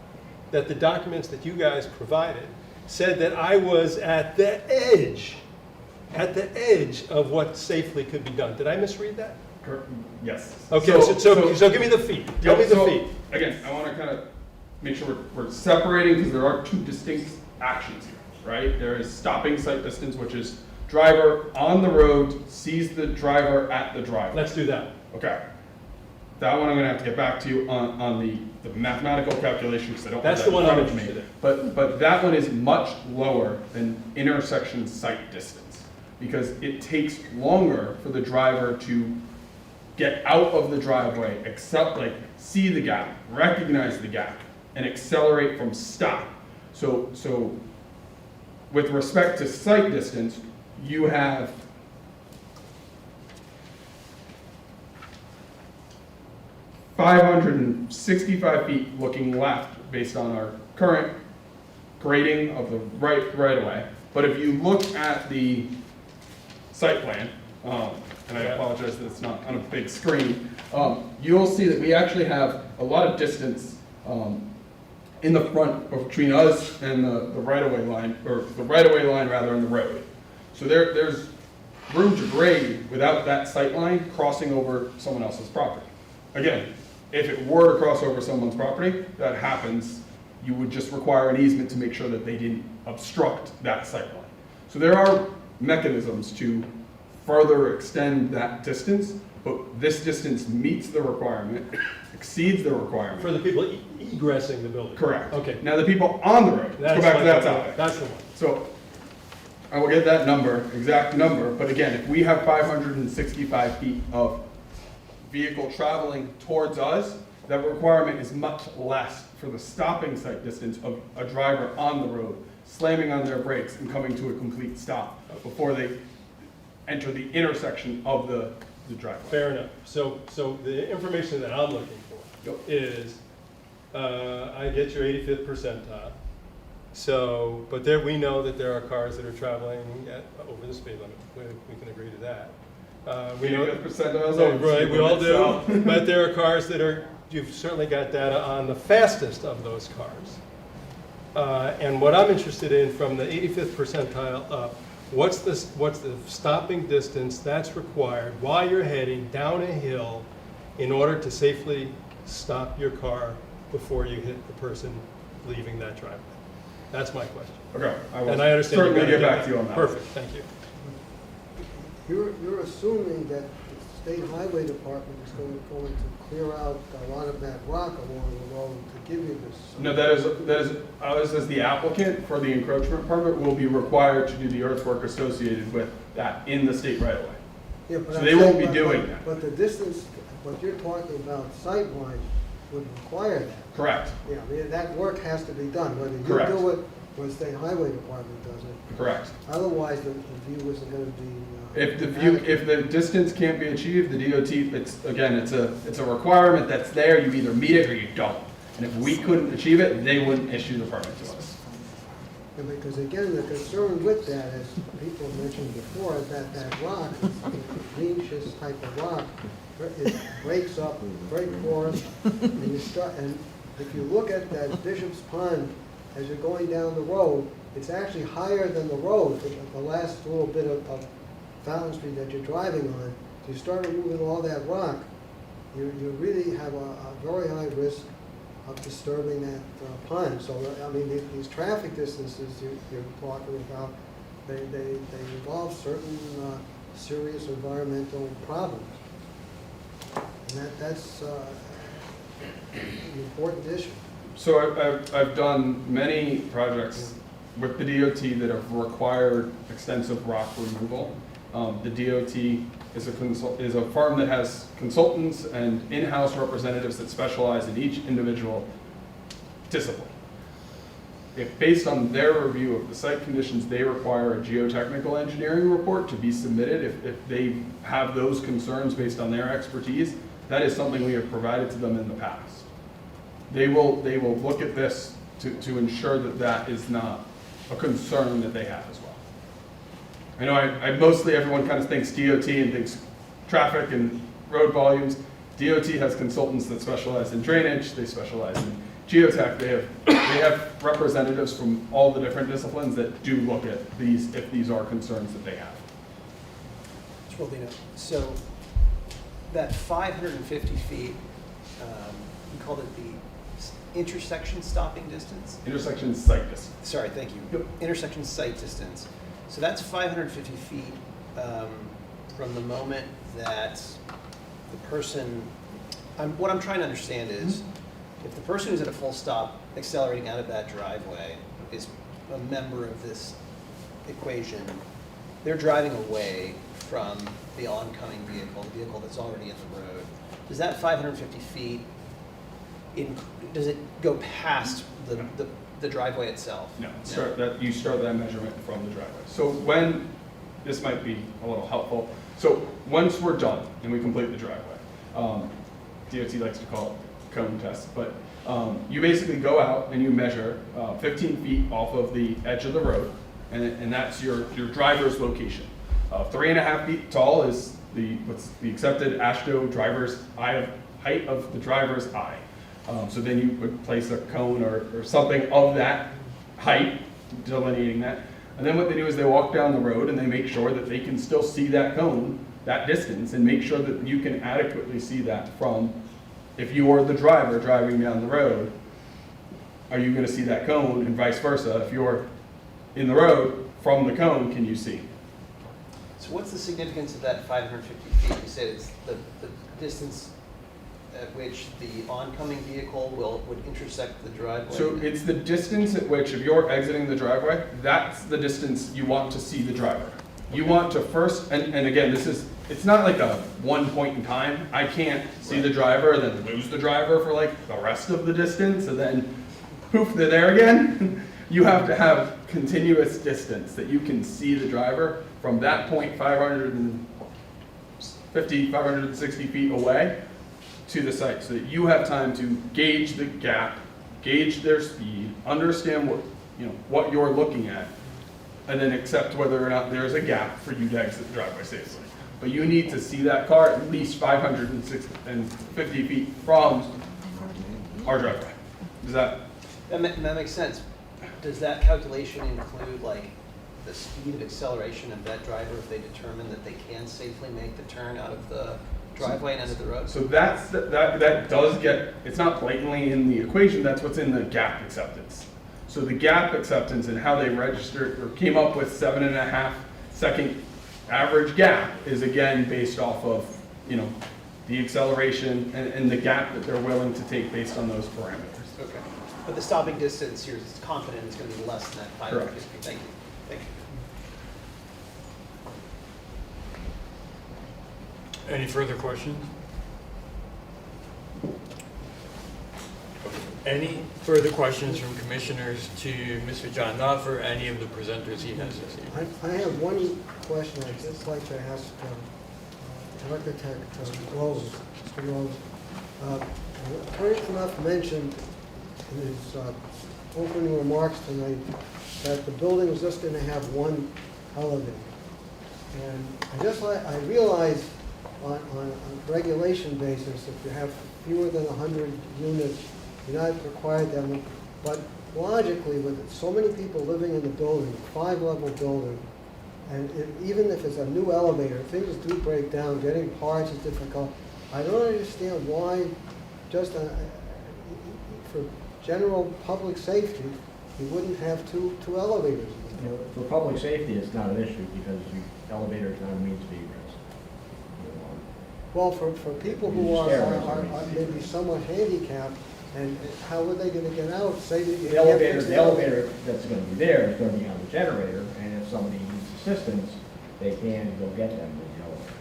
that the documents that you guys provided said that I was at the edge of what safely could be done. Did I misread that? Yes. Okay, so give me the feet. Tell me the feet. Again, I want to kind of make sure we're separating because there are two distinct actions here, right? There is stopping sight distance, which is driver on the road sees the driver at the driveway. Let's do that. Okay. That one I'm going to have to get back to you on the mathematical calculation because I don't That's have the that one I'm in front of interested me. in. But that one is much lower than intersection sight distance because it takes longer for the driver to get out of the driveway, see the gap, recognize the gap, and accelerate from stop. So with respect to sight distance, you have 565 feet looking left based on our current grading of the right of way. But if you look at the site plan, and I apologize that it's not on a big screen, you'll see that we actually have a lot of distance in the front between us and the right-of-way line, or the right-of-way line rather than the road. So there's room to grade without that sight line crossing over someone else's property. Again, if it were to cross over someone's property, that happens, you would just require an easement to make sure that they didn't obstruct that sight line. So there are mechanisms to further extend that distance, but this distance meets the requirement, exceeds the requirement. For the people egressing the building? Correct. Okay. Now the people on the road, let's go back to that topic. That's the one. So I will get that number, exact number, but again, if we have 565 feet of vehicle traveling towards us, that requirement is much less for the stopping sight distance of a driver on the road, slamming on their brakes and coming to a complete stop before they enter the intersection of the driveway. Fair enough. So the information that I'm looking for is, I get your 85th percentile. So, but there, we know that there are cars that are traveling over the speed limit. We can agree to that. We know right, we all do. But there are cars that are, you've certainly got data on the fastest of those cars. And what I'm interested in, from the 85th percentile up, what's the stopping distance that's required while you're heading down a hill in order to safely stop your car before you hit the person leaving that driveway? That's my question. Okay, I will and I understand certainly get back to you on that. Perfect, thank you. You're assuming that the State Highway Department is going to clear out a lot of that rock along the road to give you this. No, that is us as the applicant for the encroachment permit will be required to do the earthwork associated with that in the state right away. Yeah, but so I'm they won't saying, be doing that. But the distance, what you're talking about, sight-wise, would require that. Correct. Yeah, I mean, that work has to be done, whether Correct. you do it or the State Highway Department does it. Correct. Otherwise, the view isn't going to be. If the distance can't be achieved, the DOT, it's a requirement that's there. You either meet it or you don't. And if we couldn't achieve it, they wouldn't issue the permit to us. Yeah, because again, the concern with that, as people mentioned before, is that rock, greenish type of rock, it breaks up, very porous, and if you look at that Bishop's Pond as you're going down the road, it's actually higher than the road, the last little bit of Fountain Street that you're driving on. So you start removing all that rock, you really have a very high risk of disturbing that pond. So, I mean, these traffic distances you're talking about, they involve certain serious environmental problems. And that's an important issue. So I've done many projects with the DOT that have required extensive rock removal. The DOT is a firm that has consultants and in-house representatives that specialize in each individual discipline. If based on their review of the site conditions, they require a geotechnical engineering report to be submitted, if they have those concerns based on their expertise, that is something we have provided to them in the past. They will look at this to ensure that that is not a concern that they have as well. I know mostly everyone kind of thinks DOT and thinks traffic and road volumes. DOT has consultants that specialize in drainage, they specialize in geotech, they have representatives from all the different disciplines that do look at these if these are concerns that they have. Mr. Baldino, so that 550 feet, you called it the intersection stopping distance? Intersection site distance. Sorry, thank you. Intersection site distance. So that's 550 feet from the moment that the person, what I'm trying to understand is, if the person who's at a full stop accelerating out of that driveway is a member of this equation, they're driving away from the oncoming vehicle, the vehicle that's already in the road. Does that 550 feet, does it go past the driveway itself? No, you start that measurement from the driveway. So when, this might be a little helpful, so once we're done and we complete the driveway, DOT likes to call it cone test, but you basically go out and you measure 15 feet off of the edge of the road, and that's your driver's location. 3.5 feet tall is what's the accepted AASHTO driver's height of the driver's eye. So then you would place a cone or something of that height, delineating that. And then what they do is they walk down the road and they make sure that they can still see that cone, that distance, and make sure that you can adequately see that from, if you are the driver driving down the road, are you going to see that cone, and vice versa? If you're in the road, from the cone, can you see? So what's the significance of that 550 feet? You said it's the distance at which the oncoming vehicle would intersect the driveway? So it's the distance at which, if you're exiting the driveway, that's the distance you want to see the driver. You want to first, and again, it's not like a one point in time. I can't see the driver and then lose the driver for like the rest of the distance, and then poof, they're there again. You have to have continuous distance that you can see the driver from that point 550, 560 feet away to the site, so that you have time to gauge the gap, gauge their speed, understand what you're looking at, and then accept whether or not there's a gap for you to exit the driveway safely. But you need to see that car at least 550 feet from our driveway. Does that makes sense. Does that calculation include like the speed of acceleration of that driver if they determine that they can safely make the turn out of the driveway and into the road? So that does get, it's not blatantly in the equation, that's what's in the gap acceptance. So the gap acceptance and how they registered or came up with 7.5 second average gap is again based off of, the acceleration and the gap that they're willing to take based on those parameters. Okay. But the stopping distance, you're confident is going to be less than that 550. Correct. Thank you. Thank you. Any further questions? Any further questions from commissioners to Mr. John Knopf or any of the presenters he has this evening? I have one question I'd just like to ask Architect Rose, Mr. Rose. Attorney Knopf mentioned in his opening remarks tonight that the building was just going to have one elevator. And I realize on a regulation basis, if you have fewer than 100 units, you're not required them. But logically, with so many people living in the building, 5-level building, and even if it's a new elevator, things do break down. Getting parts is difficult. I don't understand why, just for general public safety, you wouldn't have two elevators. For public safety, it's not an issue because the elevator is not a means of egress. Well, for people who are maybe somewhat handicapped, and how are they going to get out? Say that you The elevator that's going to be there is going to be on the generator, and if somebody needs assistance, they can go get them with the elevator.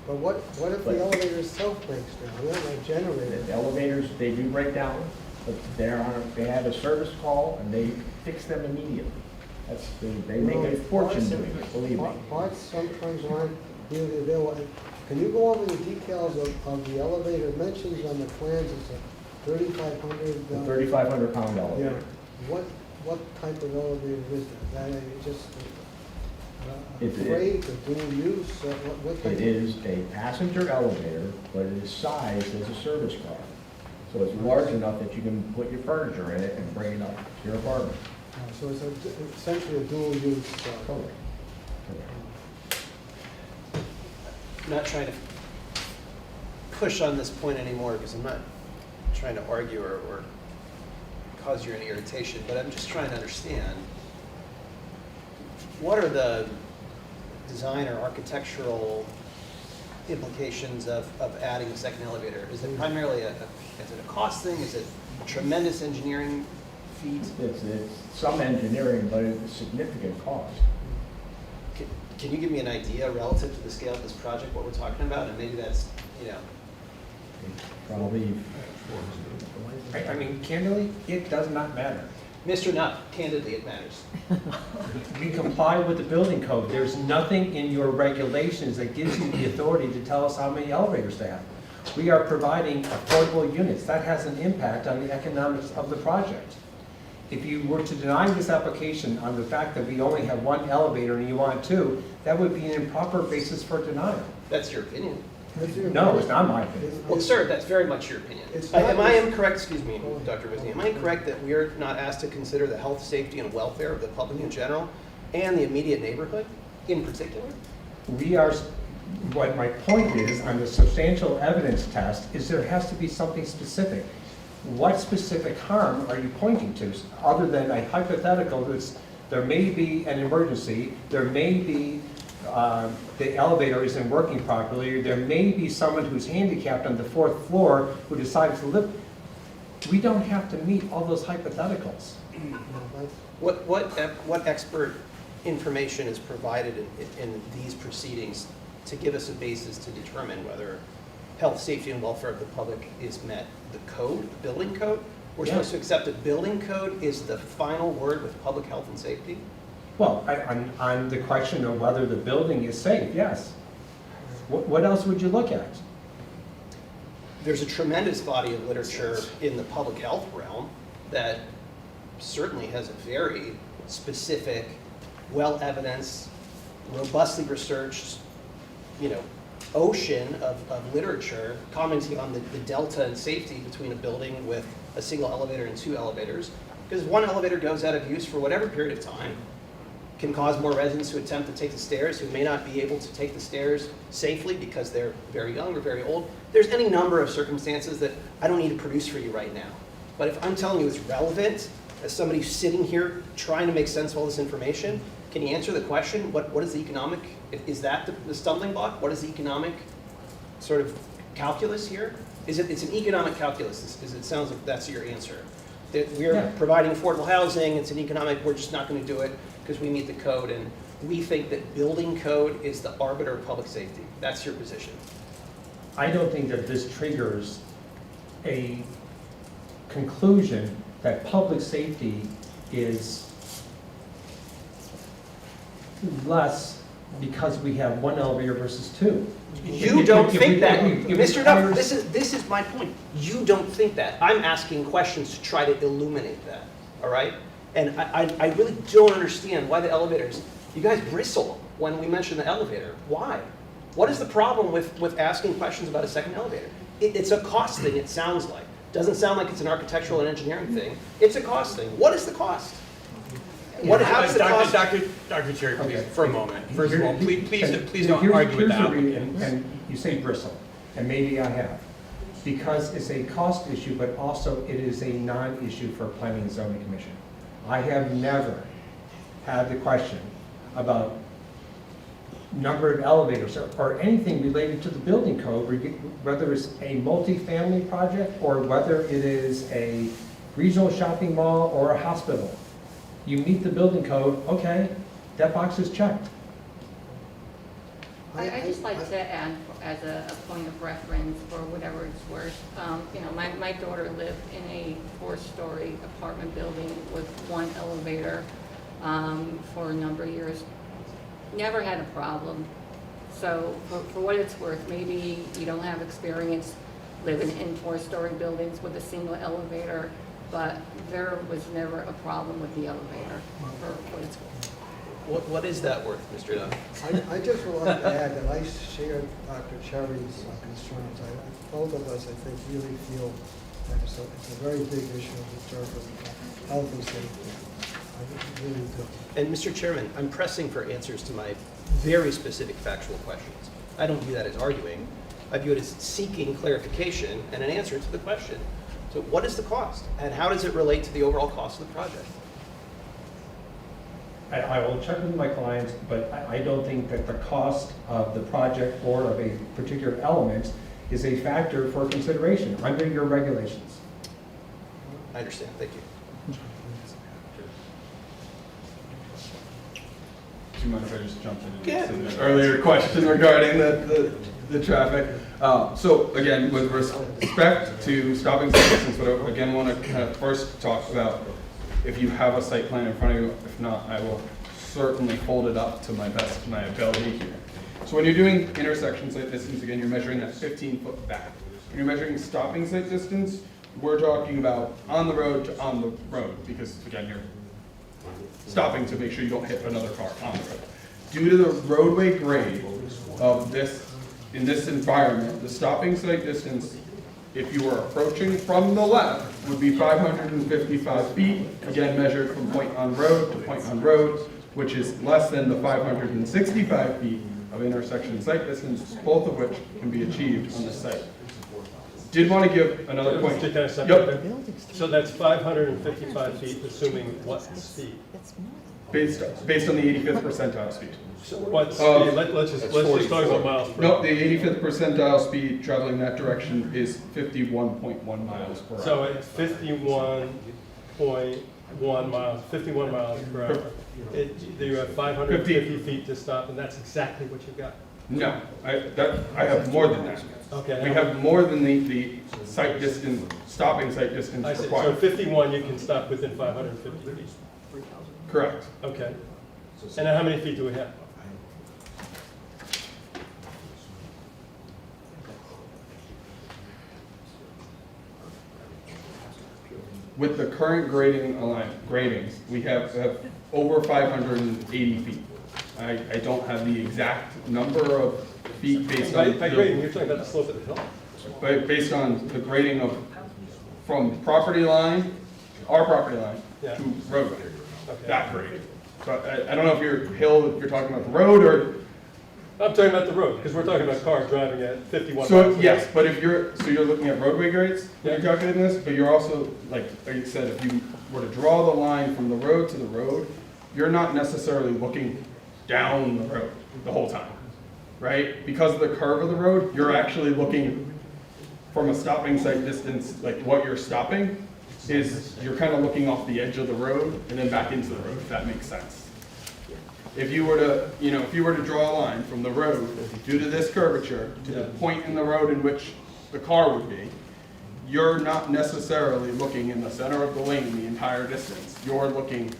But what if the elevator itself breaks down? Not a generator. The elevators, they do break down, but they have a service call and they fix them immediately. They make a fortune doing it, believe me. Parts sometimes aren't really available. Can you go over the details of the elevator? It mentions on the plans it's a 3,500. The 3,500 pound elevator. Yeah. What type of elevator is that? That just It is. freight, a dual use, what type It of? is a passenger elevator, but it is sized as a service car. So it's large enough that you can put your furniture in it and bring it up to your apartment. So it's essentially a dual use. Totally. I'm not trying to push on this point anymore because I'm not trying to argue or cause you any irritation, but I'm just trying to understand what are the design or architectural implications of adding a second elevator? Is it primarily is it a cost thing? Is it a tremendous engineering feat? It's some engineering, but it's a significant cost. Can you give me an idea relative to the scale of this project, what we're talking about? And maybe that's, you know. Probably, I mean, candidly, it does not matter. Mr. Nutt, candidly, it matters. We comply with the building code. There's nothing in your regulations that gives you the authority to tell us how many elevators to have. We are providing affordable units. That has an impact on the economics of the project. If you were to deny this application on the fact that we only have one elevator and you want two, that would be an improper basis for denial. That's your opinion. No, it's not my opinion. Well, sir, that's very much your opinion. Am I incorrect, excuse me, Dr. Wisney, am I incorrect that we are not asked to consider the health, safety, and welfare of the public in general and the immediate neighborhood in particular? We are, what my point is on the substantial evidence test is there has to be something specific. What specific harm are you pointing to, other than a hypothetical that's, there may be an emergency, there may be the elevator isn't working properly, there may be someone who's handicapped on the 4th floor who decides to live. We don't have to meet all those hypotheticals. What expert information is provided in these proceedings to give us a basis to determine whether health, safety, and welfare of the public is met? The code, the building code? We're supposed to accept that building code is the final word with public health and safety? Well, on the question of whether the building is safe, yes. What else would you look at? There's a tremendous body of literature in the public health realm that certainly has a very specific, well-evidenced, robustly researched, ocean of literature commenting on the delta in safety between a building with a single elevator and two elevators. Because if one elevator goes out of use for whatever period of time, can cause more residents to attempt to take the stairs who may not be able to take the stairs safely because they're very young or very old. There's any number of circumstances that I don't need to produce for you right now. But if I'm telling you it's relevant, as somebody sitting here trying to make sense of all this information, can you answer the question, what is the economic, is that the stumbling block? What is the economic sort of calculus here? It's an economic calculus, it sounds like that's your answer. That we're providing affordable housing, it's an economic, we're just not going to do it because we meet the code, and we think that building code is the arbiter of public safety. That's your position. I don't think that this triggers a conclusion that public safety is less because we have one elevator versus two. You don't think that. Mr. Duff, this is my point. You don't think that. I'm asking questions to try to illuminate that, all right? And I really don't understand why the elevators, you guys bristle when we mention the elevator. Why? What is the problem with asking questions about a second elevator? It's a cost thing, it sounds like. Doesn't sound like it's an architectural and engineering thing. It's a cost thing. What is the cost? How does the cost? Dr. Cherry, please, for a moment. First of all, please don't Here's argue with the the reason, applicant. and you say bristle, and maybe I have. Because it's a cost issue, but also it is a non-issue for Planning and Zoning Commission. I have never had the question about number of elevators or anything related to the building code, whether it's a multi-family project or whether it is a regional shopping mall or a hospital. You meet the building code, okay, that box is checked. I'd just like to add, as a point of reference for whatever it's worth, my daughter lived in a 4-story apartment building with one elevator for a number of years. Never had a problem. So for what it's worth, maybe you don't have experience living in 4-story buildings with a single elevator, but there was never a problem with the elevator for what it's worth. What is that worth, Mr. Duff? I just would like to add that I share Dr. Cherry's concerns. Both of us, I think, really feel that it's a very big issue in terms of health and safety. I really do. And Mr. Chairman, I'm pressing for answers to my very specific factual questions. I don't view that as arguing. I view it as seeking clarification and an answer to the question. So what is the cost? And how does it relate to the overall cost of the project? I will check with my clients, but I don't think that the cost of the project or of a particular element is a factor for consideration under your regulations. I understand. Thank you. Do you mind if I just jump in Yeah. and answer the earlier question regarding the traffic? So again, with respect to stopping sign distance, what I again want to kind of first talk about, if you have a site plan in front of you, if not, I will certainly hold it up to my best of my ability here. So when you're doing intersection site distance, again, you're measuring that 15-foot back. When you're measuring stopping site distance, we're talking about on the road to on the road, because again, you're stopping to make sure you don't hit another car on the road. Due to the roadway grade of this, in this environment, the stopping site distance, if you were approaching from the left, would be 555 feet, again measured from point on road to point on road, which is less than the 565 feet of intersection site distance, both of which can be achieved on this site. Did want to give another point. Can I stop Yep. right there? So that's 555 feet, assuming what speed? Based on the 85th percentile speed. What speed? Let's just talk about miles per No, hour. the 85th percentile speed traveling that direction is 51.1 miles per hour. So at 51.1 miles, 51 miles per hour, you have 550 feet to stop, and that's exactly what you got. No, I have more than that. Okay. We have more than the site distance, stopping site distance I see. So required. 51, you can stop within 550 feet. Correct. Okay. And now how many feet do we have? With the current gradings, we have over 580 feet. I don't have the exact number of feet based on. By grading, you're talking about the slope of the hill? Based on the grading of, from property line, our property line, Yeah. to roadway, Okay. that grade. So I don't know if you're talking about the road or, I'm talking about the road, because we're talking about cars driving at 51 miles so an hour. yes, but if you're looking at roadway grades, when Yeah. you're calculating this, but you're also, like you said, if you were to draw the line from the road to the road, you're not necessarily looking down the road the whole time, right? Because of the curve of the road, you're actually looking from a stopping site distance, like what you're stopping is, you're kind of looking off the edge of the road and then back into the road, if that makes sense. If you were to draw a line from the road due to this curvature to the point in the road in which the car would be, you're not necessarily looking in the center of the lane the entire distance. You're looking.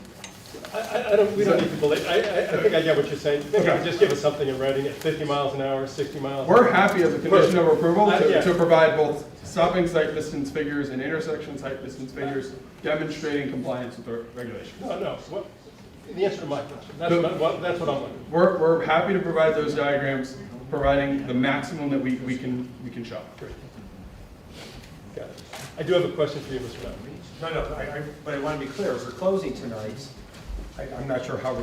We don't need to believe, I think I get what you're saying. Maybe you could just give us something in writing at 50 miles an hour, 60 miles. We're happy as a condition of approval Yeah. to provide both stopping site distance figures and intersection site distance figures demonstrating compliance with the regulations. No. The answer to my question. That's what I'm looking for. We're happy to provide those diagrams, providing the maximum that we can show. Great. Got it. I do have a question for you, Mr. Bowden. No, but I want to be clear, if we're closing tonight, I'm not sure how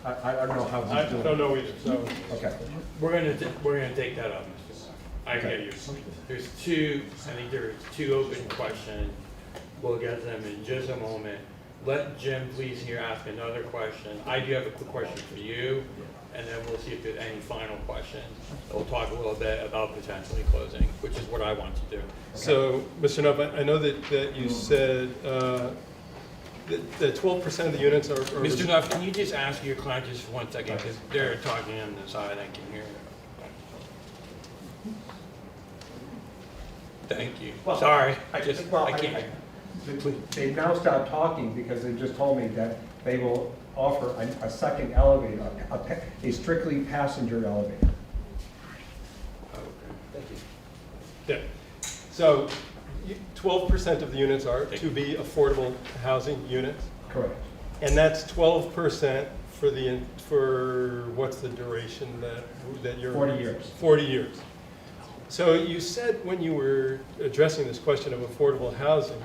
I don't know how I he's doing. don't know either, so. Okay. We're gonna take that up, Mr. I get you. There's two open questions. We'll get to them in just a moment. Let Jim please here ask another question. I do have a quick question for you, and then we'll see if there's any final questions. We'll talk a little bit about potentially closing, which is what I want to do. So, Mr. Nubb, I know that you said that 12% of the units are. Mr. Nuff, can you just ask your client just for 1 second, because they're talking on the side, I can hear it. Thank you. Well, Sorry, I can't. They've now stopped talking because they just told me that they will offer a second elevator, a strictly passenger elevator. Thank you. Yeah. So 12% of the units are to be affordable housing units, Correct. and that's 12% for what's the duration that you're? 40 years. 40 years. So you said when you were addressing this question of affordable housing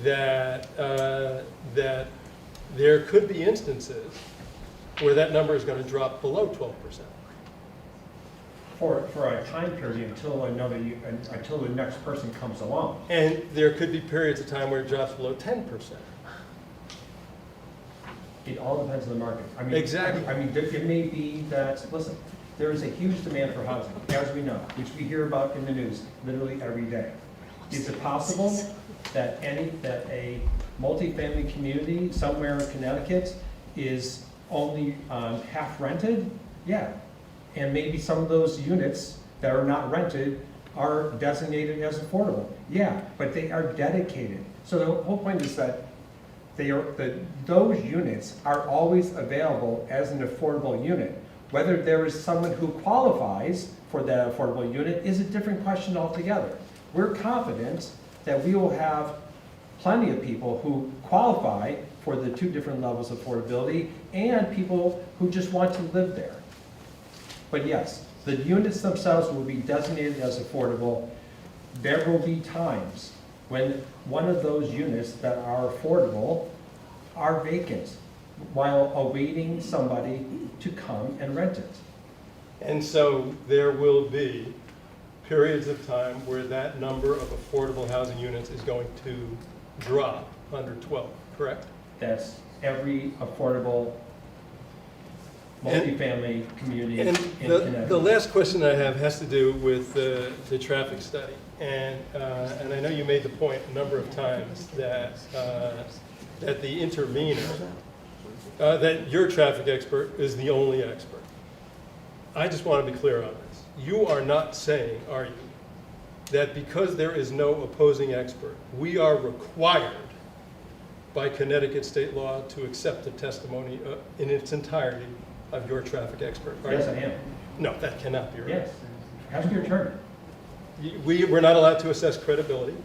that that there could be instances where that number is going to drop below 12%. For a time period until the next person comes along. And there could be periods of time where it drops below 10%. It all depends on the market. I mean, Exactly. I mean, it may be that, listen, there is a huge demand for housing, as we know, which we hear about in the news literally every day. Is it possible that a multifamily community somewhere in Connecticut is only half rented? Yeah. And maybe some of those units that are not rented are designated as affordable. Yeah, but they are dedicated. So the whole point is that those units are always available as an affordable unit. Whether there is someone who qualifies for that affordable unit is a different question altogether. We're confident that we will have plenty of people who qualify for the two different levels of affordability and people who just want to live there. But yes, the units themselves will be designated as affordable. There will be times when one of those units that are affordable are vacant while awaiting somebody to come and rent it. And so there will be periods of time where that number of affordable housing units is going to drop under 12, correct? That's every affordable multifamily community in And Connecticut. the last question I have has to do with the traffic study. And I know you made the point a number of times that that the intervener, that your traffic expert is the only expert. I just want to be clear on this. You are not saying, are you, that because there is no opposing expert, we are required by Connecticut state law to accept the testimony in its entirety of your traffic expert? Yes, I am. No, that cannot be right. Yes. Ask your attorney. We're not allowed to assess credibility.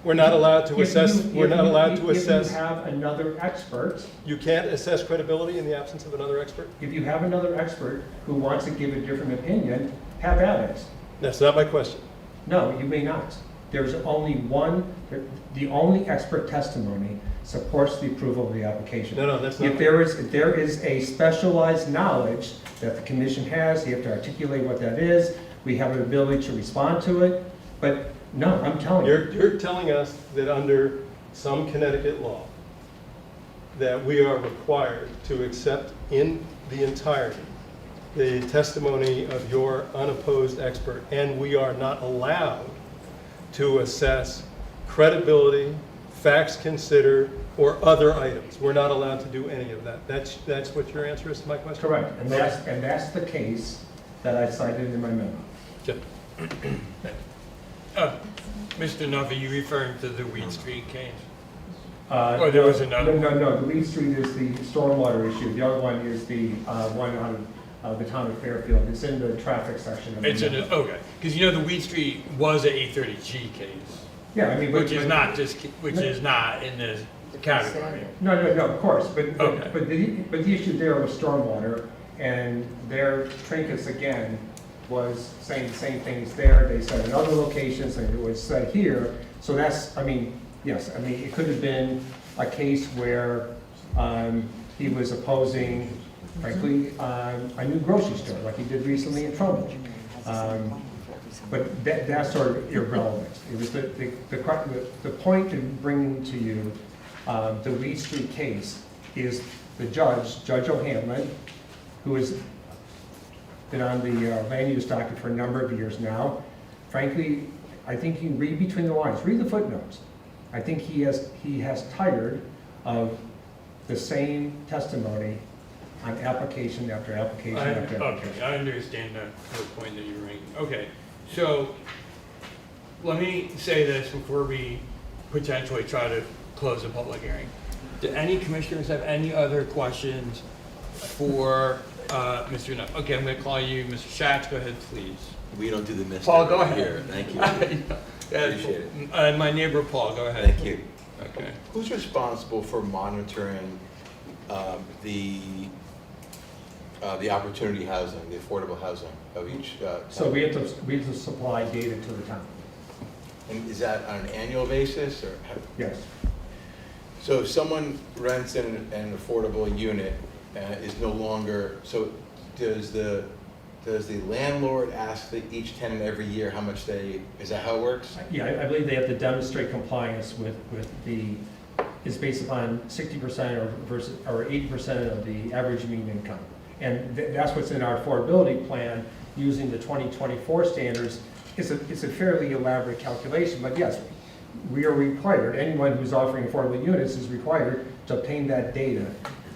We're not allowed to assess, we're not allowed to assess. If you have another expert. You can't assess credibility in the absence of another expert? If you have another expert who wants to give a different opinion, have at it. That's not my question. No, you may not. There's only one, the only expert testimony supports the approval of the application. No, that's not. If there is a specialized knowledge that the commission has, you have to articulate what that is. We have an ability to respond to it, but no, I'm telling you. You're telling us that under some Connecticut law, that we are required to accept in the entirety the testimony of your unopposed expert, and we are not allowed to assess credibility, facts considered, or other items. We're not allowed to do any of that. That's what your answer is to my question? Correct, and that's the case that I cited in my memo. Okay. Mr. Nuff, are you referring to the Weed Street case? Or there was another? No, the Weed Street is the stormwater issue. The other one is the one out of the town of Fairfield. It's in the traffic section. Of It's the in it, okay, because you know the Weed Street was an 830G case. Yeah, I mean, which is not in this category. No, of course, but Okay. the issue there was stormwater, and their trinkets again was saying the same things there. They said in other locations, and it was said here. So that's, I mean, yes, I mean, it could have been a case where he was opposing, frankly, a new grocery store, like he did recently in Trumbull. But that's sort of irrelevant. It was the point of bringing to you the Weed Street case is the Judge O'Hanlon, who has been on the land use docket for a number of years now. Frankly, I think you can read between the lines, read the footnotes. I think he has tired of the same testimony on application after application after application. Okay, I understand the point that you're making. Okay, so let me say this before we potentially try to close the public hearing. Do any commissioners have any other questions for Mr. Nuff? Okay, I'm going to call you Mr. Schatz. Go ahead, please. We don't do the Mr. Paul, go right ahead. here. Thank you. Appreciate it. And my neighbor Paul, go ahead. Thank you. Okay. Who's responsible for monitoring the opportunity housing, the affordable housing of each. So we have to supply data to the town. And is that on an annual basis, or? Yes. So if someone rents in an affordable unit is no longer, so does the landlord ask each tenant every year how much is that how it works? Yeah, I believe they have to demonstrate compliance with it's based upon 60% or 80% of the average mean income. And that's what's in our affordability plan using the 2024 standards. It's a fairly elaborate calculation, but yes, we are required, anyone who's offering affordable units is required to obtain that data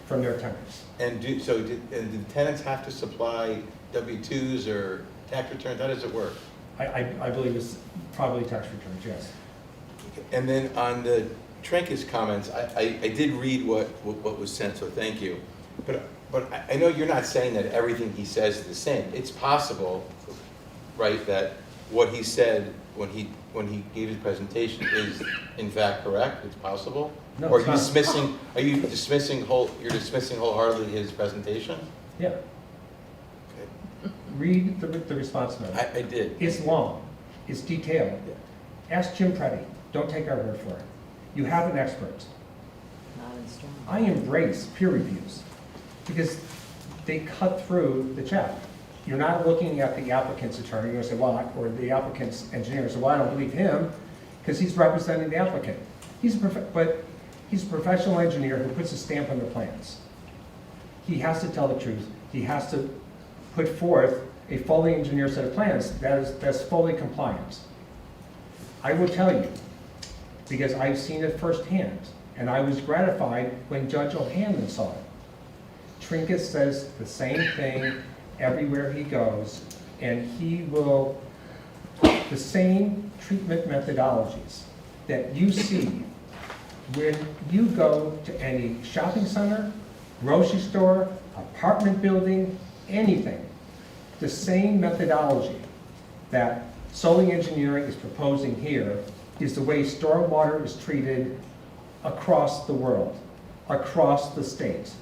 from their tenants. And do the tenants have to supply W-2s or tax returns? How does it work? I believe it's probably tax returns, yes. And then on the Trinkus comments, I did read what was sent, so thank you. But I know you're not saying that everything he says is the same. It's possible, right, that what he said when he gave his presentation is in fact correct? It's possible? No, or it's not. Are you dismissing wholeheartedly his presentation? Yeah. Okay. Read the response memo. I did. It's long, it's detailed. Ask Jim Preddy, don't take our word for it. You have an expert. I embrace peer reviews because they cut through the check. You're not looking at the applicant's attorney, you're gonna say, well, or the applicant's engineer, so well, I don't believe him, because he's representing the applicant. But he's a professional engineer who puts a stamp on the plans. He has to tell the truth. He has to put forth a fully engineered set of plans that's fully compliant. I will tell you, because I've seen it firsthand, and I was gratified when Judge O'Hanlon saw it. Trinkus says the same thing everywhere he goes, and he will, the same treatment methodologies that you see when you go to any shopping center, grocery store, apartment building, anything, the same methodology that Solely Engineering is proposing here is the way stormwater is treated across the world, across the state.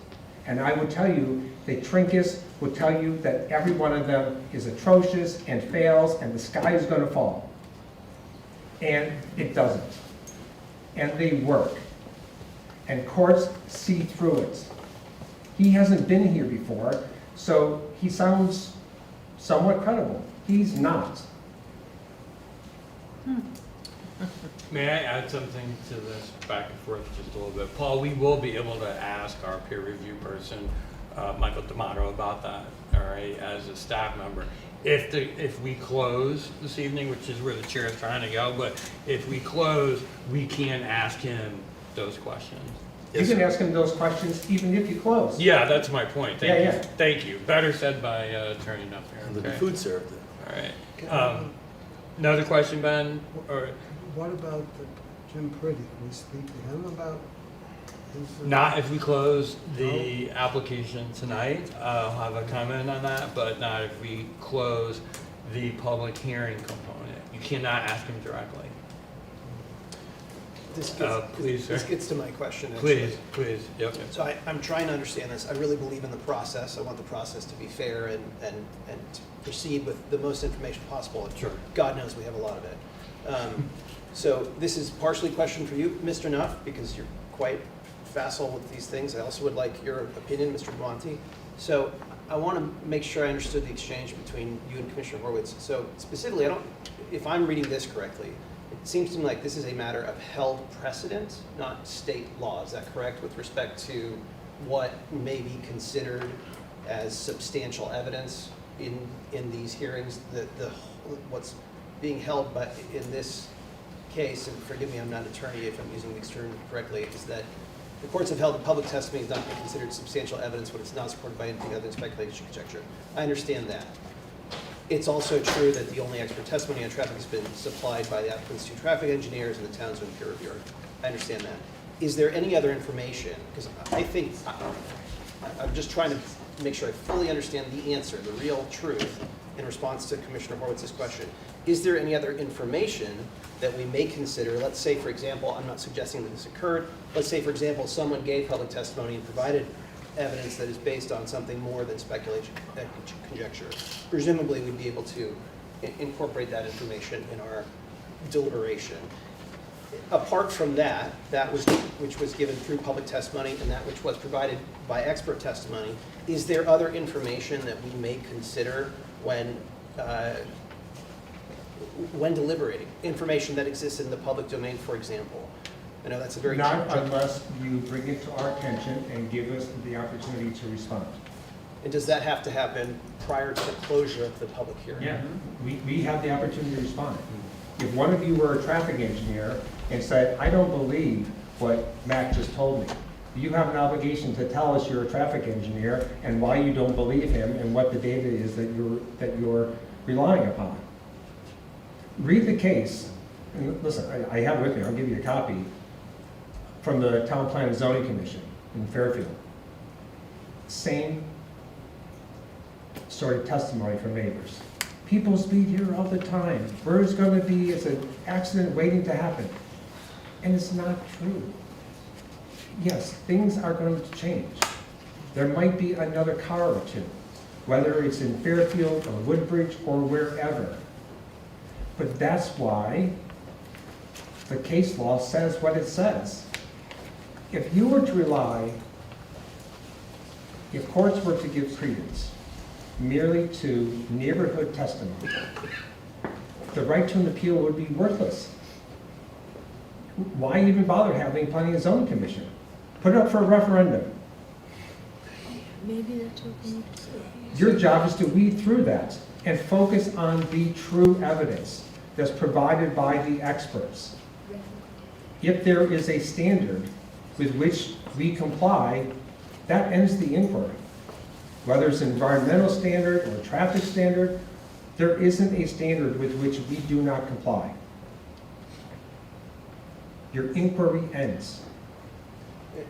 And I would tell you that Trinkus would tell you that every one of them is atrocious and fails and the sky is going to fall. And it doesn't. And they work. And courts see through it. He hasn't been here before, so he sounds somewhat credible. He's not. May I add something to this back and forth just a little bit? Paul, we will be able to ask our peer review person, Michael D'Amato, about that, all right, as a staff member. If we close this evening, which is where the chair is trying to go, but if we close, we can ask him those questions. You can ask him those questions even if you close. Yeah, that's my point. Thank you. Yeah. Thank you. Better said by Attorney Nuffier. And there'll be Okay. food served. All right. Another question, Ben? Or What about Jim Priddy? Can we speak to him about his? not if we close the application tonight. I'll have a comment on that, but not if we close the public hearing component. You cannot ask him directly. Please, sir. This gets to my question, actually. Please. Yep. So I'm trying to understand this. I really believe in the process. I want the process to be fair and to proceed with the most information possible. And Sure. God knows we have a lot of it. So this is partially a question for you, Mr. Nuff, because you're quite facile with these things. I also would like your opinion, Mr. Monti. So I want to make sure I understood the exchange between you and Commissioner Horwitz. So specifically, if I'm reading this correctly, it seems to me like this is a matter of held precedent, not state law. Is that correct with respect to what may be considered as substantial evidence in these hearings? What's being held, but in this case, and forgive me, I'm not an attorney if I'm using the term correctly, is that the courts have held that public testimony is not considered substantial evidence when it's not supported by anything other than speculation and conjecture. I understand that. It's also true that the only expert testimony on traffic has been supplied by the applicant's two traffic engineers and the town's own peer reviewer. I understand that. Is there any other information? Because I think, I'm just trying to make sure I fully understand the answer, the real truth. in response to Commissioner Horwitz's question, is there any other information that we may consider? Let's say, for example, I'm not suggesting that this occurred. Let's say, for example, someone gave public testimony and provided evidence that is based on something more than speculation and conjecture. Presumably, we'd be able to incorporate that information in our deliberation. Apart from that, which was given through public testimony and that which was provided by expert testimony, is there other information that we may consider when deliberating? Information that exists in the public domain, for example. I know that's a very... Not unless you bring it to our attention and give us the opportunity to respond. And does that have to happen prior to the closure of the public hearing? Yeah, we have the opportunity to respond. If one of you were a traffic engineer and said, I don't believe what Matt just told me, you have an obligation to tell us you're a traffic engineer and why you don't believe him and what the data is that you're relying upon. Read the case, and listen, I have it with me, I'll give you a copy, from the Town Plan and Zoning Commission in Fairfield. Same sort of testimony from neighbors. People speed here all the time. Where's going to be, it's an accident waiting to happen. And it's not true. Yes, things are going to change. There might be another car or two, whether it's in Fairfield or Woodbridge or wherever. But that's why the case law says what it says. If you were to rely, if courts were to give credence merely to neighborhood testimony, the right to an appeal would be worthless. Why even bother having planning and zoning commission? Put it up for a referendum. Maybe that's what we need to say. Your job is to weed through that and focus on the true evidence that's provided by the experts. If there is a standard with which we comply, that ends the inquiry. Whether it's an environmental standard or a traffic standard, there isn't a standard with which we do not comply. Your inquiry ends.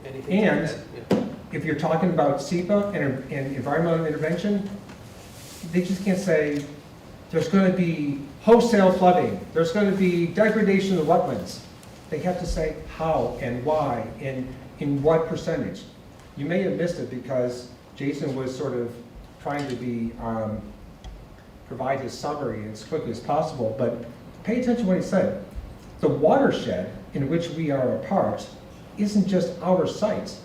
Anything And to add? if you're talking about SEPA and environmental intervention, they just can't say, there's going to be wholesale flooding, there's going to be degradation of wetlands. They have to say how and why and in what percentage. You may have missed it because Jason was sort of trying to provide his summary as quickly as possible, but pay attention to what he said. The watershed in which we are a part isn't just our site.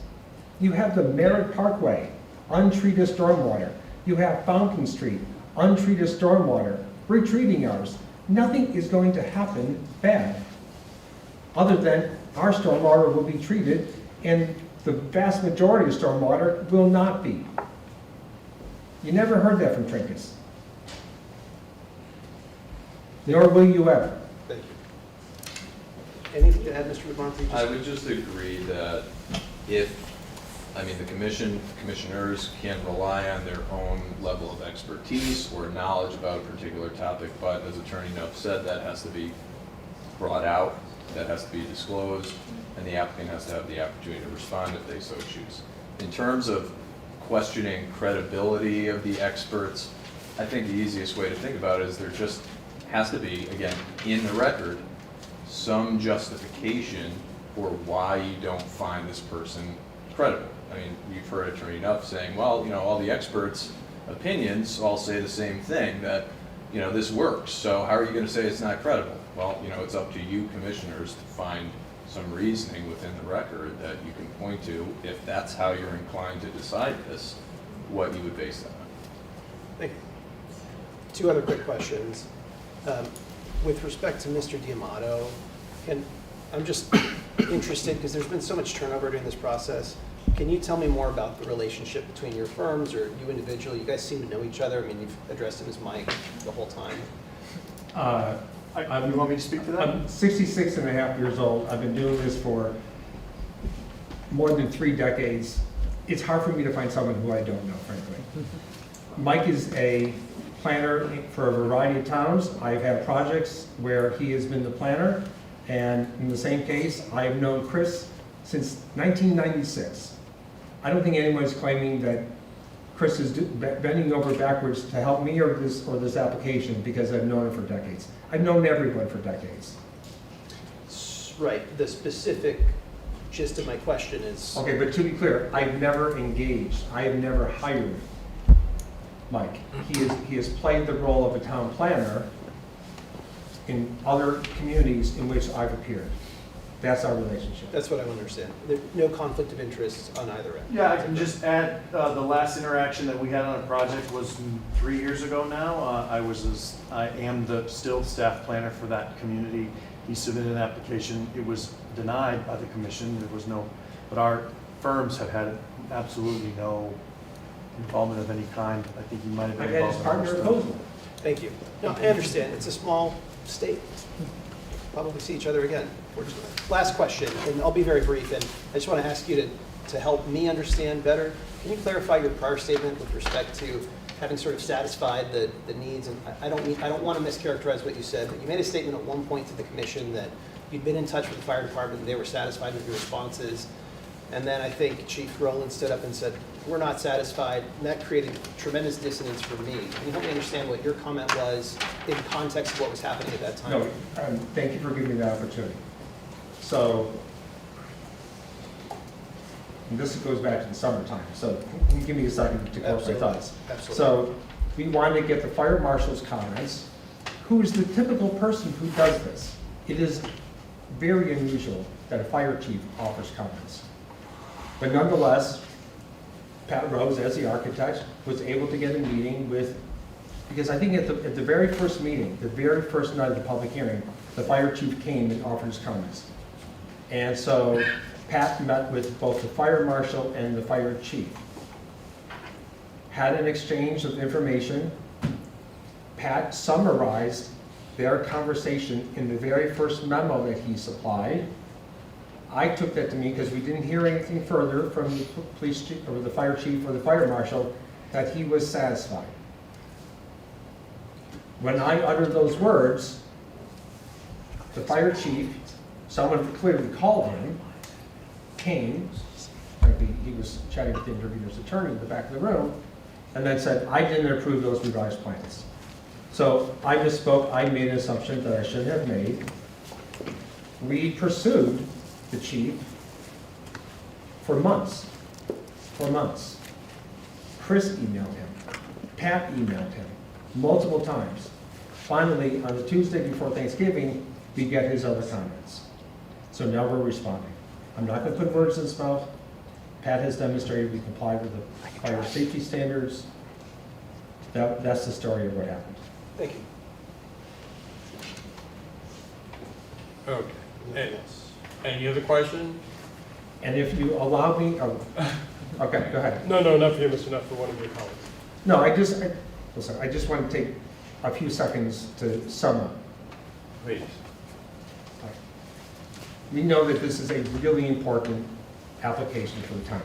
You have the Merritt Parkway, untreated stormwater. You have Fountain Street, untreated stormwater, retreating yards. Nothing is going to happen bad, other than our stormwater will be treated and the vast majority of stormwater will not be. You never heard that from Trinkus. Nor will you ever. Thank you. Anything to add, Mr. McMonty? I would just agree that the commissioners can rely on their own level of expertise or knowledge about a particular topic, but as Attorney Nuff said, that has to be brought out, that has to be disclosed, and the applicant has to have the opportunity to respond if they so choose. In terms of questioning credibility of the experts, I think the easiest way to think about it is there just has to be, again, in the record, some justification for why you don't find this person credible. I mean, you've heard Attorney Nuff saying, well, all the experts' opinions all say the same thing, that, this works, so how are you going to say it's not credible? Well, it's up to you commissioners to find some reasoning within the record that you can point to, if that's how you're inclined to decide this, what you would base that on. Thank you. Two other quick questions. With respect to Mr. D'Amato, I'm just interested, because there's been so much turnover during this process. Can you tell me more about the relationship between your firms or you individually? You guys seem to know each other. I mean, you've addressed him as Mike the whole time. You want me to speak to that? I'm 66 and a half years old. I've been doing this for more than 3 decades. It's hard for me to find someone who I don't know, frankly. Mike is a planner for a variety of towns. I've had projects where he has been the planner, and in the same case, I have known Chris since 1996. I don't think anyone's claiming that Chris is bending over backwards to help me or this application because I've known him for decades. I've known everyone for decades. Right, the specific gist of my question is. Okay, but to be clear, I've never engaged, I have never hired Mike. He has played the role of a town planner in other communities in which I've appeared. That's our relationship. That's what I want to understand. There's no conflict of interest on either end. Yeah, I can just add, the last interaction that we had on a project was 3 years ago now. I am still staff planner for that community. He submitted an application. It was denied by the commission. There was no, but our firms have had absolutely no involvement of any kind. I think he might have been I've had his involved. partner oppose me. Thank you. No, I understand. It's a small state. Probably see each other again, fortunately. Last question, and I'll be very brief, and I just want to ask you to help me understand better. Can you clarify your prior statement with respect to having sort of satisfied the needs? And I don't want to mischaracterize what you said, but you made a statement at one point to the commission that you'd been in touch with the fire department and they were satisfied with your responses. And then I think Chief Rowland stood up and said, we're not satisfied, and that created tremendous dissonance for me. Can you help me understand what your comment was in context of what was happening at that time? No, thank you for giving me that opportunity. So, and this goes back to the summertime, so can you give me a second to collect my thoughts? Absolutely. So, we wanted to get the fire marshal's comments. Who is the typical person who does this? It is very unusual that a fire chief offers comments. But nonetheless, Pat Rose, as the architect, was able to get a meeting with, because I think at the very first meeting, the very first night of the public hearing, the fire chief came and offered his comments. And so Pat met with both the fire marshal and the fire chief, had an exchange of information. Pat summarized their conversation in the very first memo that he supplied. I took that to mean, because we didn't hear anything further from the police chief, or the fire chief, or the fire marshal, that he was satisfied. When I uttered those words, the fire chief, someone clearly called him, came, he was chatting with the intervener's attorney in the back of the room, and then said, I didn't approve those revised plans. So I misspoke, I made an assumption that I shouldn't have made. We pursued the chief for months. Chris emailed him, Pat emailed him multiple times. Finally, on the Tuesday before Thanksgiving, we get his other comments. So now we're responding. I'm not going to put words in his mouth. Pat has demonstrated we comply with the fire safety standards. That's the story of what happened. Thank you. Okay. Any other question? And if you allow me, oh, okay, go ahead. No, not for you, Mr. Nutt, for one of your colleagues. No, listen, I just want to take a few seconds to sum up. Please. We know that this is a really important application for the town.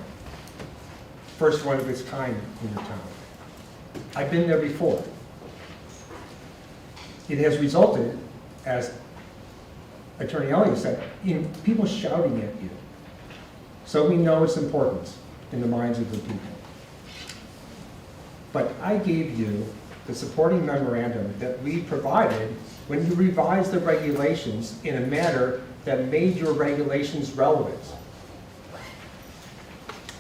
First one of its kind in your town. I've been there before. It has resulted, as Attorney Elliott said, in people shouting at you. So we know it's important in the minds of the people. But I gave you the supporting memorandum that we provided when you revised the regulations in a manner that made your regulations relevant.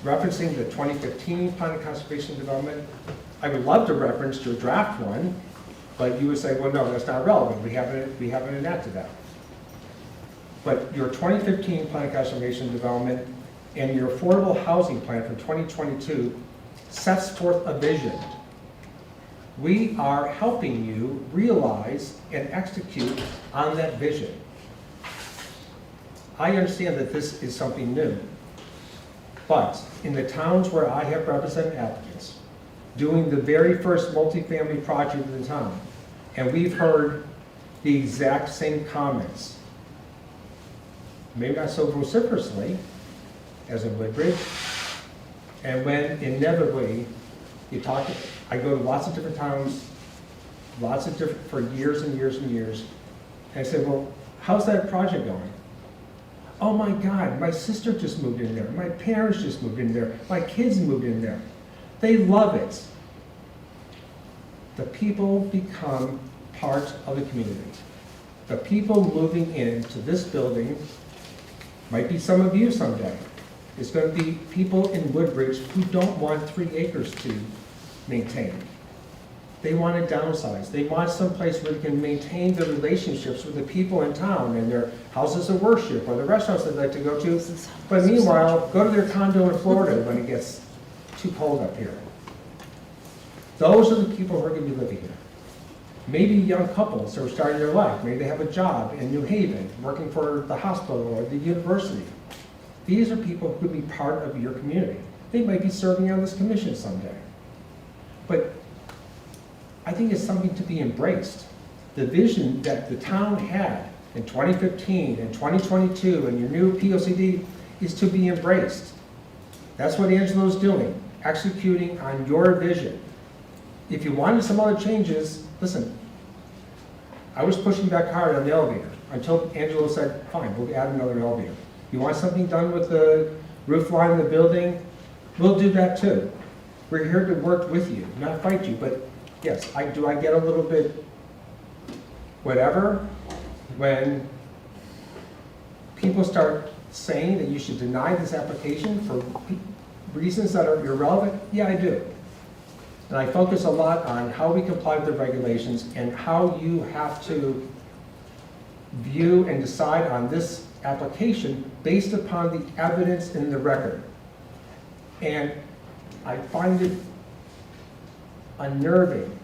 Referencing the 2015 Plan of Conservation Development, I would love to reference your draft one, but you would say, well, no, that's not relevant. We haven't enacted that. But your 2015 Plan of Conservation Development and your Affordable Housing Plan from 2022 sets forth a vision. We are helping you realize and execute on that vision. I understand that this is something new, but in the towns where I have represented applicants, doing the very first multifamily project in the town, and we've heard the exact same comments, maybe not so vociferously as in Woodbridge, and when inevitably you talk, I go to lots of different towns, for years and years and years, and I say, well, how's that project going? Oh my God, my sister just moved in there, my parents just moved in there, my kids moved in there. They love it. The people become part of the community. The people moving into this building might be some of you someday. It's going to be people in Woodbridge who don't want 3 acres to maintain. They want to downsize. They want someplace where they can maintain the relationships with the people in town and their houses of worship or the restaurants they'd like to go to. But meanwhile, go to their condo in Florida when it gets too cold up here. Those are the people who are going to be living here. Maybe young couples who are starting their life. Maybe they have a job in New Haven, working for the hospital or the university. These are people who could be part of your community. They might be serving on this commission someday. But I think it's something to be embraced. The vision that the town had in 2015 and 2022 and your new POCD is to be embraced. That's what Angelo's doing, executing on your vision. If you wanted some other changes, listen, I was pushing back hard on the elevator until Angelo said, fine, we'll add another elevator. You want something done with the roof line of the building? We'll do that too. We're here to work with you, not fight you, but yes, I get a little bit whatever when people start saying that you should deny this application for reasons that are irrelevant? Yeah, I do. And I focus a lot on how we comply with the regulations and how you have to view and decide on this application based upon the evidence in the record. And I find it unnerving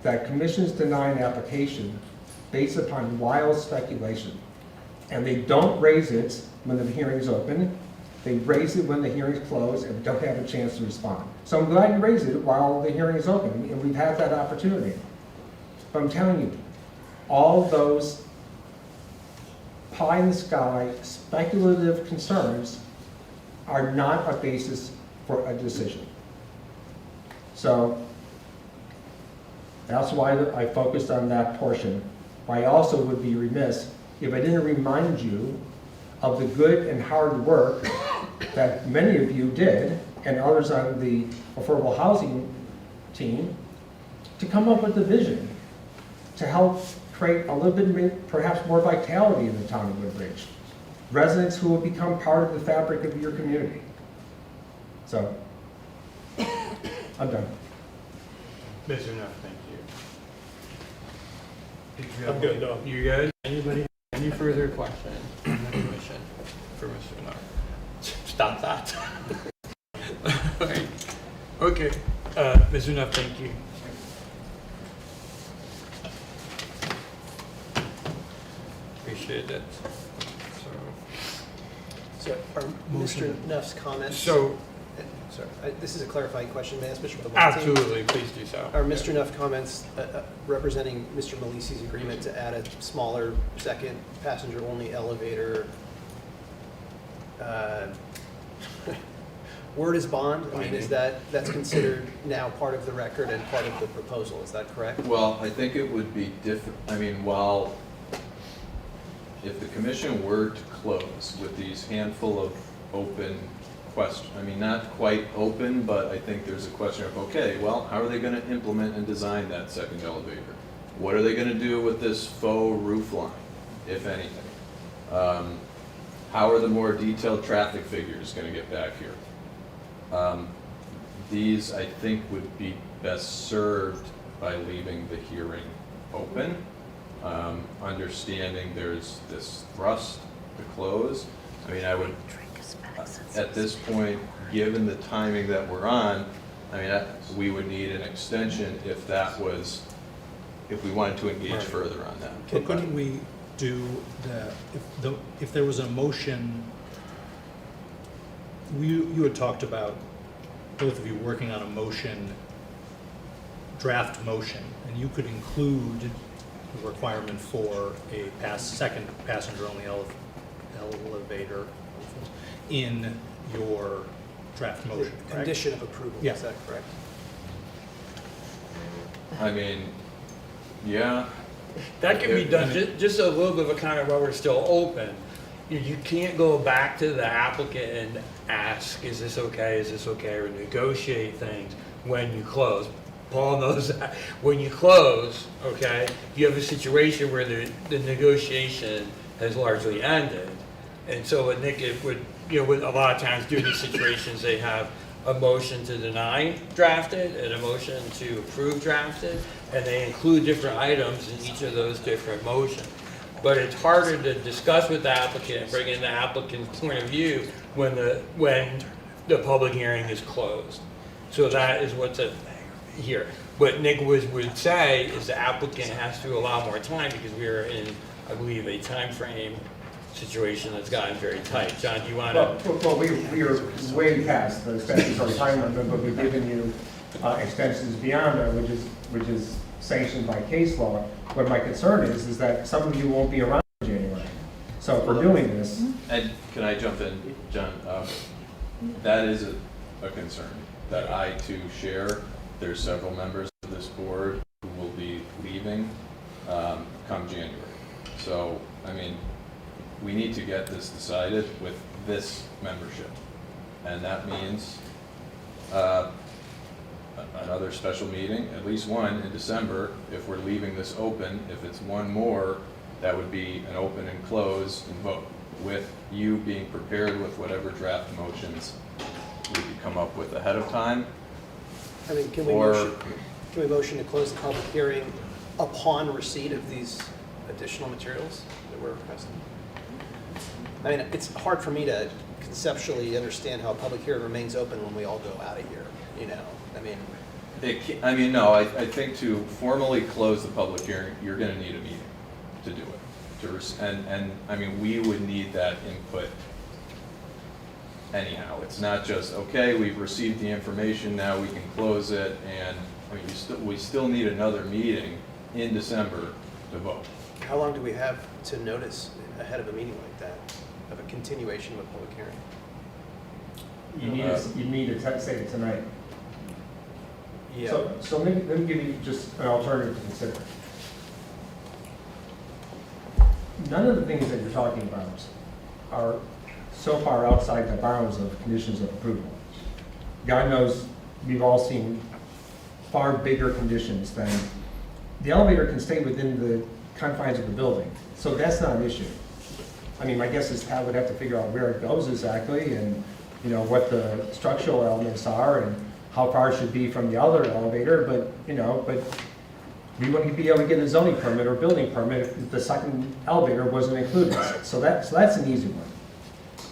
that commissions deny an application based upon wild speculation. And they don't raise it when the hearing is open. They raise it when the hearing is closed and don't have a chance to respond. So I'm glad you raised it while the hearing is open, and we've had that opportunity. But I'm telling you, all those pie-in-the-sky speculative concerns are not a basis for a decision. So that's why I focused on that portion. I also would be remiss if I didn't remind you of the good and hard work that many of you did, and others on the affordable housing team, to come up with the vision, to help create a little bit, perhaps more vitality in the town of Woodbridge. Residents who will become part of the fabric of your community. So, I'm done. Mr. Neff, thank you. I'm good, no. You guys, anybody, any further question on the commission for Mr. Neff? Stop that. Right. Okay, Mr. Neff, thank you. Appreciate it. So are Mr. Neff's comments? So, Sorry, this is a clarifying question. May I ask Mr. Lamonti? absolutely, please do so. Are Mr. Neff comments representing Mr. Malisi's agreement to add a smaller second passenger-only elevator? Word is bond? I mean, is that's considered now part of the record and part of the proposal, is that correct? Well, I think it would be different, I mean, if the commission were to close with these handful of open questions, I mean, not quite open, but I think there's a question of, okay, well, how are they gonna implement and design that second elevator? What are they gonna do with this faux roof line, if anything? How are the more detailed traffic figures gonna get back here? These, I think, would be best served by leaving the hearing open, understanding there's this thrust to close. I mean, I would, at this point, given the timing that we're on, I mean, we would need an extension if we wanted to engage further on that. But couldn't we do if there was a motion, you had talked about both of you working on a motion, draft motion, and you could include the requirement for a second passenger-only elevator in your draft motion, correct? Condition of approval, Yeah. is that correct? I mean, yeah. That can be done, just a little bit of a kind of while we're still open. You can't go back to the applicant and ask, is this okay, or negotiate things when you close. Paul knows that. When you close, okay, you have a situation where the negotiation has largely ended. And so what Nick would, with a lot of times do in these situations, they have a motion to deny drafted and a motion to approve drafted, and they include different items in each of those different motions. But it's harder to discuss with the applicant and bring in the applicant's point of view when the public hearing is closed. So that is what's at here. What Nick would say is the applicant has to allow more time because we are in, I believe, a time frame situation that's gotten very tight. John, do you want to? Well, we are way past the statutory time limit, but we've given you extensions beyond that, which is sanctioned by case law. What my concern is that some of you won't be around in January. So if we're doing this. And can I jump in, John? That is a concern that I too share. There's several members of this board who will be leaving come January. So, I mean, we need to get this decided with this membership. And that means another special meeting, at least one in December, if we're leaving this open. If it's one more, that would be an open and close and vote, with you being prepared with whatever draft motions we could come up with ahead of time. I mean, can we motion to close the public hearing upon receipt of these additional materials that we're requesting? I mean, it's hard for me to conceptually understand how a public hearing remains open when we all go out of here, I mean, no, I think to formally close the public hearing, you're going to need a meeting to do it. And I mean, we would need that input anyhow. It's not just, okay, we've received the information, now we can close it, and I mean, we still need another meeting in December to vote. How long do we have to notice ahead of a meeting like that, of a continuation of a public hearing? You need to say it tonight. Yeah. So let me give you just an alternative to consider. None of the things that you're talking about are so far outside the bounds of conditions of approval. God knows we've all seen far bigger conditions than the elevator can stay within the confines of the building, so that's not an issue. I mean, my guess is Pat would have to figure out where it goes exactly, and what the structural elements are, and how far it should be from the other elevator. But we wouldn't be able to get a zoning permit or building permit if the second elevator wasn't included. So that's an easy one.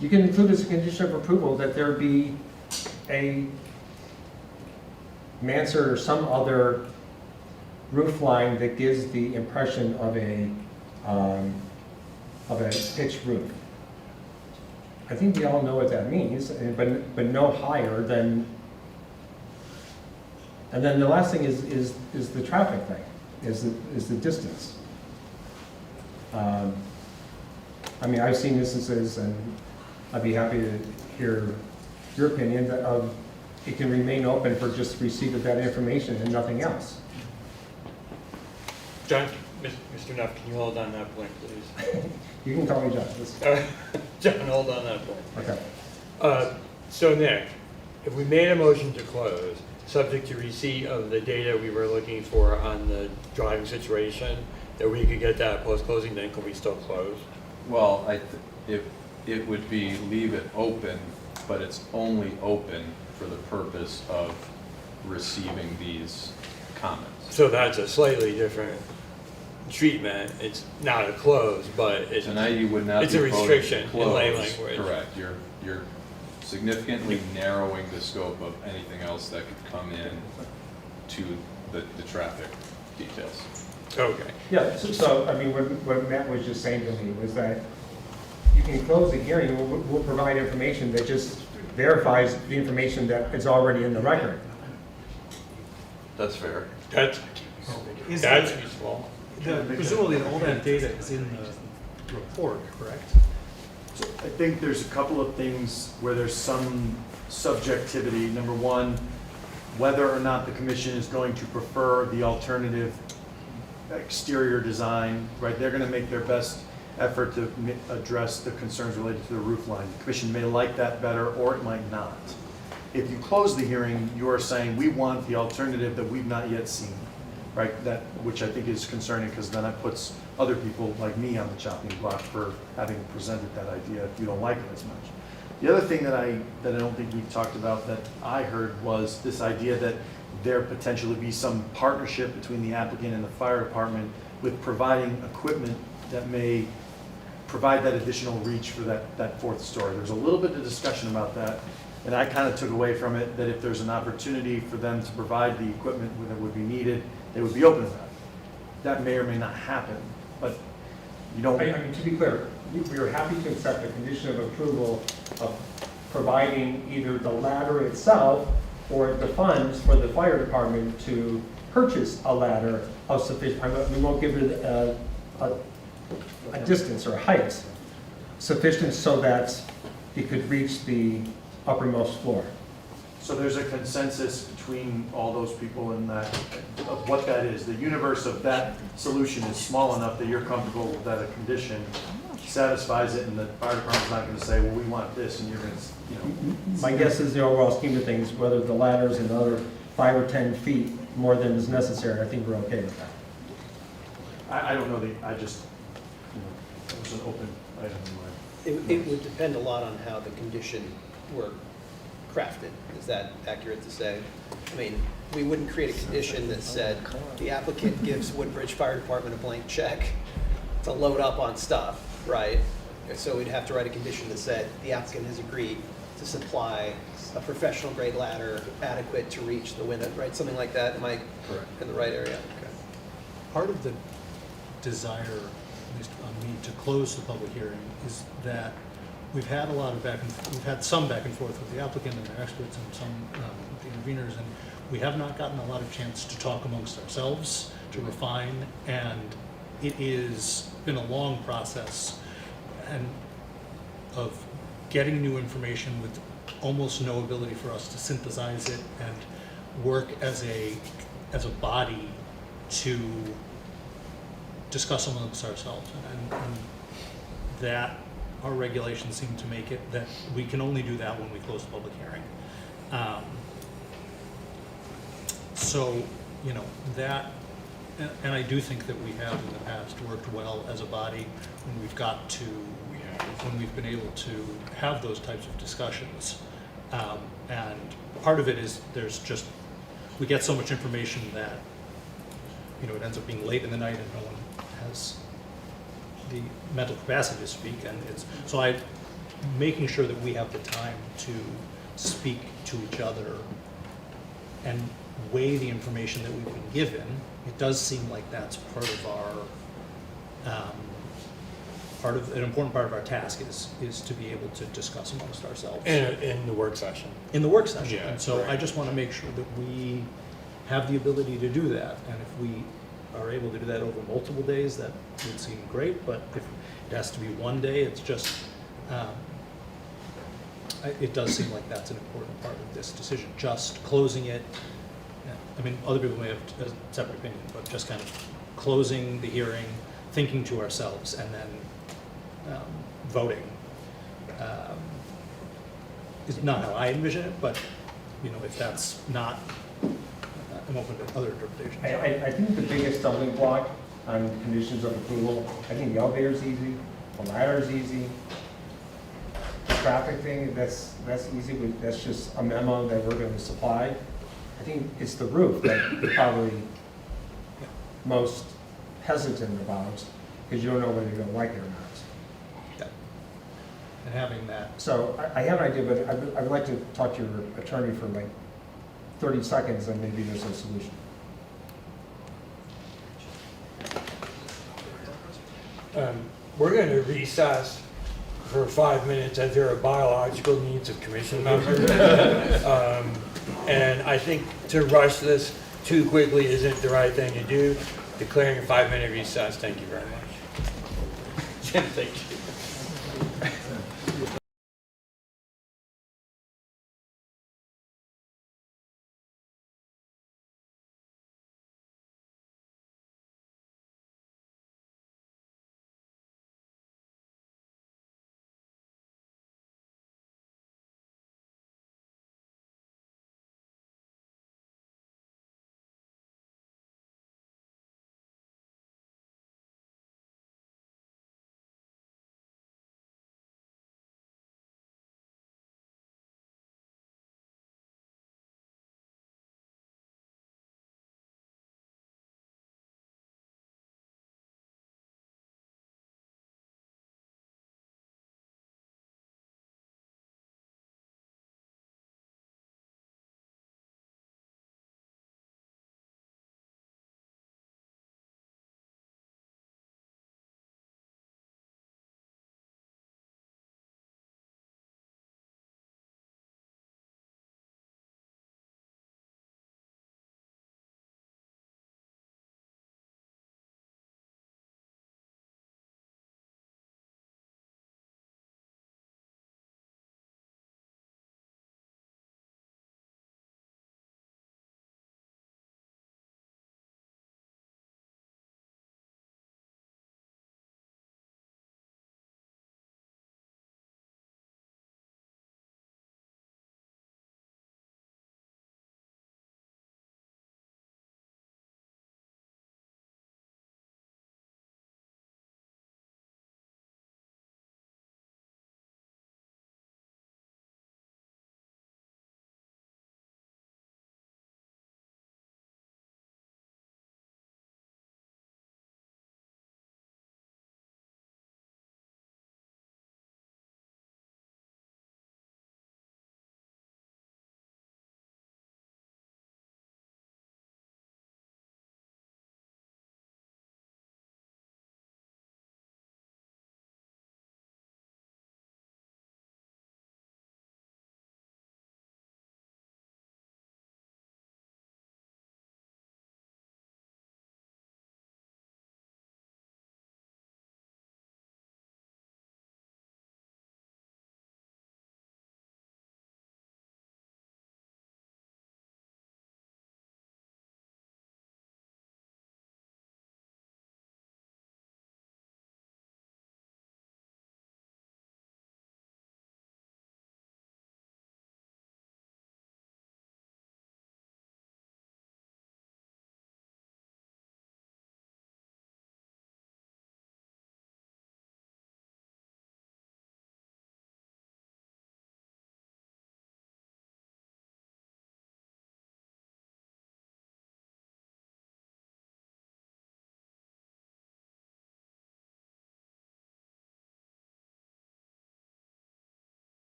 You can include as a condition of approval that there be a mansard or some other roof line that gives the impression of a pitched roof. I think we all know what that means, but no higher than. And then the last thing is the traffic thing, is the distance. I mean, I've seen instances, and I'd be happy to hear your opinion, that it can remain open for just receipt of that information and nothing else. John, Mr. Neff, can you hold on that point, please? You can call me John. John, hold on that point. Okay. So Nick, if we made a motion to close, subject to receipt of the data we were looking for on the driving situation, that we could get that post-closing, then could we still close? Well, it would be leave it open, but it's only open for the purpose of receiving these comments. So that's a slightly different treatment. It's not a close, but it's Tonight you would not it's be a voting restriction to in lay close. language. Correct. You're significantly narrowing the scope of anything else that could come in to the traffic details. Okay. Yeah, so I mean, what Matt was just saying to me was that you can close the hearing, we'll provide information that just verifies the information that is already in the record. That's fair. That's useful. Presumably all that data is in the report, correct? So I think there's a couple of things where there's some subjectivity. Number one, whether or not the commission is going to prefer the alternative exterior design, right? They're going to make their best effort to address the concerns related to the roof line. The commission may like that better, or it might not. If you close the hearing, you are saying, we want the alternative that we've not yet seen, right? That, which I think is concerning, because then that puts other people like me on the chopping block for having presented that idea if you don't like it as much. The other thing that I don't think we've talked about that I heard was this idea that there potentially be some partnership between the applicant and the fire department with providing equipment that may provide that additional reach for that fourth story. There's a little bit of discussion about that, and I kind of took away from it that if there's an opportunity for them to provide the equipment that would be needed, they would be open to that. That may or may not happen, but you don't. I mean, to be clear, we are happy to accept the condition of approval of providing either the ladder itself or the funds for the fire department to purchase a ladder of sufficient, we won't give it a distance or a height sufficient so that it could reach the uppermost floor. So there's a consensus between all those people in that, of what that is. The universe of that solution is small enough that you're comfortable that a condition satisfies it, and the fire department's not gonna say, well, we want this, and you're gonna, My guess is the overall scheme of things, whether the ladder is another 5 or 10 feet more than is necessary, I think we're okay with that. I don't know, I just, it was an open item in my. It would depend a lot on how the condition were crafted. Is that accurate to say? I mean, we wouldn't create a condition that said the applicant gives Woodbridge Fire Department a blank check to load up on stuff, right? So we'd have to write a condition that said the applicant has agreed to supply a professional grade ladder adequate to reach the window, right? Something like that. Am I in the right area? Okay. Part of the desire, at least on me, to close the public hearing is that we've had a lot of we've had some back and forth with the applicant and their experts and some with the interveners, and we have not gotten a lot of chance to talk amongst ourselves, to refine, and it is been a long process and of getting new information with almost no ability for us to synthesize it and work as a body to discuss amongst ourselves, and that our regulations seem to make it that we can only do that when we close the public hearing. So, you know, that, and I do think that we have in the past worked well as a body when we've got to, when we've been able to have those types of discussions. And part of it is we get so much information that, you know, it ends up being late in the night and no one has the mental capacity to speak, and so making sure that we have the time to speak to each other and weigh the information that we've been given. It does seem like that's part of an important part of our task is to be able to discuss amongst ourselves. In the work session. In the work session. Yeah, And so right. I just want to make sure that we have the ability to do that. And if we are able to do that over multiple days, that would seem great. But if it has to be one day, it's just, it does seem like that's an important part of this decision. Just closing it, I mean, other people may have a separate opinion, but just kind of closing the hearing, thinking to ourselves, and then voting is not how I envision it, but, you know, if that's not, I'm open to other interpretations. I think the biggest stumbling block on conditions of approval, I think the elevator's easy, the ladder's easy. The traffic thing, that's easy, but that's just a memo that we're going to supply. I think it's the roof that you're probably most hesitant about, because you don't know whether you're going to like it or not. And having that. So I have an idea, but I would like to talk to your attorney for like 30 seconds, and maybe there's a solution. We're going to recess for 5 minutes as there are biological needs of commission members. And I think to rush this too quickly isn't the right thing to do. Declaring a 5-minute recess. Thank you very much. Thank you.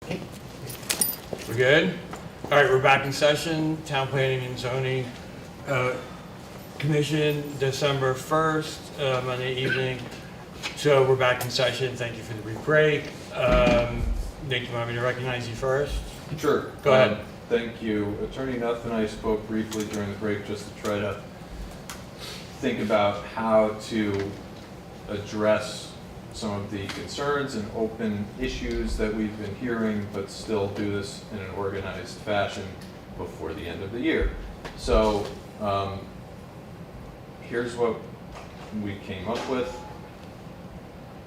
We're good? All right, we're back in session. Town Planning and Zoning Commission, December 1st, Monday evening. So we're back in session. Thank you for the brief break. Nick, you want me to recognize you first? Sure. Go ahead. Thank you. Attorney Nuth and I spoke briefly during the break just to try to think about how to address some of the concerns and open issues that we've been hearing, but still do this in an organized fashion before the end of the year. So here's what we came up with.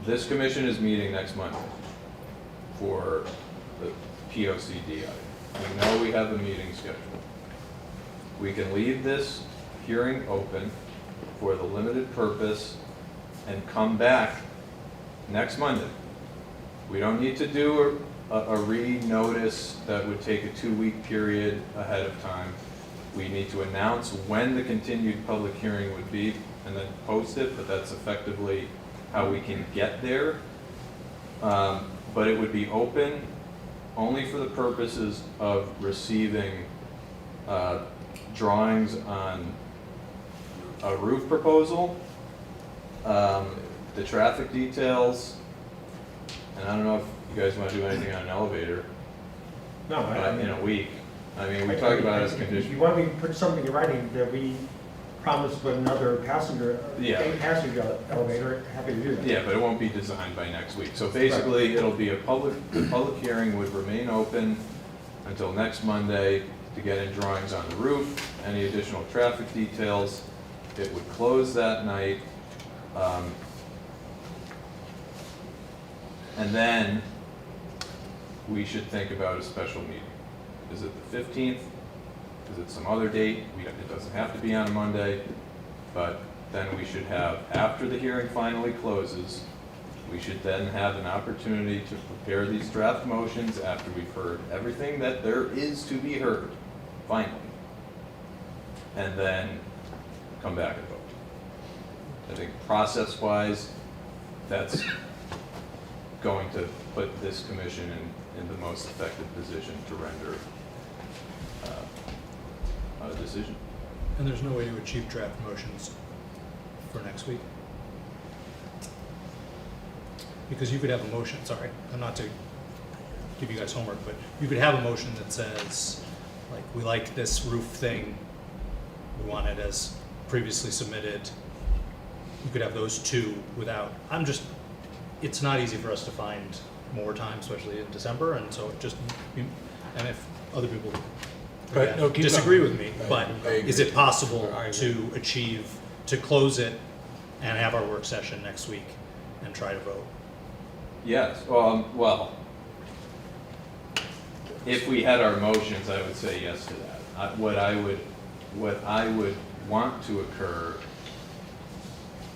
This commission is meeting next Monday for the POCD item. We know we have a meeting scheduled. We can leave this hearing open for the limited purpose and come back next Monday. We don't need to do a re-notice that would take a 2-week period ahead of time. We need to announce when the continued public hearing would be and then post it, but that's effectively how we can get there. But it would be open only for the purposes of receiving drawings on a roof proposal, the traffic details, and I don't know if you guys want to do anything on an elevator. No, in a week. I mean, we talked about it as a If condition. you want me to put something in writing that we promise with another passenger, Yeah. a passenger elevator, happy to do that. Yeah, but it won't be designed by next week. So basically, it'll be a public hearing would remain open until next Monday to get in drawings on the roof, any additional traffic details. It would close that night. And then we should think about a special meeting. Is it the 15th? Is it some other date? It doesn't have to be on a Monday, but then we should have, after the hearing finally closes, we should then have an opportunity to prepare these draft motions after we've heard everything that there is to be heard, finally. And then come back and vote. I think process-wise, that's going to put this commission in the most effective position to render a decision. And there's no way to achieve draft motions for next week? Because you could have a motion, sorry, not to give you guys homework, but you could have a motion that says, like, we like this roof thing, we want it as previously submitted. You could have those two without, it's not easy for us to find more time, especially in December, and so and if other people But, no, keep disagree going. with me, but is it possible to close it and have our work session next week and try to vote? Yes, well, if we had our motions, I would say yes to that. What I would want to occur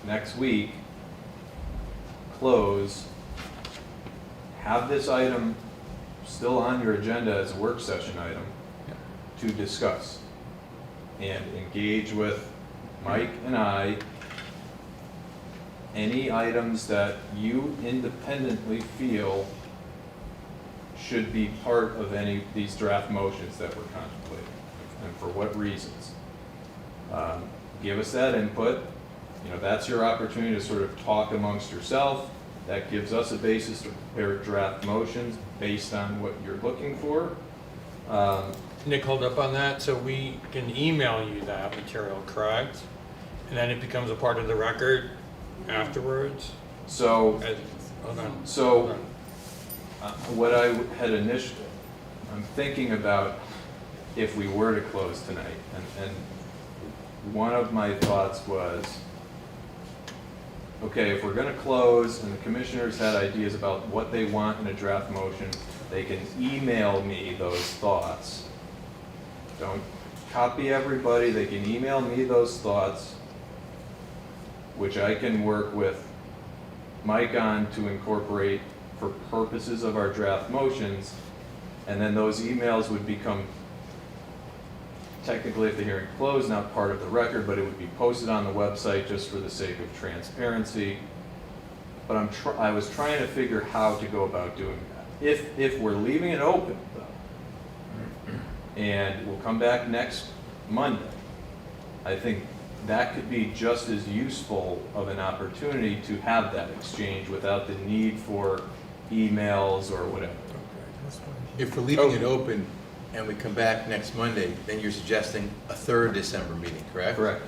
next week, close, have this item still on your agenda as a work session item to discuss and engage with Mike and I any items that you independently feel should be part of any of these draft motions that we're contemplating, and for what reasons. Give us that input. That's your opportunity to sort of talk amongst yourself. That gives us a basis to prepare draft motions based on what you're looking for. Nick, hold up on that. So we can email you that material, correct? And then it becomes a part of the record afterwards? So, Hold on. so what I had initially, I'm thinking about if we were to close tonight, and one of my thoughts was, okay, if we're going to close and the commissioners had ideas about what they want in a draft motion, they can email me those thoughts. Don't copy everybody, they can email me those thoughts, which I can work with Mike on to incorporate for purposes of our draft motions, and then those emails would become, technically if the hearing closed, not part of the record, but it would be posted on the website just for the sake of transparency. But I was trying to figure how to go about doing that. If we're leaving it open, though, and we'll come back next Monday, I think that could be just as useful of an opportunity to have that exchange without the need for emails or whatever. If we're leaving it open and we come back next Monday, then you're suggesting a third December meeting, correct? Correct.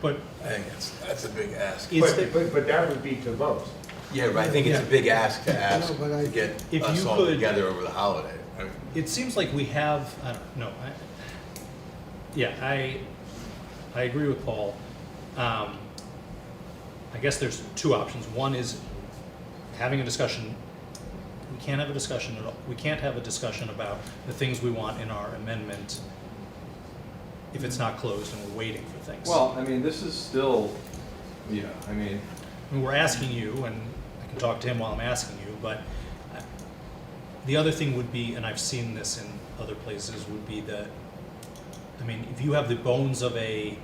But I think that's a big ask. But that would be to vote. Yeah, but I think it's a big ask to ask No, but I- to get If us you all could- together over the holiday. I mean, it seems like we have, I don't know, I agree with Paul. I guess there's two options. One is having a discussion. We can't have a discussion at all. We can't have a discussion about the things we want in our amendment if it's not closed and we're waiting for things. Well, I mean, this is still, yeah, I mean, We're asking you, and I can talk to him while I'm asking you, but the other thing would be, and I've seen this in other places, would be that, I mean, if you have the bones of the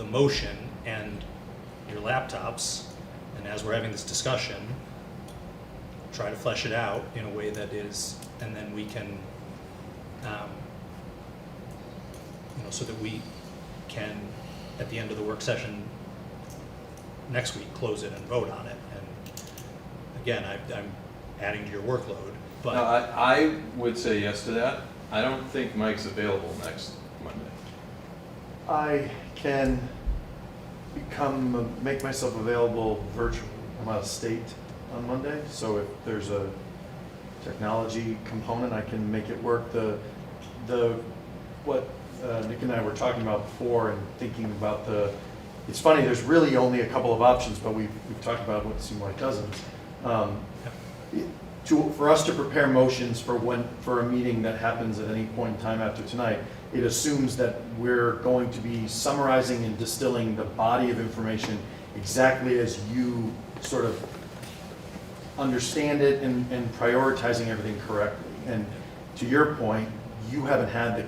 motion and your laptops, and as we're having this discussion, try to flesh it out in a way that is, and then we can, so that we can, at the end of the work session next week, close it and vote on it. And again, I'm adding to your workload, but. no, I would say yes to that. I don't think Mike's available next Monday. I can make myself available virtually. I'm out of state on Monday, so if there's a technology component, I can make it work. What Nick and I were talking about before and thinking about it's funny, there's really only a couple of options, but we've talked about what seem like dozens. For us to prepare motions for a meeting that happens at any point in time after tonight, it assumes that we're going to be summarizing and distilling the body of information exactly as you sort of understand it and prioritizing everything correctly. And to your point, you haven't had the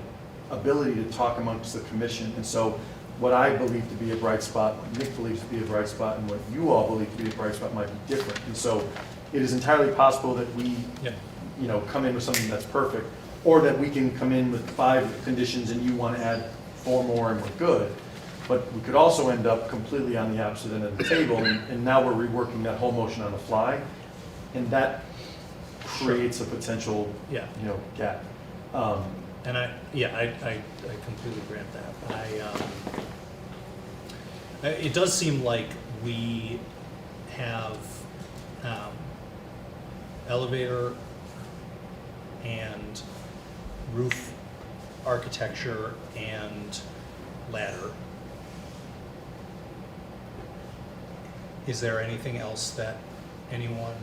ability to talk amongst the commission. And so what I believe to be a bright spot, what Nick believes to be a bright spot, and what you all believe to be a bright spot might be different. And so it is entirely possible that we, come in with something that's perfect, or that we can come in with 5 conditions and you want to add 4 more and we're good. But we could also end up completely on the opposite end of the table, and now we're reworking that whole motion on the fly, and that creates a potential, gap. And I completely grant that. It does seem like we have elevator and roof architecture and ladder. Is there anything else that anyone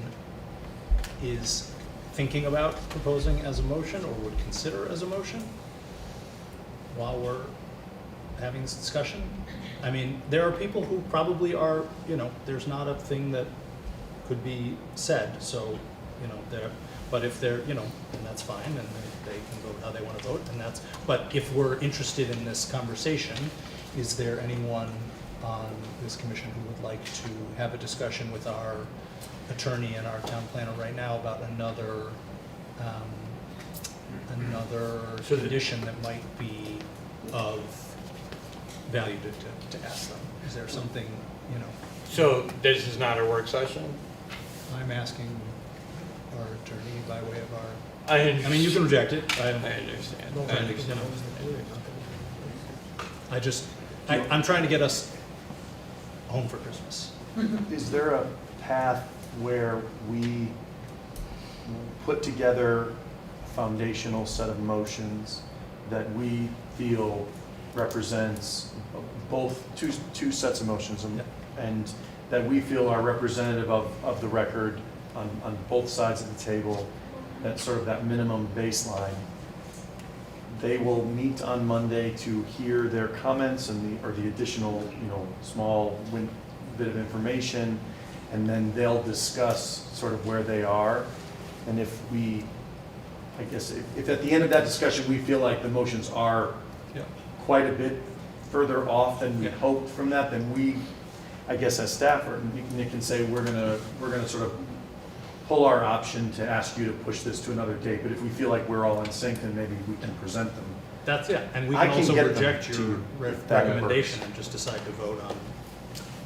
is thinking about proposing as a motion or would consider as a motion while we're having this discussion? I mean, there are people who probably are, there's not a thing that could be said, so, but if they're, and that's fine, and they can vote how they want to vote, and but if we're interested in this conversation, is there anyone on this commission who would like to have a discussion with our attorney and our town planner right now about another condition that might be of value to ask them? Is there something, So this is not a work session? I'm asking our attorney by way of our, I mean, you can reject it. I understand. I'm trying to get us home for Christmas. Is there a path where we put together a foundational set of motions that we feel represents both two sets of motions and that we feel are representative of the record on both sides of the table, that sort of that minimum baseline? They will meet on Monday to hear their comments and the additional, small bit of information, and then they'll discuss sort of where they are. And if at the end of that discussion, we feel like the motions are quite a bit further off than we hoped from that, then we, I guess as staff, or Nick can say, we're gonna sort of pull our option to ask you to push this to another date, but if we feel like we're all in sync, then maybe we can present them. That's, yeah, and we I can can also get them reject to your you if that recommendation works. and just decide to vote on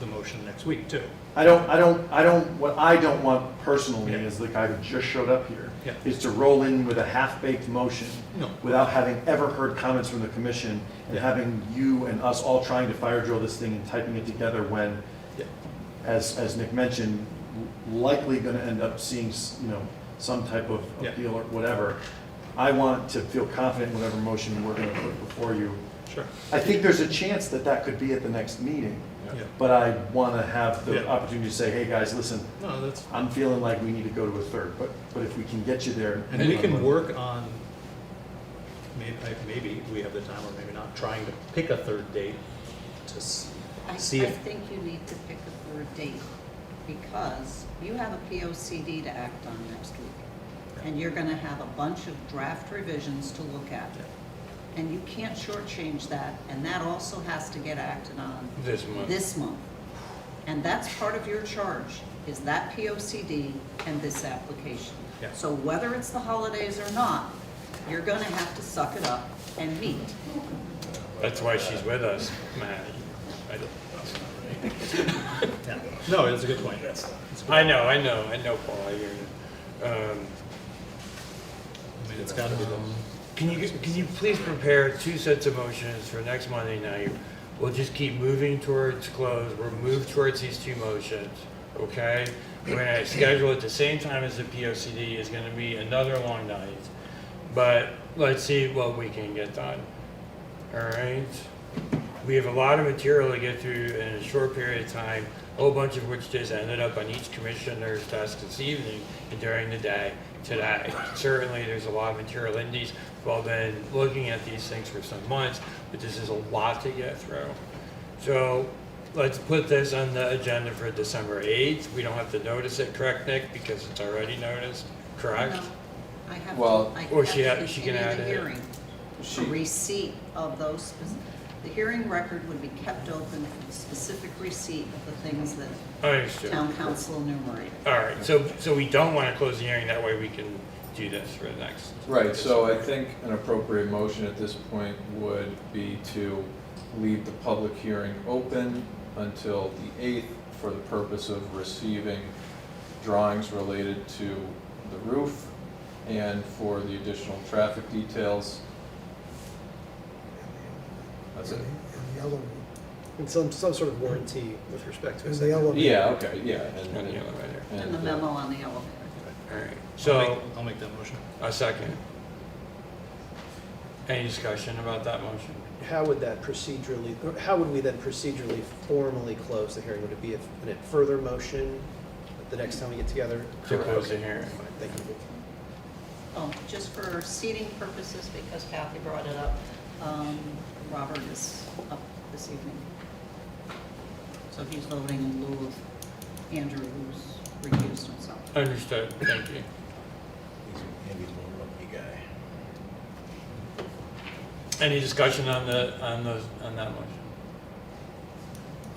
the motion next week, too. What I don't want personally as the guy who just showed up here, Yeah. is to roll in with a half-baked motion No. without having ever heard comments from the commission and Yeah. having you and us all trying to fire drill this thing and typing it together when, Yeah. as Nick mentioned, likely gonna end up seeing, some type of Yeah. appeal or whatever. I want to feel confident in whatever motion we're gonna put before you. Sure. I think there's a chance that that could be at the next meeting. Yeah. But I want to have the Yeah. opportunity to say, hey, guys, listen, No, that's, I'm feeling like we need to go to a third, but if we can get you there. and we can work on, maybe we have the time, or maybe not, trying to pick a third date to see I if, think you need to pick a third date, because you have a POCD to act on next week. And you're gonna have a bunch of draft revisions to look at. And you can't shortchange that, and that also has to get acted on This month. And that's part of your charge, is that POCD and this application. Yeah. So whether it's the holidays or not, you're gonna have to suck it up and meet. That's why she's with us, Matt. yeah. No, it's a good point. I know, Paul, I hear you. I mean, it's gotta be the, Can you please prepare 2 sets of motions for next Monday night? We'll just keep moving towards close. We'll move towards these 2 motions, okay? We're gonna schedule at the same time as the POCD. Is gonna be another long night, but let's see what we can get done. All right? We have a lot of material to get through in a short period of time, a whole bunch of which just ended up on each commissioner's desk this evening and during the day today. Certainly, there's a lot of material in these. We've all been looking at these things for some months, but this is a lot to get through. So let's put this on the agenda for December 8th. We don't have to notice it, correct, Nick? Because it's already noticed, correct? No, I have Well- to, Or I she have to can continue add the it. hearing. For receipt of those, the hearing record would be kept open for the specific receipt of the things that Understood. town council enumerated. All right, so we don't want to close the hearing, that way we can do this for the next. Right, so I think an appropriate motion at this point would be to leave the public hearing open until the 8th for the purpose of receiving drawings related to the roof and for the additional traffic details. That's it. And the elevator. And some sort of warranty with respect to a And the second. elevator. Yeah, okay, yeah. On the elevator. And the memo on the elevator. All right, so so I'll make that motion. a second. Any discussion about that motion? How would that procedurally, or how would we then procedurally formally close the hearing? Would it be a further motion the next time we get together? To close the hearing. Thank you. Oh, just for seating purposes, because Kathy brought it up, Robert is up this evening. So he's voting in lieu of Andrew, who's recused himself. Understood, thank you. Andy's more lucky guy. Any discussion on that motion?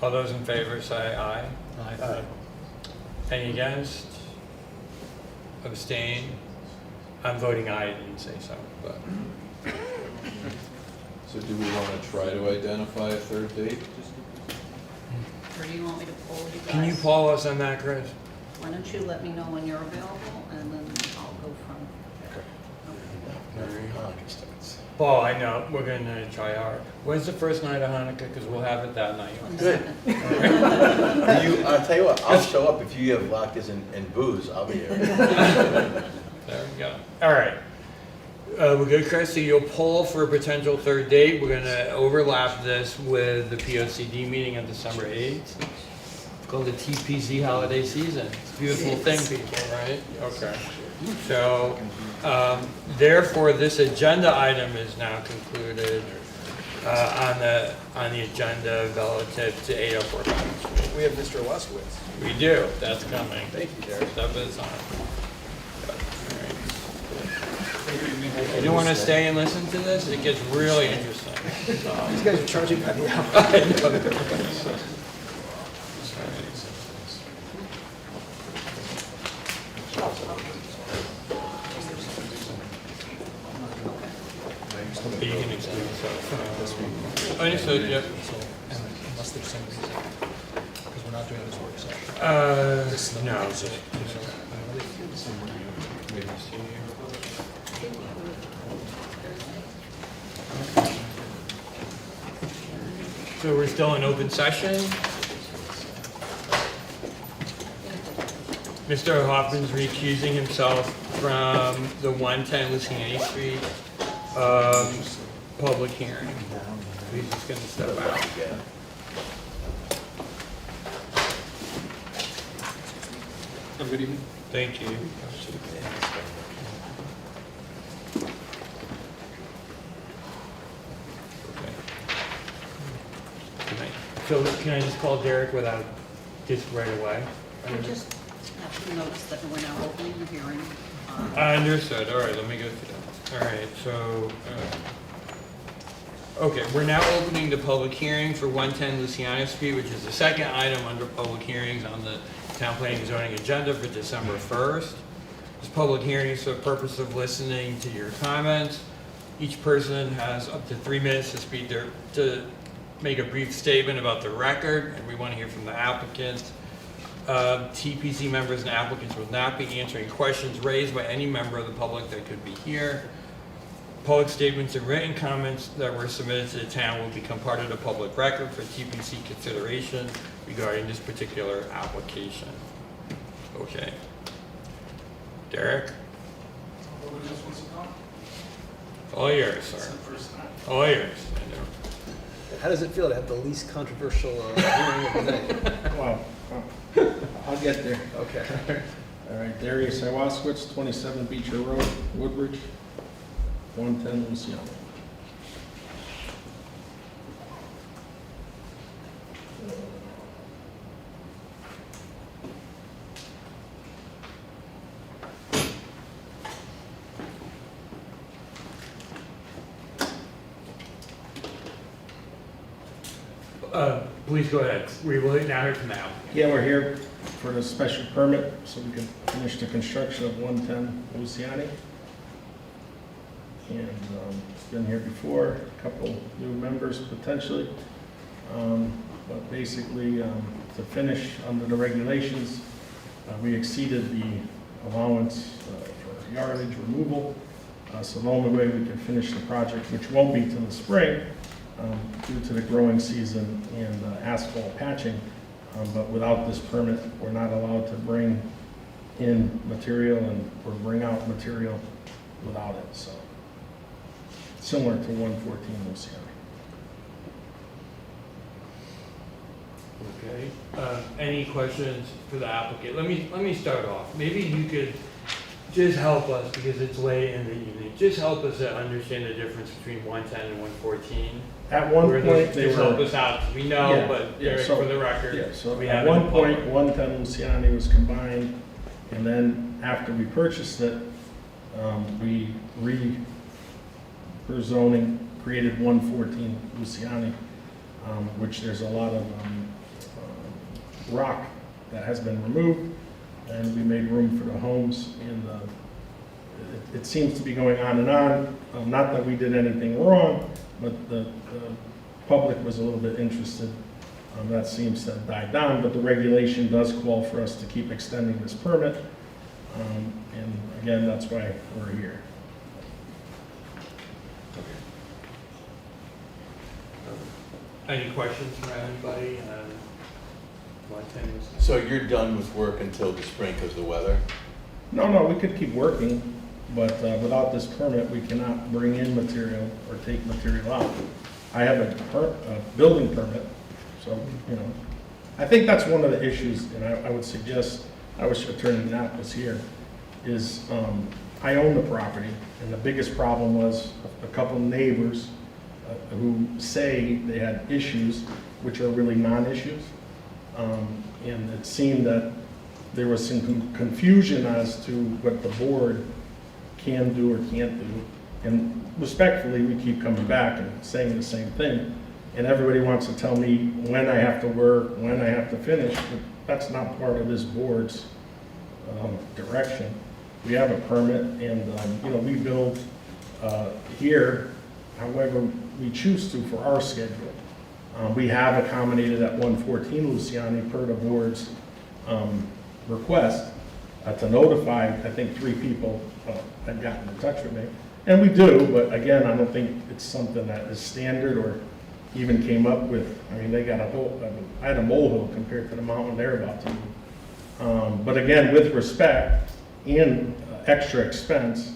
All those in favor say aye. Aye. Any against? Abstain? I'm voting aye, I didn't say so, but. So do we want to try to identify a third date? Or do you want me to poll you guys? Can you poll us on that, Chris? Why don't you let me know when you're available, and then I'll go from Paul, I know, we're gonna try our, when's the first night of Hanukkah? Because we'll have it that night. Good. I'll tell you what, I'll show up if you have latkes and booze, I'll be here. There we go. All right. We're good, Chris? So you'll poll for a potential third date. We're gonna overlap this with the POCD meeting on December 8th. It's called the TPZ holiday season. It's a beautiful thing, people, right? Okay. So, therefore, this agenda item is now concluded on the agenda relative to 804 Common Street. We have Mr. Leskowitz. We do. That's coming. Thank you, Derek. Stuff is on. You don't want to stay and listen to this? It gets really interesting. These guys are charging by the hour. I know. Understood, yep. So, unless there's some reason, because we're not doing this work session. This is the No. so, So we're still in open session. Mr. Hoffman's recusing himself from the 110 Luciani Street public hearing. He's just going to step out. Have a good evening. Thank you. So can I just call Derek without, just right away? We just have to notice that we're now opening the hearing. I understood. All right, let me go through that. All right, so, okay, we're now opening the public hearing for 110 Luciana Street, which is the second item under public hearings on the Town Planning and Zoning agenda for December 1st. This public hearing is for the purpose of listening to your comments. Each person has up to 3 minutes to speak to make a brief statement about the record, and we want to hear from the applicants. TPC members and applicants will not be answering questions raised by any member of the public that could be here. Public statements and written comments that were submitted to the town will become part of the public record for TPC consideration regarding this particular application. Okay. Derek? All yours, sir. All yours. I know. How does it feel to have the least controversial hearing of the night? Wow. I'll get there. Okay. All right, Darius Iwaskowitz, 27 Beecher Road, Woodbridge, 110 Luciana. Please go ahead. We will now hear from the applicant. Yeah, we're here for the special permit so we can finish the construction of 110 Luciani. And it's been here before, a couple new members potentially. But basically, to finish under the regulations, we exceeded the allowance for yardage removal. So the only way we can finish the project, which won't be till the spring, due to the growing season and asphalt patching. But without this permit, we're not allowed to bring in material or bring out material without it. So similar to 114 Luciana. Okay. Any questions for the applicant? Let me start off. Maybe you could just help us, because it's late in the evening, just help us to understand the difference between 110 and 114. At one point, they just were... help us out. We know, Yeah, but yeah, so- for the record, Yeah, so we at have one point, 110 Luciani was combined, and then after we purchased it, we for zoning, created 114 Luciani, which there's a lot of rock that has been removed, and we made room for the homes, and it seems to be going on and on. Not that we did anything wrong, but the public was a little bit interested. That seems to have died down, but the regulation does call for us to keep extending this permit. And again, that's why we're here. Any questions from anybody? 110 was... So you're done with work until the spring because of the weather? No, we could keep working, but without this permit, we cannot bring in material or take material out. I have a building permit, so, you know, I think that's one of the issues, and I would suggest, I wish Attorney Knapp was here, is I own the property, and the biggest problem was a couple neighbors who say they had issues, which are really non-issues. And it seemed that there was some confusion as to what the board can do or can't do. And respectfully, we keep coming back and saying the same thing. And everybody wants to tell me when I have to work, when I have to finish, but that's not part of this board's direction. We have a permit, and you know, we build here. However, we choose to for our schedule. We have accommodated at 114 Luciani per the board's request to notify, I think 3 people had gotten in touch with me. And we do, but again, I don't think it's something that is standard or even came up with. I mean, they got a whole, I had a molehill compared to the mountain they're about to move. But again, with respect and extra expense,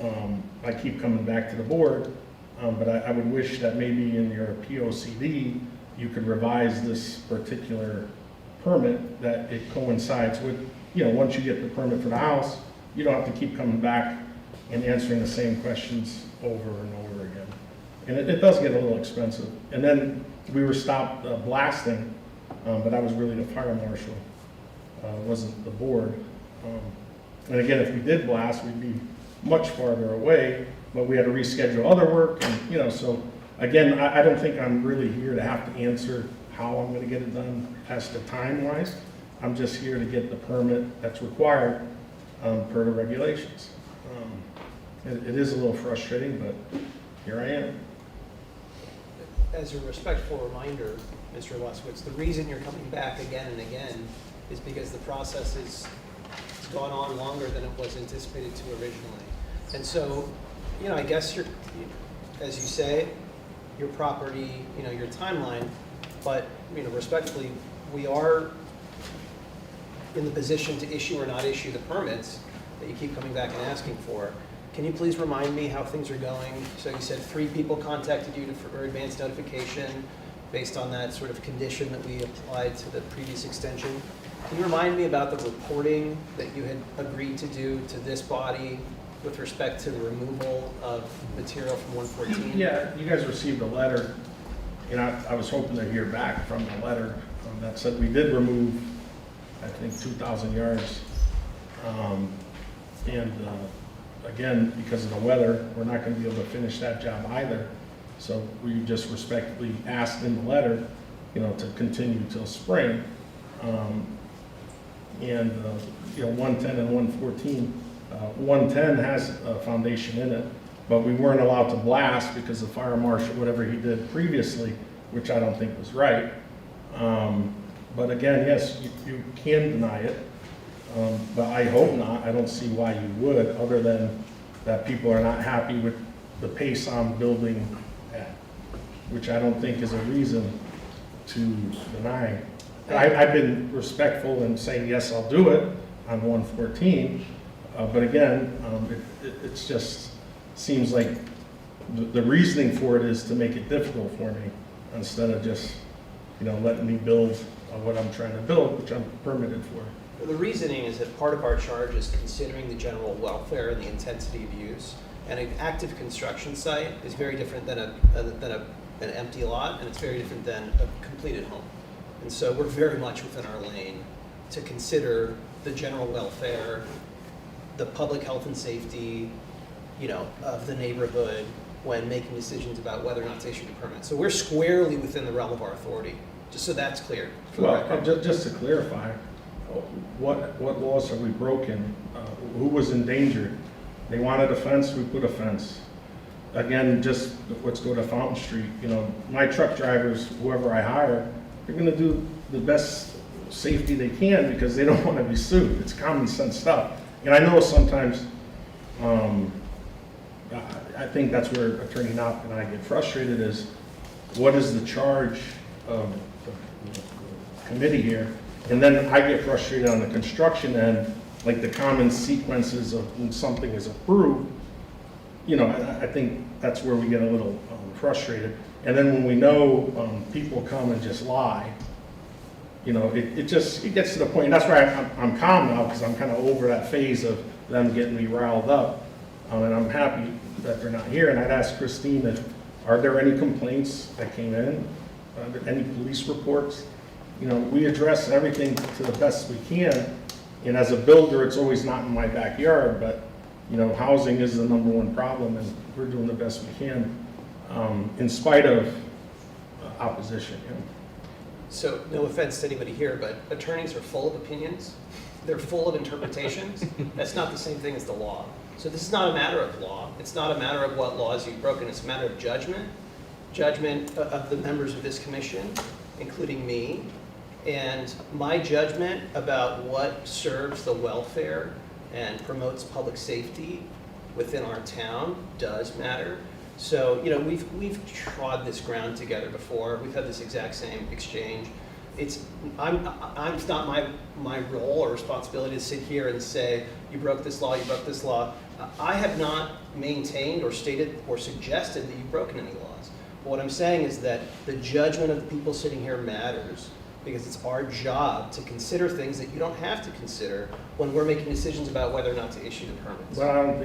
I keep coming back to the board, but I would wish that maybe in your POCD, you could revise this particular permit that it coincides with, once you get the permit for the house, you don't have to keep coming back and answering the same questions over and over again. And it does get a little expensive. And then we were stopped blasting, but that was really the fire marshal, wasn't the board. And again, if we did blast, we'd be much farther away, but we had to reschedule other work, and so again, I don't think I'm really here to have to answer how I'm gonna get it done as to time-wise. I'm just here to get the permit that's required per the regulations. It is a little frustrating, but here I am. As a respectful reminder, Mr. Waskowitz, the reason you're coming back again and again is because the process has gone on longer than it was anticipated to originally. And so, I guess as you say, your property, your timeline, but, respectfully, we are in the position to issue or not issue the permits that you keep coming back and asking for. Can you please remind me how things are going? So you said 3 people contacted you for advance notification based on that sort of condition that we applied to the previous extension. Can you remind me about the reporting that you had agreed to do to this body with respect to the removal of material from 114? Yeah, you guys received a letter, and I was hoping to hear back from the letter that said we did remove, I think, 2,000 yards. Again, because of the weather, we're not going to be able to finish that job either. So we just respectfully asked in the letter, to continue till spring. 110 and 114, 110 has a foundation in it, but we weren't allowed to blast because the fire marshal, whatever he did previously, which I don't think was right. But again, yes, you can deny it. But I hope not. I don't see why you would, other than that people are not happy with the pace I'm building at, which I don't think is a reason to deny. I've been respectful in saying, yes, I'll do it on 114, but again, it just seems like the reasoning for it is to make it difficult for me instead of just, letting me build what I'm trying to build, which I'm permitted for. The reasoning is that part of our charge is considering the general welfare and the intensity of use. And an active construction site is very different than an empty lot, and it's very different than a completed home. And so we're very much within our lane to consider the general welfare, the public health and safety, of the neighborhood when making decisions about whether or not to issue the permit. So we're squarely within the realm of our authority, just so that's clear. Well, just to clarify, what laws have we broken? Who was endangered? They wanted a fence, we put a fence. Again, just let's go to Fountain Street. My truck drivers, whoever I hire, they're going to do the best safety they can because they don't want to be sued. It's common sense stuff. And I know sometimes, I think that's where Attorney Knopp and I get frustrated is, what is the charge of the committee here? And then I get frustrated on the construction end, like the common sequences of when something is approved. I think that's where we get a little frustrated. And then when we know people come and just lie, it gets to the point. And that's why I'm calm now, because I'm kind of over that phase of them getting me riled up. And I'm happy that they're not here. And I'd ask Christine, are there any complaints that came in? Any police reports? We address everything to the best we can. And as a builder, it's always not in my backyard, but housing is the #1 problem, and we're doing the best we can in spite of opposition. So, no offense to anybody here, but attorneys are full of opinions. They're full of interpretations. That's not the same thing as the law. So this is not a matter of law. It's not a matter of what laws you've broken. It's a matter of judgment. judgment of the members of this commission, including me, and my judgment about what serves the welfare and promotes public safety within our town does matter. So, you know, we've trod this ground together before. We've had this exact same exchange. It's not my role or responsibility to sit here and say, you broke this law, you broke this law. I have not maintained or stated or suggested that you've broken any laws. But what I'm saying is that the judgment of the people sitting here matters, because it's our job to consider things that you don't have to consider when we're making decisions about whether or not to issue the permits. Well, I don't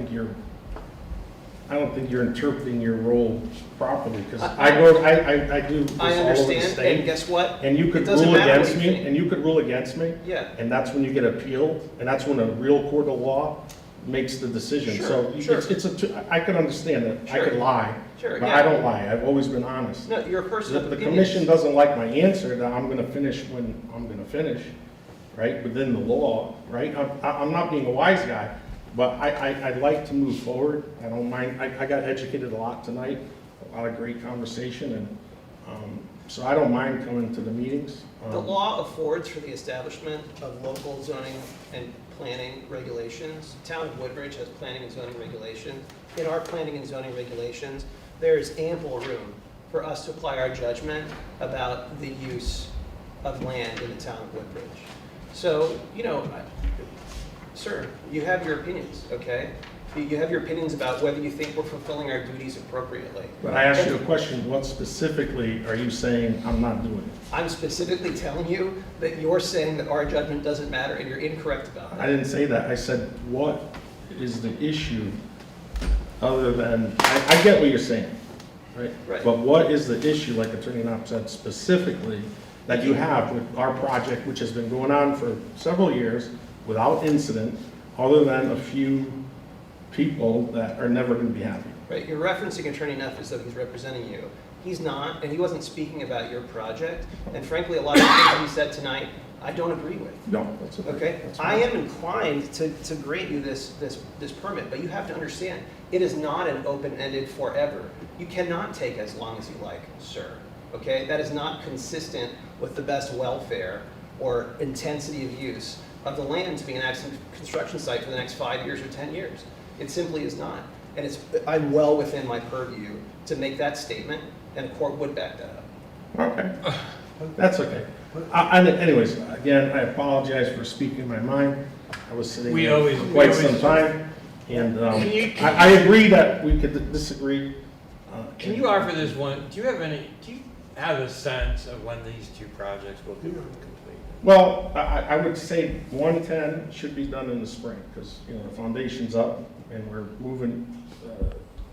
think you're interpreting your role properly, because I do this all over the understand, state. and guess what? And you It could doesn't rule matter what against you me, think. and you could rule against me. Yeah. And that's when you get appealed, and that's when a real court of law makes the decision. Sure, So sure. I could understand that. I Sure. could lie, Sure, but yeah. I don't lie. I've always been honest. No, you're a person of The opinions. commission doesn't like my answer, that I'm gonna finish when I'm gonna finish, right, within the law, right? I'm not being a wise guy, but I'd like to move forward. I don't mind, I got educated a lot tonight, a lot of great conversation, and, so I don't mind coming to the meetings. The law affords for the establishment of local zoning and planning regulations. The town of Woodbridge has planning and zoning regulations. In our planning and zoning regulations, there is ample room for us to apply our judgment about the use of land in the town of Woodbridge. So, you know, sir, you have your opinions, okay? You have your opinions about whether you think we're fulfilling our duties appropriately. But I asked you a question, what specifically are you saying I'm not doing? I'm specifically telling you that you're saying that our judgment doesn't matter, and you're incorrect about I it. didn't say that. I said, what is the issue other than, I get what you're saying, right? Right. But what is the issue, like Attorney Knopp said, specifically, that you have with our project, which has been going on for several years without incident, other than a few people that are never going to be happy? Right, you're referencing Attorney Neff as though he's representing you. He's not, and he wasn't speaking about your project. And frankly, a lot of the things he said tonight, I don't agree with. No, that's okay. Okay? That's I fine. am inclined to grant you this permit, but you have to understand, it is not an open-ended forever. You cannot take as long as you like, sir. Okay? That is not consistent with the best welfare or intensity of use of the land to be an active construction site for the next 5 years or 10 years. It simply is not. And I'm well within my purview to make that statement, and the court would back that up. Okay, that's okay. Anyways, again, I apologize for speaking my mind. I was sitting We here always- for we quite always- some time, and Can you- I agree that we could disagree. Can you offer this one, do you have a sense of when these two projects will be complete? Well, I would say 110 should be done in the spring, because, you know, the foundation's up, and we're moving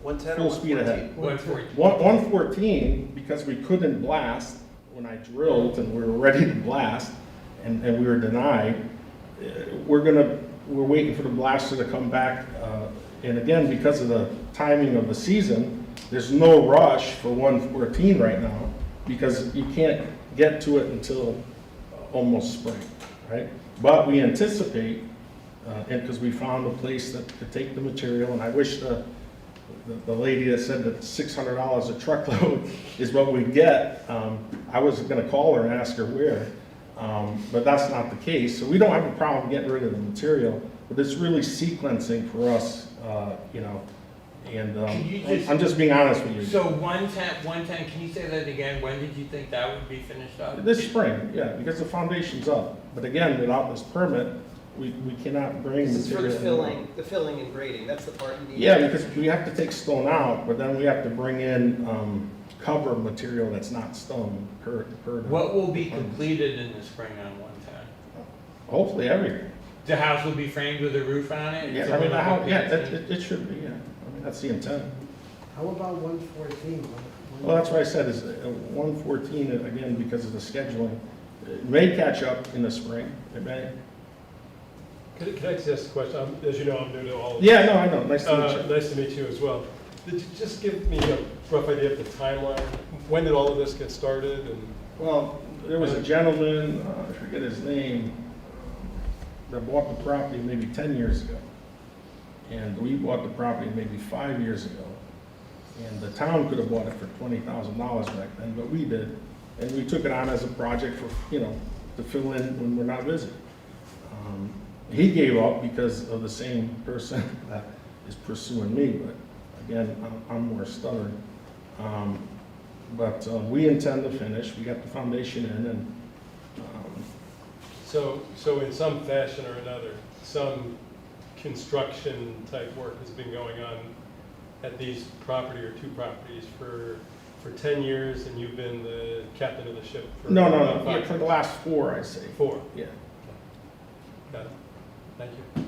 110 or full speed ahead. 114. 114, because we couldn't blast when I drilled and we were ready to blast, and we were denied, we're waiting for the blaster to come back. And again, because of the timing of the season, there's no rush for 114 right now, because you can't get to it until almost spring, right? But we anticipate, and because we found a place that could take the material, and I wish the lady that said that $600 a truckload is what we get, I was gonna call her and ask her where, but that's not the case. So we don't have a problem getting rid of the material, but it's really sequencing for us, you know, and I'm just being honest with you. So 110, can you say that again? When did you think that would be finished up? This spring, yeah, because the foundation's up. But again, without this permit, we cannot bring This is for material. the filling and grading, that's the part you need. Yeah, because we have to take stone out, but then we have to bring in cover material that's not stone. What will be completed in the spring on 110? Hopefully everything. The house will be framed with a roof on it? Yeah, I mean, the house, yeah, it should be, yeah. I mean, that's the intent. How about 114? Well, that's what I said, is 114, again, because of the scheduling. It may catch up in the spring, it may. Can I just ask a question? As you know, I'm new to all of Yeah, this. no, I know, nice to meet you. Nice to meet you as well. Did you just give me a rough idea of the timeline? When did all of this get started? And Well, there was a gentleman, I forget his name, that bought the property maybe 10 years ago. And we bought the property maybe 5 years ago. And the town could have bought it for $20,000 back then, but we did. And we took it on as a project for, to fill in when we're not busy. He gave up because of the same person that is pursuing me, but again, I'm more stubborn. But we intend to finish. We got the foundation in, and So in some fashion or another, some construction type work has been going on at these property or two properties for 10 years, and you've been the captain of the ship for no, about 5 yeah, for the years. last 4, I say. 4. Yeah. Got it. Thank you.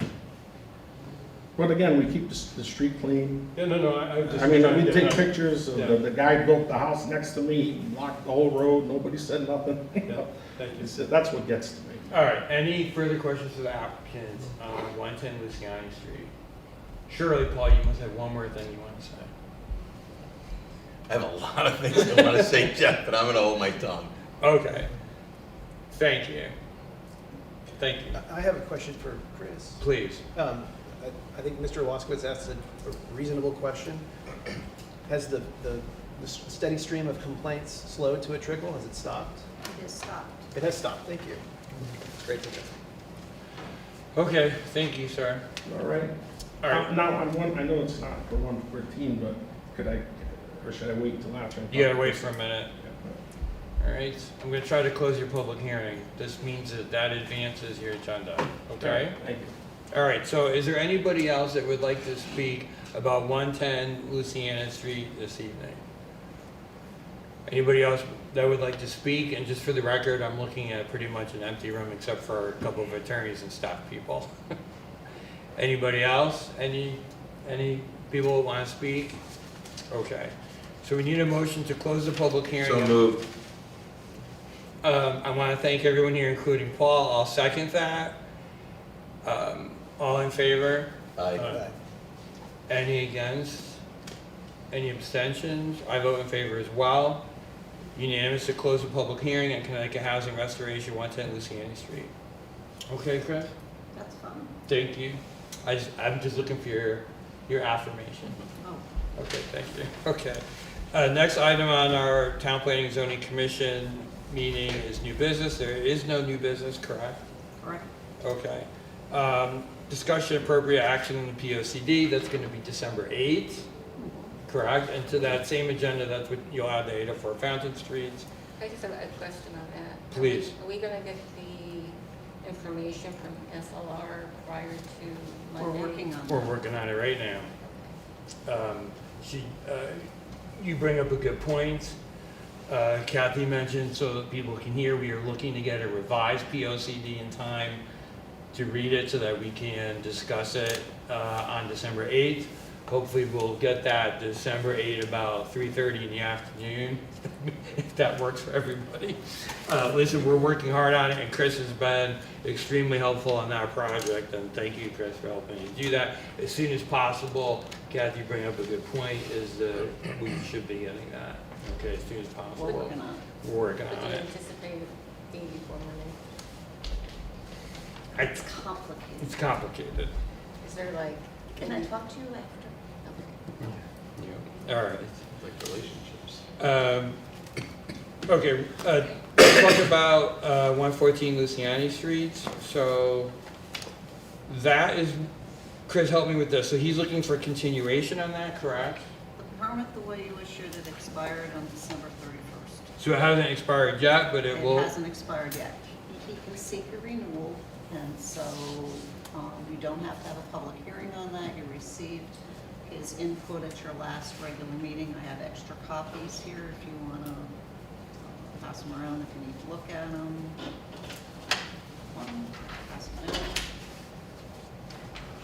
But again, we keep the street clean. Yeah, no, I just. I mean, trying to we get take an- pictures of Yeah. the guy built the house next to me, he blocked the whole road, nobody said nothing. Yeah, thank you. That's what gets to me. All right, any further questions to the applicant on 110 Luciani Street? Surely, Paul, you must have one more thing you want to say. I have a lot of things I want to say, Jeff, but I'm going to hold my tongue. Okay. Thank you. Thank you. I have a question for Chris. Please. I think Mr. Waskowitz asked a reasonable question. Has the steady stream of complaints slowed to a trickle? Has it stopped? It has stopped. It has stopped, thank you. It's great to hear. Okay, thank you, sir. All right. All right. Now, on one, I know it's not for 114, but or should I wait until after? You gotta wait for a minute. All right, I'm gonna try to close your public hearing. This means that advances your agenda, okay? Thank you. All right, so is there anybody else that would like to speak about 110 Luciana Street this evening? Anybody else that would like to speak? And just for the record, I'm looking at pretty much an empty room except for a couple of attorneys and staff people. Anybody else? Any people who want to speak? Okay, so we need a motion to close the public hearing. So moved. I want to thank everyone here, including Paul. I'll second that. All in favor? Aye. Any against? Any abstentions? I vote in favor as well. Unanimous to close the public hearing on Connecticut Housing Restoration, 110 Luciani Street. Okay, Chris? That's fine. Thank you. I'm just looking for your affirmation. Oh. Okay, thank you. Okay. Next item on our Town Planning and Zoning Commission meeting is new business. There is no new business, correct? Correct. Okay. Discussion appropriate action in the POCD, that's going to be December 8th, correct? And to that same agenda, that's what you'll add the 804 Fountain Streets. I just have a question on that. Please. Are we gonna get the information from SLR prior to Monday? We're working on We're that. working on it right now. You bring up a good point. Kathy mentioned, so that people can hear, we are looking to get a revised POCD in time to read it so that we can discuss it on December 8th. Hopefully we'll get that December 8th about 3:30 in the afternoon, if that works for everybody. Listen, we're working hard on it, and Chris has been extremely helpful on that project, and thank you, Chris, for helping me do that as soon as possible. Kathy, bring up a good point, is that we should be getting that, okay, as soon as possible. We're working on it. We're working But do on you it. anticipate it being before Monday? It's complicated. It's complicated. Is there like? Can I talk to you after? All right. Like relationships. Okay, let's talk about 114 Luciani Street. So that is, Chris, help me with this. So he's looking for continuation on that, correct? The permit, the way you issued it, expired on December 31st. So it hasn't expired yet, but it will. It hasn't expired yet. He can seek a renewal, and so you don't have to have a public hearing on that. You received his input at your last regular meeting. I have extra copies here if you want to pass them around if you need to look at them. Pass them out.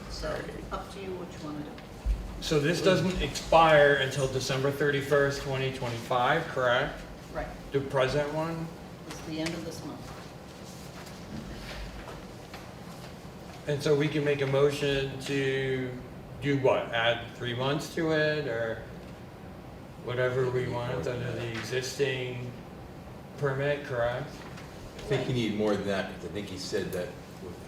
So up to you what you want to do. So this doesn't expire until December 31st, 2025, correct? Right. The present one? It's the end of this month. And so we can make a motion to do what? Add 3 months to it, or whatever we want under the existing permit, correct? I think you need more than that, because I think he said that with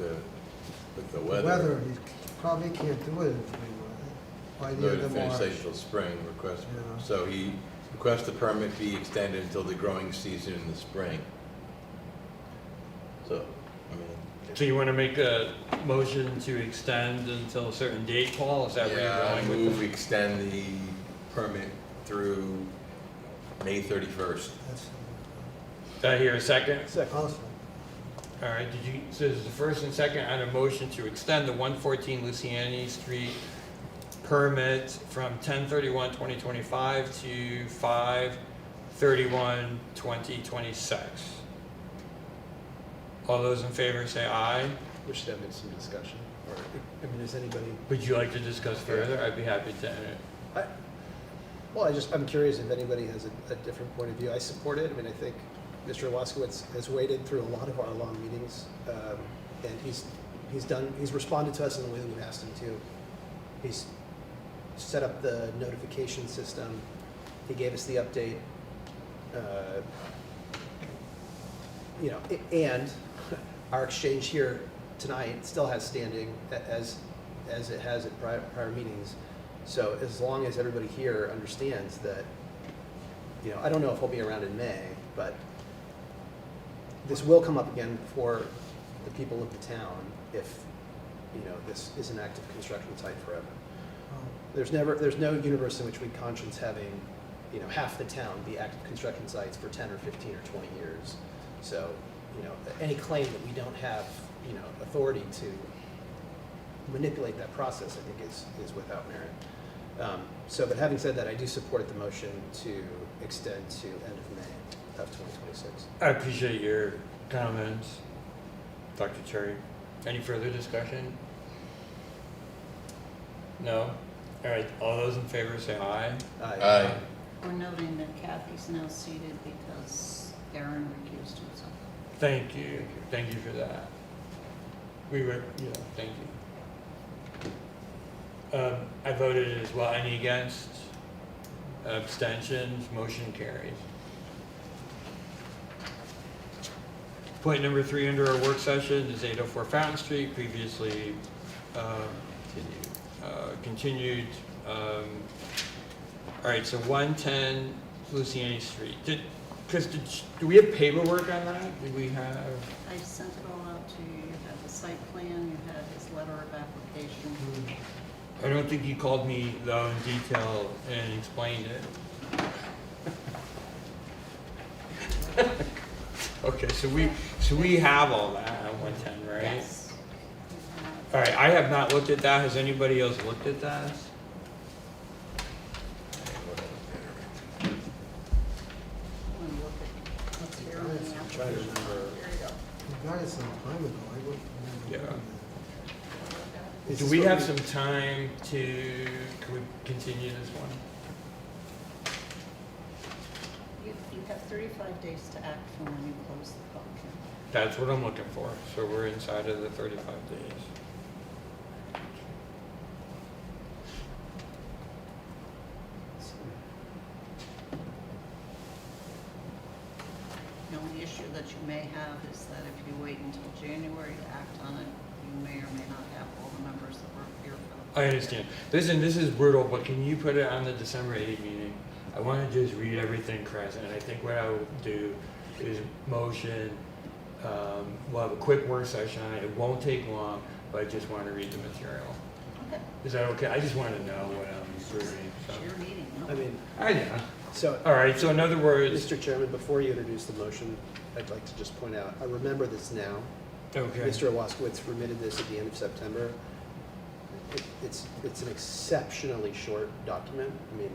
the weather. Weather, he probably can't do it in 3 months. By the Voted end to of finish March. site until spring, request, Yeah. so he requests the permit be extended until the growing season in the spring. So, I mean. So you want to make a motion to extend until a certain date, Paul? Is that where Yeah, I you're going move with we extend the permit through May 31st. That's- Did I hear a second? Also, All right, did you, so there's the first and second on a motion to extend the 114 Luciani Street permit from 10/31/2025 to 5/31/2026. All those in favor say aye. We should have some discussion, or, I mean, is anybody? Would you like to discuss further? I'd be happy to. Well, I'm curious if anybody has a different point of view. I support it. I mean, I think Mr. Waskowitz has waded through a lot of our long meetings, and he's responded to us in the way that we've asked him to. He's set up the notification system. He gave us the update. And our exchange here tonight still has standing as it has at prior meetings. So as long as everybody here understands that, I don't know if he'll be around in May, but this will come up again for the people of the town if, this is an active construction site forever. There's no universe in which we conscience having, half the town be active construction sites for 10 or 15 or 20 years. So, any claim that we don't have, authority to manipulate that process, I think is without merit. But having said that, I do support the motion to extend to end of May of 2026. I appreciate your comments, Dr. Cherry. Any further discussion? No? All right, all those in favor say aye. Aye. We're noting that Kathy's now seated because Aaron recused himself. Thank you. Thank you for that. Thank you. I voted as well. Any against? Abstentions? Motion carries. Point number 3 under our work session is 804 Fountain Street, previously continued. All right, so 110 Luciani Street. Chris, do we have paperwork on that? Did we have? I sent it all out to you. You had the site plan, you had his letter of application. I don't think you called me though in detail and explained it. Okay, so we have all that on 110, right? Yes. All right, I have not looked at that. Has anybody else looked at that? What's here on the application? Try to remember. Here you go. we got it some time ago. I wouldn't remember. Yeah. Do we have some time to, can we continue this one? You have 35 days to act from when you close the public hearing. That's what I'm looking for. So we're inside of the 35 days. The only issue that you may have is that if you wait until January to act on it, you may or may not have all the members that were here for the. I understand. Listen, this is brutal, but can you put it on the December 8th meeting? I want to just read everything, Chris, and I think what I will do is motion, we'll have a quick work session on it. It won't take long, but I just want to read the material. Okay. Is that okay? I just want to know what I'm approving. It's your meeting, no? I mean, I know. so. All right, so in other words, Mr. Chairman, before you introduce the motion, I'd like to just point out, I remember this now. okay. Mr. Waskowitz remitted this at the end of September. It's an exceptionally short document. I mean,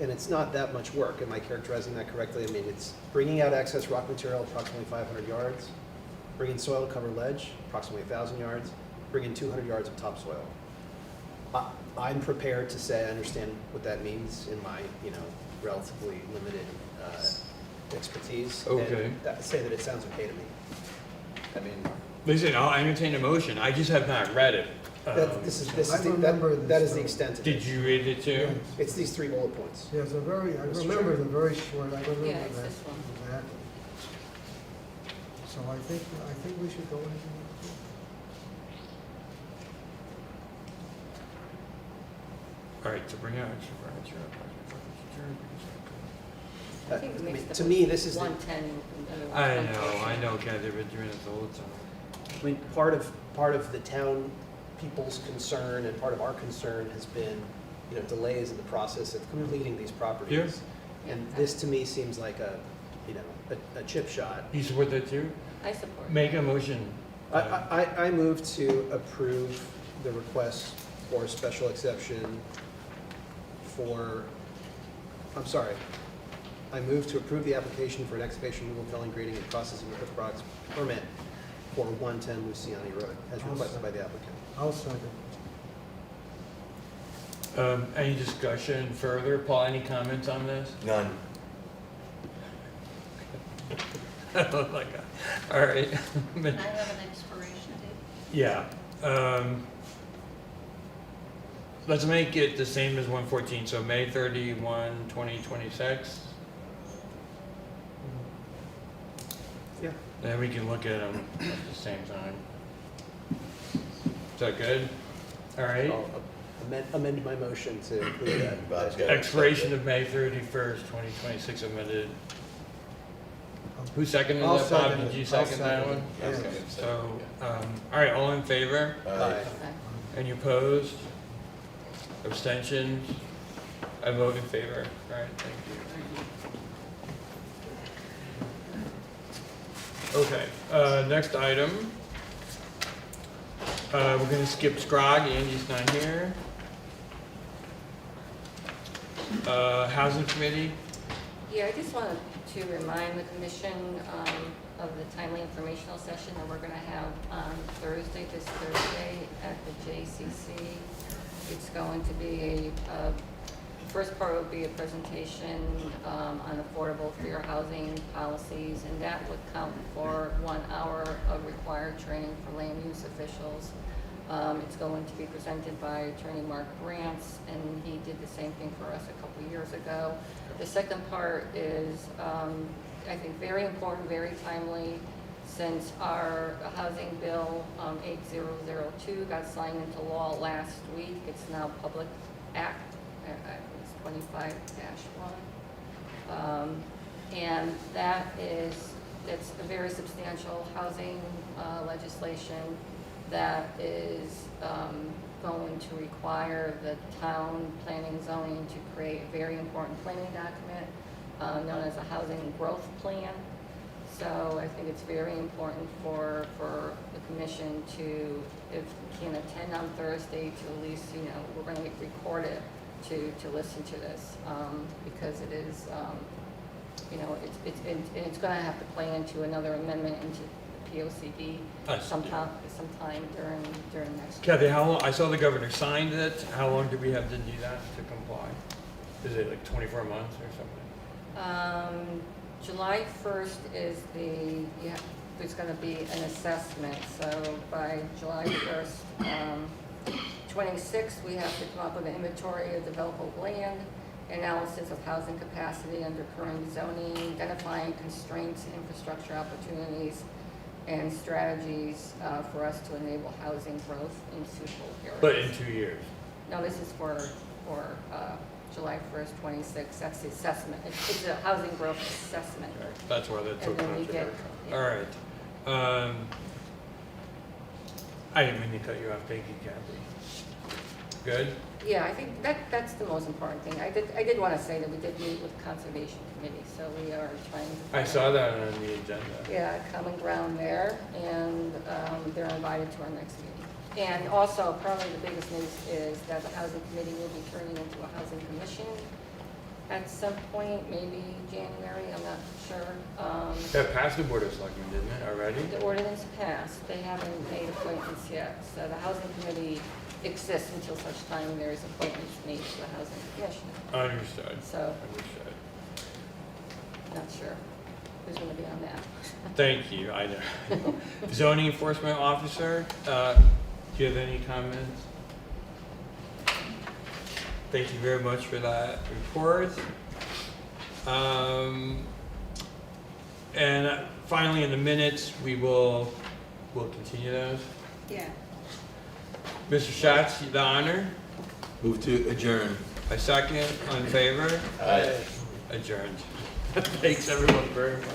and it's not that much work. Am I characterizing that correctly? I mean, it's bringing out excess rock material, approximately 500 yards, bringing soil to cover ledge, approximately 1,000 yards, bringing 200 yards of topsoil. I'm prepared to say I understand what that means in my, relatively limited expertise. Okay. And say that it sounds okay to me. I mean, Listen, I'll entertain a motion. I just have not read it. that is the extent of it. Did you read it too? It's these 3 bullet points. Yeah, it's a very, I Mr. remember Chairman. the very short, I remember Yeah, it's that this one. exactly. So I think we should go ahead and. All right, to bring out extra furniture. I think it makes To me, this is the- 110. I know, Kathy, they've been doing this all the time. I mean, part of the town people's concern and part of our concern has been, delays in the process of completing these properties. And this to me seems like a chip shot. You support that too? I support. Make a motion. I move to approve the request for a special exception for, I move to approve the application for an excavation, removal, felling, grading, and processing of earth products permit for 110 Luciani Road, as requested by the applicant. I'll second. Any discussion further? Paul, any comments on this? None. Oh my God. All right. Can I have an expiration date? Yeah. Let's make it the same as 114, so May 31, 2026. Yeah. Then we can look at them at the same time. Is that good? All right. I'll amend my motion to include that. Expiration of May 31st, 2026 amended. Who seconded I'll that, Bob? second Did it. you I'll second that second one? it, yes. Okay, so, all right, all in favor? Aye. Any opposed? Abstentions? I vote in favor. All right, thank you. Okay, next item. We're gonna skip Scrog, Andy's not here. Housing Committee? Yeah, I just wanted to remind the commission of the timely informational session that we're going to have on Thursday, this Thursday, at the JCC. It's going to be first part will be a presentation on affordable fair housing policies, and that would count for 1 hour of required training for land use officials. It's going to be presented by Attorney Mark Grants, and he did the same thing for us a couple years ago. The second part is, I think, very important, very timely, since our Housing Bill 8002 got signed into law last week. It's now Public Act, it's 25-1. And it's a very substantial housing legislation that is going to require the town planning and zoning to create a very important planning document known as a housing growth plan. So I think it's very important for the commission to, if you can attend on Thursday, to at least, we're going to record it to listen to this because it is, it's going to have to play into another amendment into POCD sometime during next year. Kathy, how long, I saw the governor signed it. How long do we have to do that to comply? Is it like 24 months or something? July 1st is there's going to be an assessment. So by July 1st, 26th, we have to come up with an inventory of developable land, analysis of housing capacity under current zoning, identifying constraints, infrastructure opportunities, and strategies for us to enable housing growth in suitable areas. But in 2 years? No, this is for July 1st, 26. That's the assessment. It's a housing growth assessment. That's why that's so And then we controversial. get- All right. I didn't mean to cut you off. Thank you, Kathy. Good? Yeah, I think that's the most important thing. I did want to say that we did meet with Conservation Committee, so we are trying to. I saw that on the agenda. Yeah, common ground there, and they're invited to our next meeting. And also, probably the biggest news is that the Housing Committee will be turning into a Housing Commission at some point, maybe January, I'm not sure. That passed the Board of Selectmen, didn't it, already? The ordinance passed, they haven't made appointments yet, so the Housing Committee exists until such time there is appointments made to the Housing Commission. Understood. So, Understood. not sure who's gonna be on that. Thank you, I know. Zoning Enforcement Officer, do you have any comments? Thank you very much for that report. And finally, in the minutes, we'll continue those. Yeah. Mr. Schatz, the honor. Move to adjourn. A second, on favor? Aye. Adjourned. Thanks everyone very much.